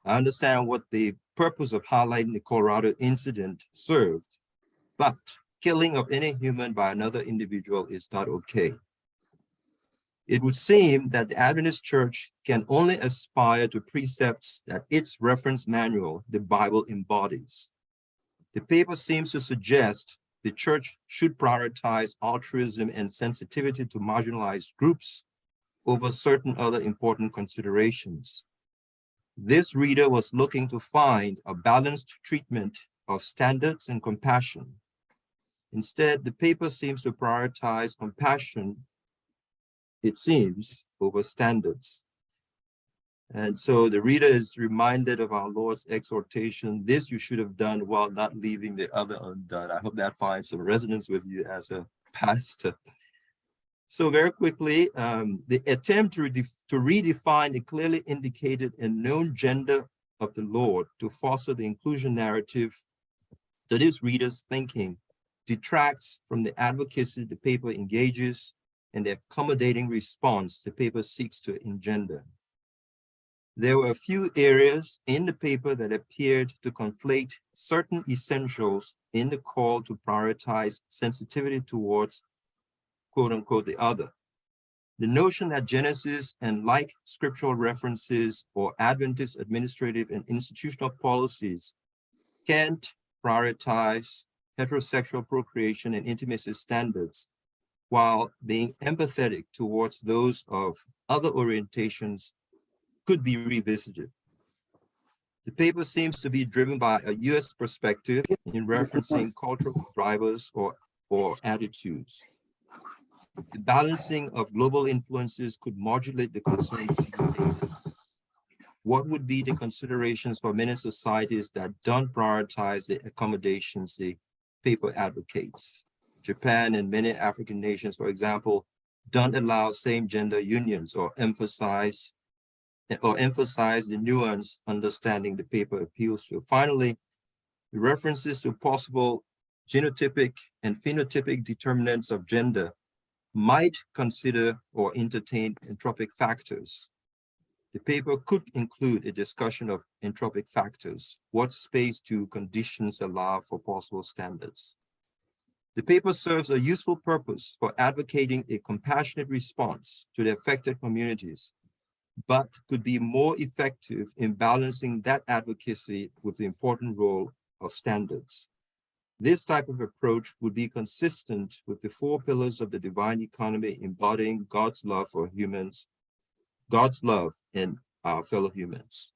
I understand what the purpose of highlighting the Colorado incident served, but killing of any human by another individual is not okay. It would seem that the Adventist Church can only aspire to precepts that its reference manual, the Bible, embodies. The paper seems to suggest the church should prioritize altruism and sensitivity to marginalized groups over certain other important considerations. This reader was looking to find a balanced treatment of standards and compassion. Instead, the paper seems to prioritize compassion, it seems, over standards. And so the reader is reminded of our Lord's exhortation, this you should have done while not leaving the other undone. I hope that finds some resonance with you as a pastor. So very quickly, the attempt to redefine the clearly indicated and known gender of the Lord to foster the inclusion narrative to this reader's thinking detracts from the advocacy the paper engages and the accommodating response the paper seeks to engender. There were a few areas in the paper that appeared to conflate certain essentials in the call to prioritize sensitivity towards, quote unquote, the other. The notion that Genesis and like scriptural references or Adventist administrative and institutional policies can't prioritize heterosexual procreation and intimacy standards while being empathetic towards those of other orientations could be revisited. The paper seems to be driven by a US perspective in referencing cultural drivers or attitudes. The balancing of global influences could modulate the concerns. What would be the considerations for many societies that don't prioritize the accommodations the paper advocates? Japan and many African nations, for example, don't allow same-gender unions or emphasize or emphasize the nuanced understanding the paper appeals to. Finally, the references to possible genotypic and phenotypic determinants of gender might consider or entertain entropic factors. The paper could include a discussion of entropic factors, what space to conditions allow for possible standards. The paper serves a useful purpose for advocating a compassionate response to the affected communities, but could be more effective in balancing that advocacy with the important role of standards. This type of approach would be consistent with the 4 pillars of the divine economy, embodying God's love for humans, God's love in our fellow humans.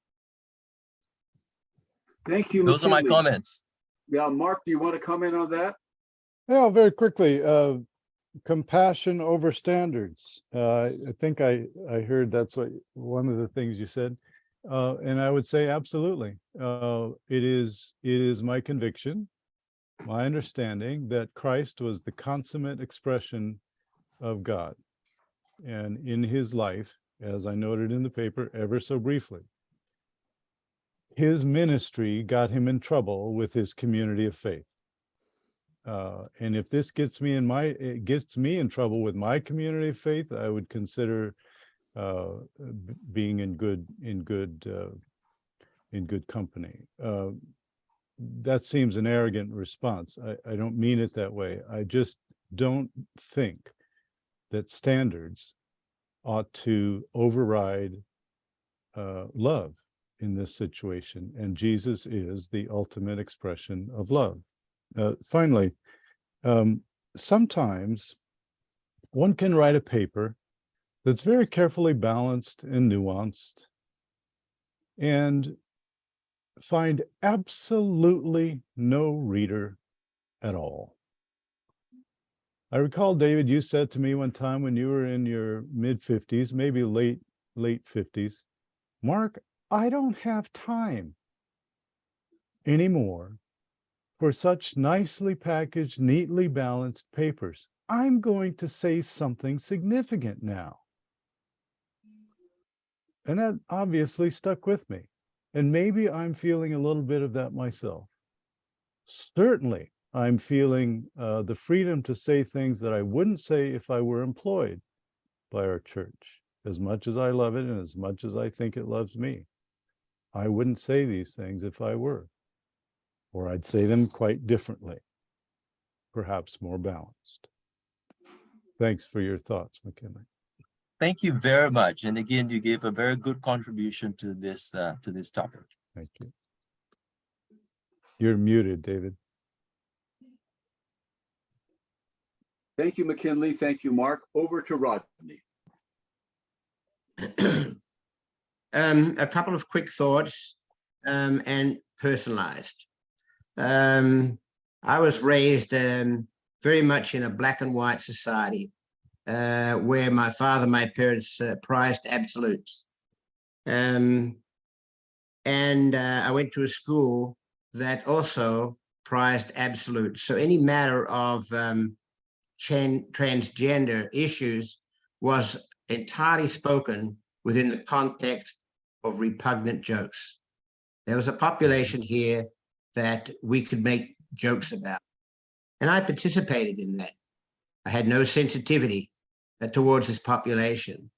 Thank you, Those are my McKinley. comments. Yeah, Mark, do you want to comment on that? Yeah, very quickly. Compassion over standards. I think I heard that's what one of the things you said. And I would say absolutely. It is my conviction, my understanding that Christ was the consummate expression of God. And in his life, as I noted in the paper ever so briefly, his ministry got him in trouble with his community of faith. And if this gets me in trouble with my community of faith, I would consider being in good company. That seems an arrogant response. I don't mean it that way. I just don't think that standards ought to override love in this situation, and Jesus is the ultimate expression of love. Finally, sometimes one can write a paper that's very carefully balanced and nuanced and find absolutely no reader at all. I recall, David, you said to me one time when you were in your mid-50s, maybe late 50s, Mark, I don't have time anymore for such nicely packaged, neatly balanced papers. I'm going to say something significant now. And that obviously stuck with me. And maybe I'm feeling a little bit of that myself. Certainly, I'm feeling the freedom to say things that I wouldn't say if I were employed by our church. As much as I love it and as much as I think it loves me, I wouldn't say these things if I were. Or I'd say them quite differently, perhaps more balanced. Thanks for your thoughts, McKinley. Thank you very much. And again, you gave a very good contribution to this topic. Thank you. You're muted, David. Thank you, McKinley. Thank you, Mark. Over to Rodney. A couple of quick thoughts and personalized. I was raised very much in a black and white society where my father, my parents prized absolutes. And I went to a school that also prized absolutes. So any matter of transgender issues was entirely spoken within the context of repugnant jokes. There was a population here that we could make jokes about. And I participated in that. I had no sensitivity towards this population.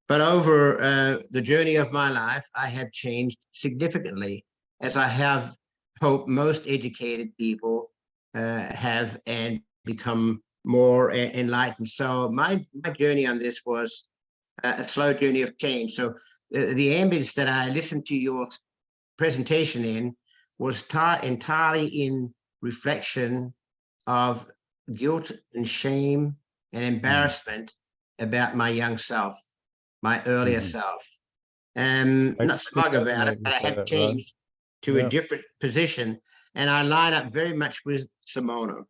But over the journey of my life, I have changed significantly, as I have hope most educated people have and become more enlightened. So my journey on this was a slow journey of change. So the ambience that I listened to your presentation in was entirely in reflection of guilt and shame and embarrassment about my young self, my earlier self. Not smug about it, but I have changed to a different position, and I line up very much with Simona.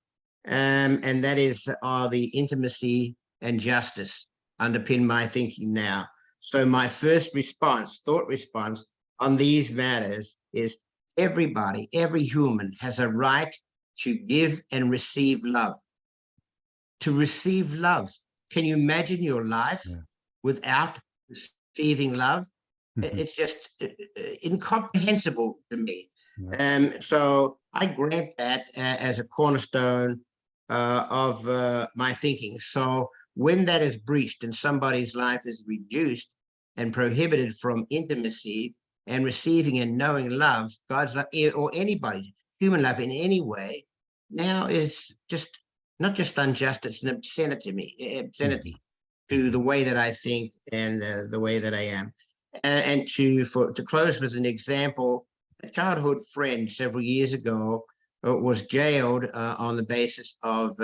And that is the intimacy and justice underpin my thinking now. So my first response, thought response on these matters is everybody, every human has a right to give and receive love. To receive love. Can you imagine your life without receiving love? It's just incomprehensible to me. Yeah. So I grant that as a cornerstone of my thinking. So when that is breached and somebody's life is reduced and prohibited from intimacy and receiving and knowing love, God's love, or anybody's human love in any way, now is just not just unjust, it's an obscenity to the way that I think and the way that I am. And to close with an example, a childhood friend several years ago was jailed on the basis of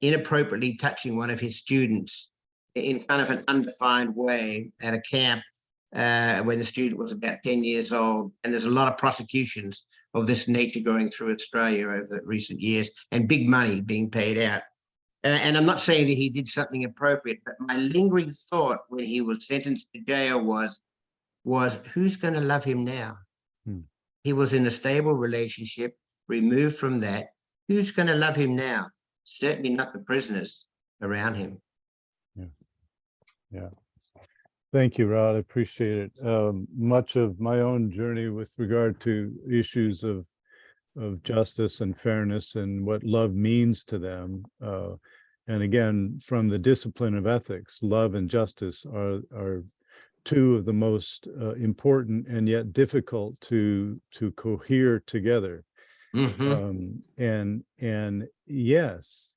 inappropriately touching one of his students in kind of an undefined way at a camp when the student was about 10 years old. And there's a lot of prosecutions of this nature going through Australia over recent years and big money being paid out. And I'm not saying that he did something appropriate, but my lingering thought when he was sentenced to jail was who's going to love him now? He was in a stable relationship, removed from that. Who's going to love him now? Certainly not the prisoners around him. Yeah. Thank you, Rod. I appreciate it. Much of my own journey with regard to issues of justice and fairness and what love means to them. And again, from the discipline of ethics, love and justice are two of the most important and yet difficult to cohere together. And yes,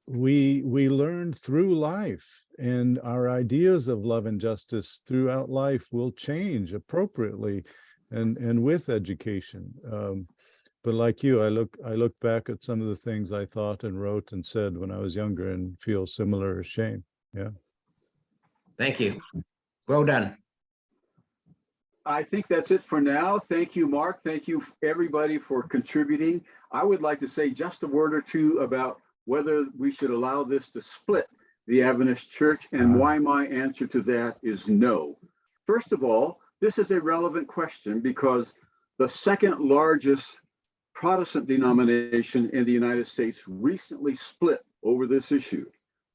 we learn through life, and our ideas of love and justice throughout life will change appropriately and with education. But like you, I look back at some of the things I thought and wrote and said when I was younger and feel similar shame. Yeah. Thank you. Well done. I think that's it for now. Thank you, Mark. Thank you, everybody, for contributing. I would like to say just a word or two about whether we should allow this to split the Adventist Church, and why my answer to that is no. First of all, this is a relevant question because the second largest Protestant denomination in the United States recently split over this issue.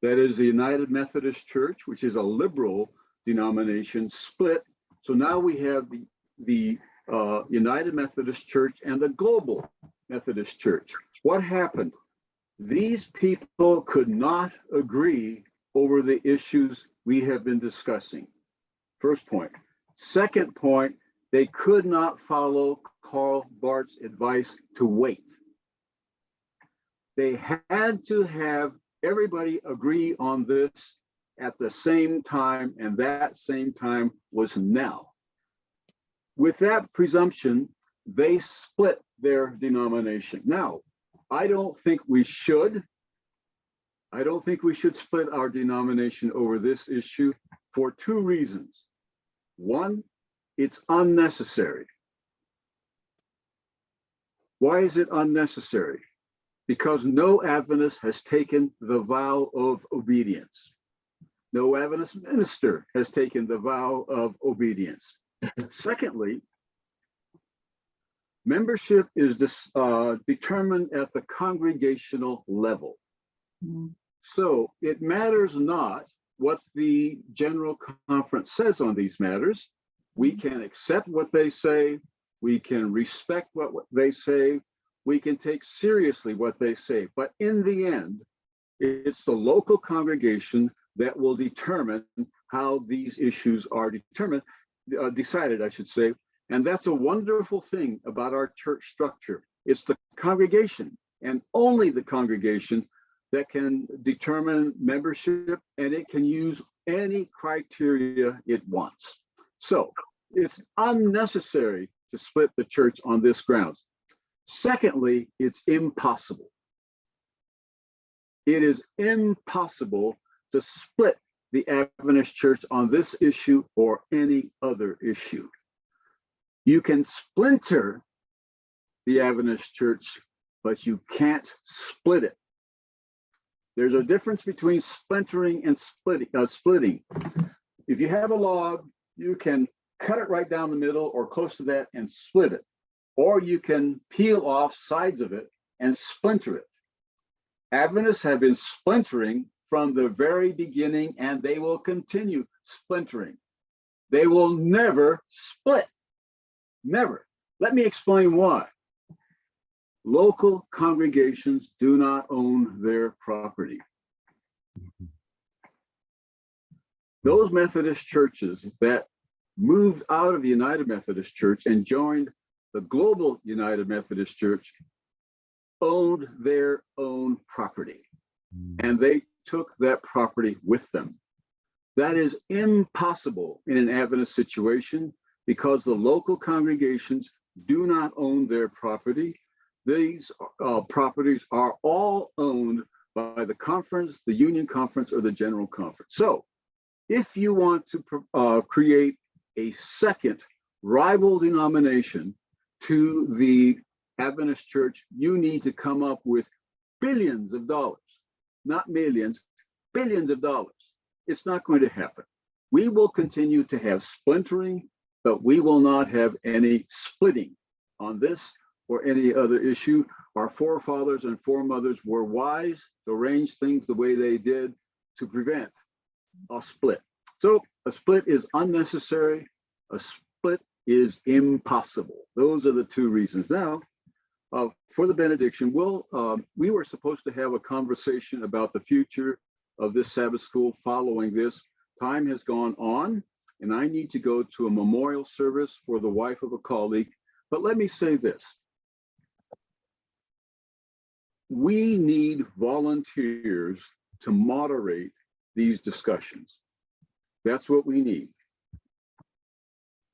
That is the United Methodist Church, which is a liberal denomination, split. So now we have the United Methodist Church and the Global Methodist Church. What happened? These people could not agree over the issues we have been discussing. First point. Second point, they could not follow Karl Barth's advice to wait. They had to have everybody agree on this at the same time, and that same time was now. With that presumption, they split their denomination. Now, I don't think we should split our denomination over this issue for two reasons. One, it's unnecessary. Why is it unnecessary? Because no Adventist has taken the vow of obedience. No Adventist minister has taken the vow of obedience. Secondly, membership is determined at the congregational level. So it matters not what the General Conference says on these matters. We can accept what they say. We can respect what they say. We can take seriously what they say. But in the end, it's the local congregation that will determine how these issues are decided, I should say. And that's a wonderful thing about our church structure. It's the congregation and only the congregation that can determine membership, and it can use any criteria it wants. So it's unnecessary to split the church on this grounds. Secondly, it's impossible. It is impossible to split the Adventist Church on this issue or any other issue. You can splinter the Adventist Church, but you can't split it. There's a difference between splintering and splitting. If you have a log, you can cut it right down the middle or close to that and split it. Or you can peel off sides of it and splinter it. Adventists have been splintering from the very beginning, and they will continue splintering. They will never split. Never. Let me explain why. Local congregations do not own their property. Those Methodist churches that moved out of the United Methodist Church and joined the global United Methodist Church owned their own property, and they took that property with them. That is impossible in an Adventist situation because the local congregations do not own their property. These properties are all owned by the conference, the Union Conference, or the General Conference. So if you want to create a second rival denomination to the Adventist Church, you need to come up with billions of dollars, not millions, billions of dollars. It's not going to happen. We will continue to have splintering, but we will not have any splitting on this or any other issue. Our forefathers and foremothers were wise to arrange things the way they did to prevent a split. So a split is unnecessary. A split is impossible. Those are the two reasons. Now, for the benediction, we were supposed to have a conversation about the future of this Sabbath school following this. Time has gone on, and I need to go to a memorial service for the wife of a colleague. But let me say this. We need volunteers to moderate these discussions. That's what we need.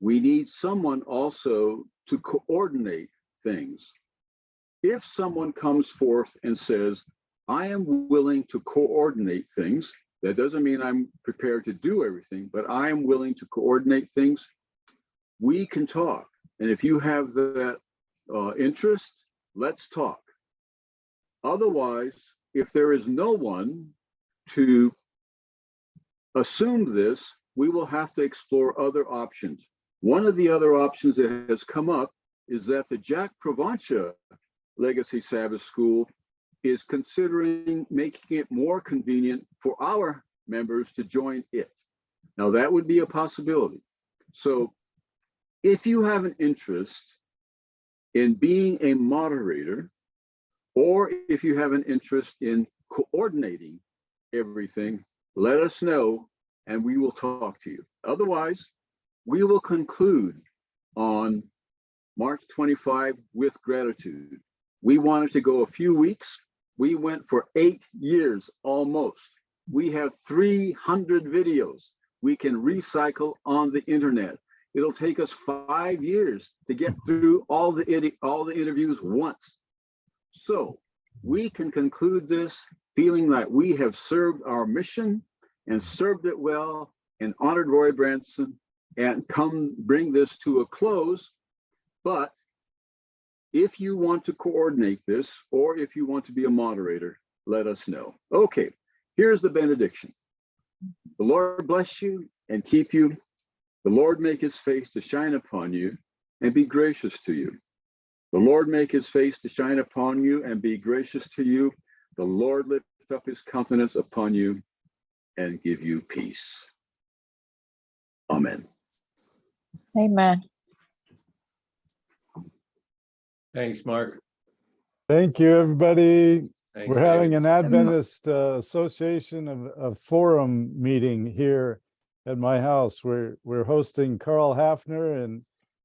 We need someone also to coordinate things. If someone comes forth and says, I am willing to coordinate things, that doesn't mean I'm prepared to do everything, but I am willing to coordinate things, we can talk. And if you have that interest, let's talk. Otherwise, if there is no one to assume this, we will have to explore other options. One of the other options that has come up is that the Jack Provenza Legacy Sabbath School is considering making it more convenient for our members to join it. Now, that would be a possibility. So if you have an interest in being a moderator, or if you have an interest in coordinating everything, let us know and we will talk to you. Otherwise, we will conclude on March 25 with gratitude. We wanted to go a few weeks. We went for 8 years almost. We have 300 videos we can recycle on the internet. It'll take us 5 years to get through all the interviews once. So we can conclude this feeling that we have served our mission and served it well and honored Roy Branson and bring this to a close. But if you want to coordinate this, or if you want to be a moderator, let us know. Okay, here's the benediction. The Lord bless you and keep you. The Lord make his face to shine upon you and be gracious to you. The Lord make his face to shine upon you and be gracious to you. The Lord lift up his countenance upon you and give you peace. Amen. Amen. Thanks, Mark. Thank you, everybody. Thanks, We're having David. an Adventist Association of Forum meeting here at my house. We're hosting Carl Hafner and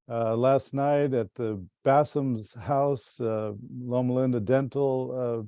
last night at the Bassum's house, Loma Linda Dental